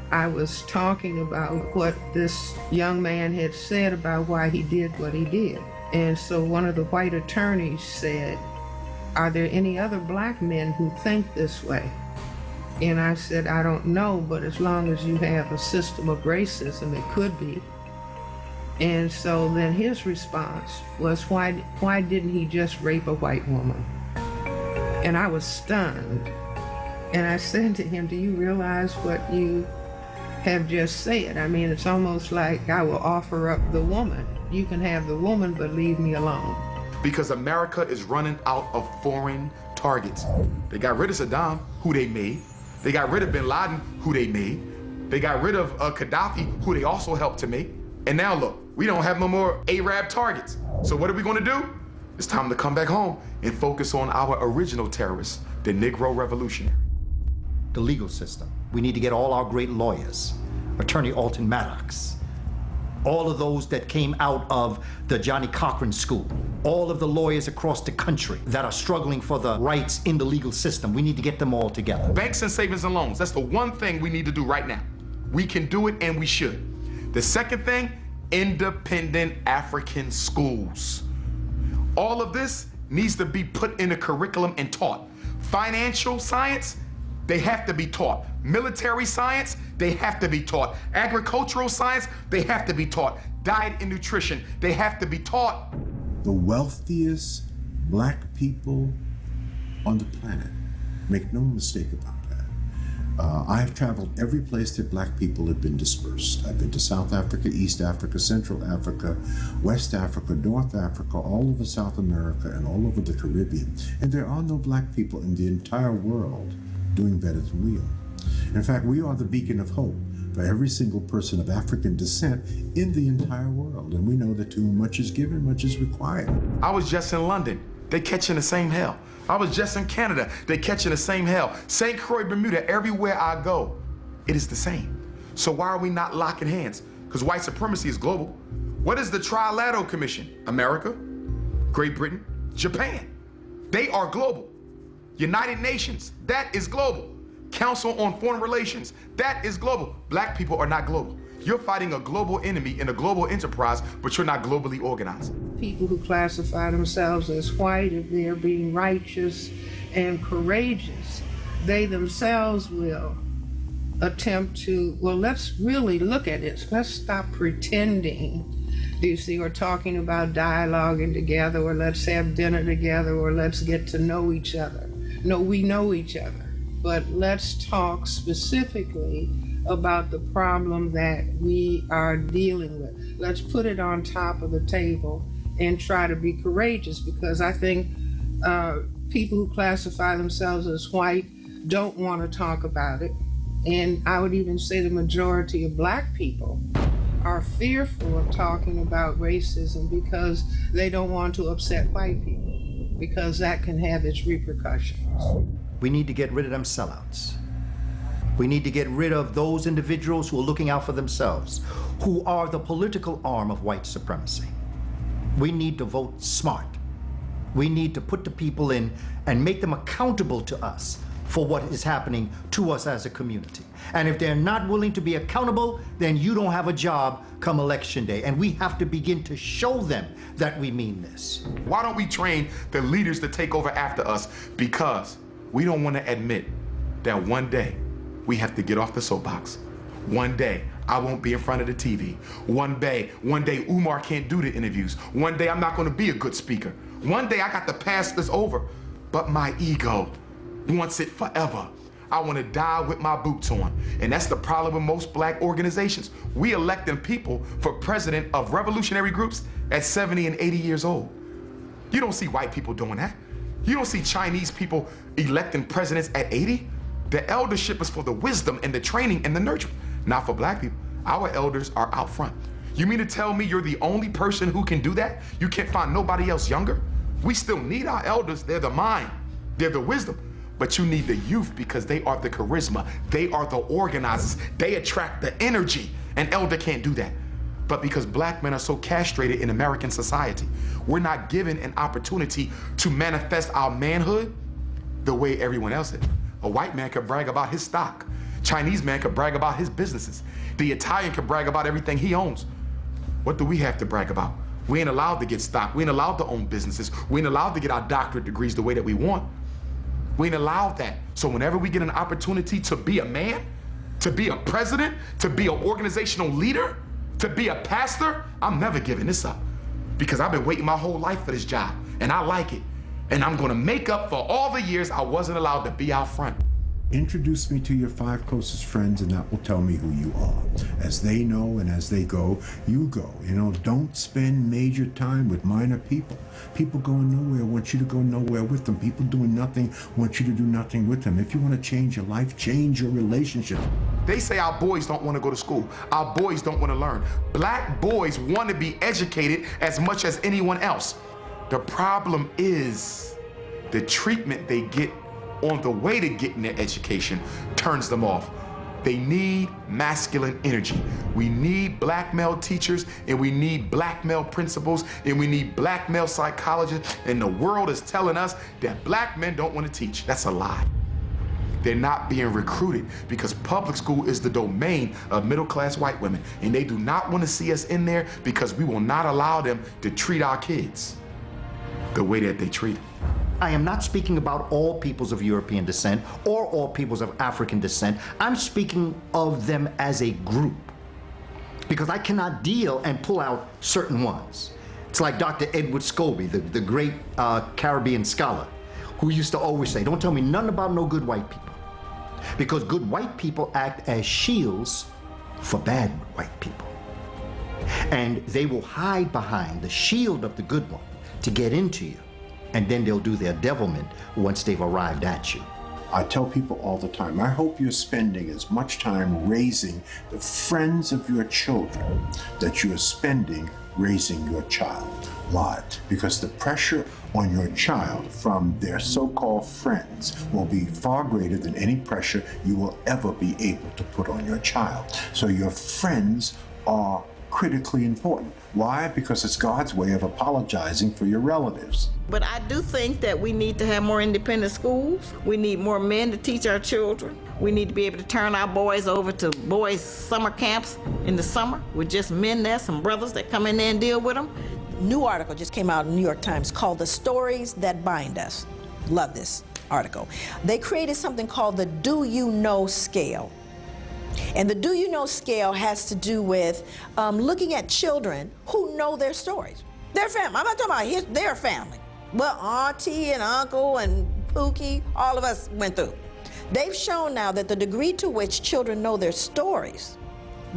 I was talking about what this young man had said about why he did what he did. And so one of the white attorneys said, "Are there any other black men who think this way?" And I said, "I don't know, but as long as you have a system of racism, it could be." And so then his response was, why didn't he just rape a white woman? And I was stunned. And I said to him, do you realize what you have just said? I mean, it's almost like I will offer up the woman. You can have the woman, but leave me alone. Because America is running out of foreign targets. They got rid of Saddam, who they made. They got rid of bin Laden, who they made. They got rid of Gaddafi, who they also helped to make. And now look, we don't have no more Arab targets. So what are we gonna do? It's time to come back home and focus on our original terrorists, the Negro Revolutionary. The legal system. We need to get all our great lawyers, Attorney Alton Maddox, all of those that came out of the Johnny Cochran School, all of the lawyers across the country that are struggling for the rights in the legal system. We need to get them all together. Banks and savings and loans, that's the one thing we need to do right now. We can do it and we should. The second thing, independent African schools. All of this needs to be put in a curriculum and taught. Financial science, they have to be taught. Military science, they have to be taught. Agricultural science, they have to be taught. Diet and nutrition, they have to be taught. The wealthiest black people on the planet, make no mistake about that. I've traveled every place that black people have been dispersed. I've been to South Africa, East Africa, Central Africa, West Africa, North Africa, all over South America, and all over the Caribbean. And there are no black people in the entire world doing better than we are. In fact, we are the beacon of hope for every single person of African descent in the entire world. And we know that to whom much is given, much is required. I was just in London. They catching the same hell. I was just in Canada. They catching the same hell. St. Croix, Bermuda, everywhere I go, it is the same. So why are we not locking hands? Because white supremacy is global. What is the Trilateral Commission? America, Great Britain, Japan. They are global. United Nations, that is global. Council on Foreign Relations, that is global. Black people are not global. You're fighting a global enemy in a global enterprise, but you're not globally organized. People who classify themselves as white, if they're being righteous and courageous, they themselves will attempt to, well, let's really look at it. Let's stop pretending. Do you see, we're talking about dialoguing together, or let's have dinner together, or let's get to know each other. No, we know each other, but let's talk specifically about the problem that we are dealing with. Let's put it on top of the table and try to be courageous, because I think people who classify themselves as white don't want to talk about it. And I would even say the majority of Black people are fearful of talking about racism because they don't want to upset white people, because that can have its repercussions. We need to get rid of them sellouts. We need to get rid of those individuals who are looking out for themselves, who are the political arm of white supremacy. We need to vote smart. We need to put the people in and make them accountable to us for what is happening to us as a community. And if they're not willing to be accountable, then you don't have a job come election day. And we have to begin to show them that we mean this. Why don't we train the leaders to take over after us? Because we don't want to admit that one day we have to get off the soapbox. One day I won't be in front of the TV. One day Umar can't do the interviews. One day I'm not going to be a good speaker. One day I got to pass this over. But my ego wants it forever. I want to die with my boots on. And that's the problem with most Black organizations. We electing people for president of revolutionary groups at 70 and 80 years old. You don't see white people doing that. You don't see Chinese people electing presidents at 80. The eldership is for the wisdom and the training and the nurturing, not for Black people. Our elders are out front. You mean to tell me you're the only person who can do that? You can't find nobody else younger? We still need our elders. They're the mind. They're the wisdom. But you need the youth because they are the charisma. They are the organizers. They attract the energy. An elder can't do that. But because Black men are so castrated in American society, we're not given an opportunity to manifest our manhood the way everyone else is. A white man could brag about his stock. Chinese man could brag about his businesses. The Italian could brag about everything he owns. What do we have to brag about? We ain't allowed to get stock. We ain't allowed to own businesses. We ain't allowed to get our doctorate degrees the way that we want. We ain't allowed that. So whenever we get an opportunity to be a man, to be a president, to be an organizational leader, to be a pastor, I'm never giving this up. Because I've been waiting my whole life for this job, and I like it. And I'm gonna make up for all the years I wasn't allowed to be out front. Introduce me to your 5 closest friends, and that will tell me who you are. As they know and as they go, you go. You know, don't spend major time with minor people. People going nowhere want you to go nowhere with them. People doing nothing want you to do nothing with them. If you want to change your life, change your relationship. They say our boys don't want to go to school. Our boys don't want to learn. Black boys want to be educated as much as anyone else. The problem is the treatment they get on the way to getting their education turns them off. They need masculine energy. We need Black male teachers, and we need Black male principals, and we need Black male psychologists, and the world is telling us that Black men don't want to teach. That's a lie. They're not being recruited because public school is the domain of middle-class white women, and they do not want to see us in there because we will not allow them to treat our kids the way that they treat them. I am not speaking about all peoples of European descent or all peoples of African descent. I'm speaking of them as a group, because I cannot deal and pull out certain ones. It's like Dr. Edward Scobie, the great Caribbean scholar, who used to always say, don't tell me nothing about no good white people, because good white people act as shields for bad white people. And they will hide behind the shield of the good one to get into you. And then they'll do their devilment once they've arrived at you. I tell people all the time, I hope you're spending as much time raising the friends of your children that you are spending raising your child. Why? Because the pressure on your child from their so-called friends will be far greater than any pressure you will ever be able to put on your child. So your friends are critically important. Why? Because it's God's way of apologizing for your relatives. But I do think that we need to have more independent schools. We need more men to teach our children. We need to be able to turn our boys over to boys' summer camps in the summer with just men there, some brothers that come in there and deal with them. New article just came out in the New York Times called The Stories That Bind Us. Love this article. They created something called the Do You Know scale. And the do you know scale has to do with looking at children who know their stories. Their family. I'm not talking about their family. Well, auntie and uncle and Pookie, all of us went through. They've shown now that the degree to which children know their stories,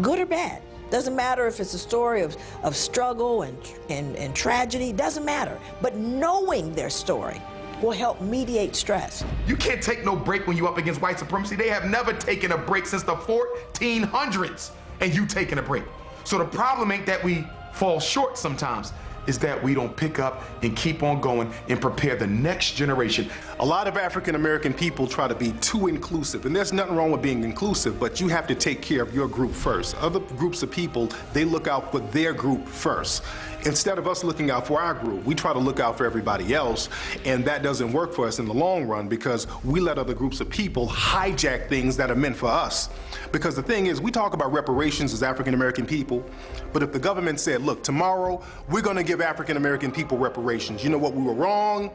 good or bad, doesn't matter if it's a story of struggle and tragedy, doesn't matter. But knowing their story will help mediate stress. You can't take no break when you're up against white supremacy. They have never taken a break since the 1400s, and you taking a break. So the problem ain't that we fall short sometimes, is that we don't pick up and keep on going and prepare the next generation. A lot of African American people try to be too inclusive, and there's nothing wrong with being inclusive, but you have to take care of your group first. Other groups of people, they look out for their group first. Instead of us looking out for our group, we try to look out for everybody else, and that doesn't work for us in the long run because we let other groups of people hijack things that are meant for us. Because the thing is, we talk about reparations as African American people, but if the government said, look, tomorrow we're gonna give African American people reparations, you know what, we were wrong,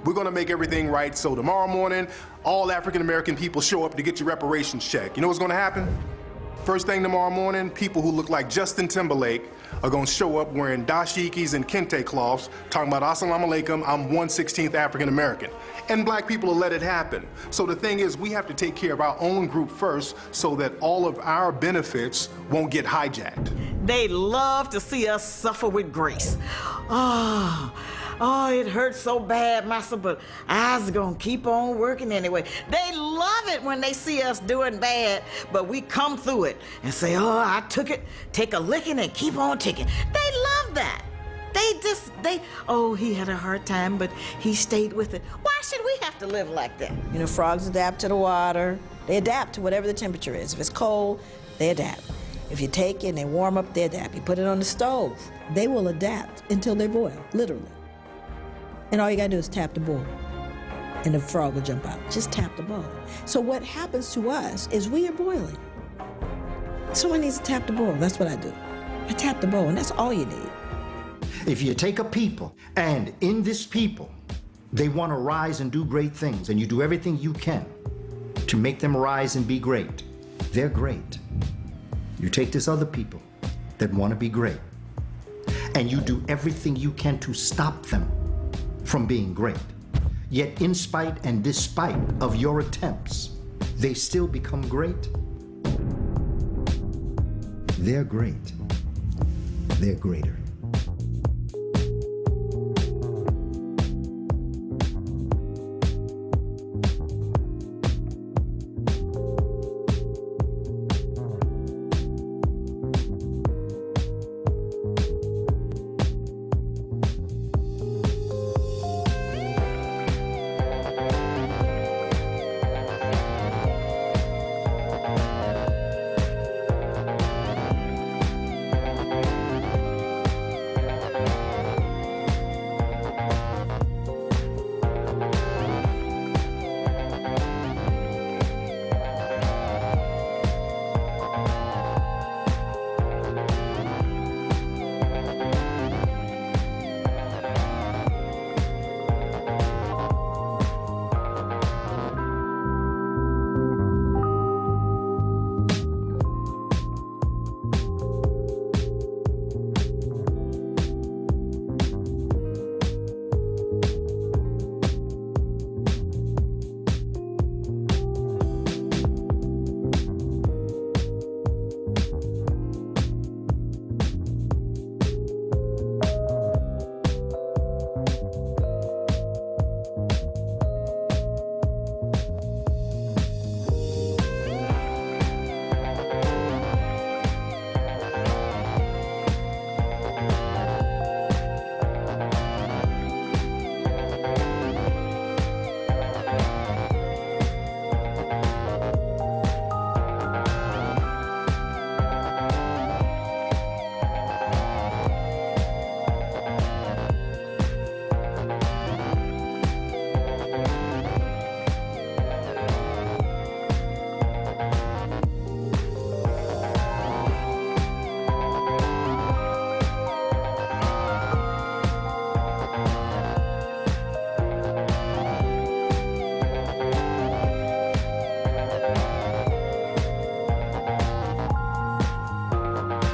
we're gonna make everything right, so tomorrow morning, all African American people show up to get your reparations check. You know what's gonna happen? First thing tomorrow morning, people who look like Justin Timberlake are gonna show up wearing dashikis and kente cloths, talking about Assalamu alaikum, I'm 1/16th African American. And black people will let it happen. So the thing is, we have to take care of our own group first so that all of our benefits won't get hijacked. They love to see us suffer with grace. Oh, it hurts so bad, Master, but I was gonna keep on working anyway. They love it when they see us doing bad, but we come through it and say, oh, I took it, take a licking and keep on ticking. They love that. Oh, he had a hard time, but he stayed with it. Why should we have to live like that? You know, frogs adapt to the water. They adapt to whatever the temperature is. If it's cold, they adapt. If you take it and they warm up, they adapt. You put it on the stove, they will adapt until they boil, literally. And all you gotta do is tap the bowl, and the frog will jump out. Just tap the bowl. So what happens to us is we are boiling. Someone needs to tap the bowl. That's what I do. I tap the bowl, and that's all you need. If you take a people, and in this people, they want to rise and do great things, and you do everything you can to make them rise and be great, they're great. You take this other people that want to be great, and you do everything you can to stop them from being great. Yet in spite and despite of your attempts, they still become great. They're great. They're greater.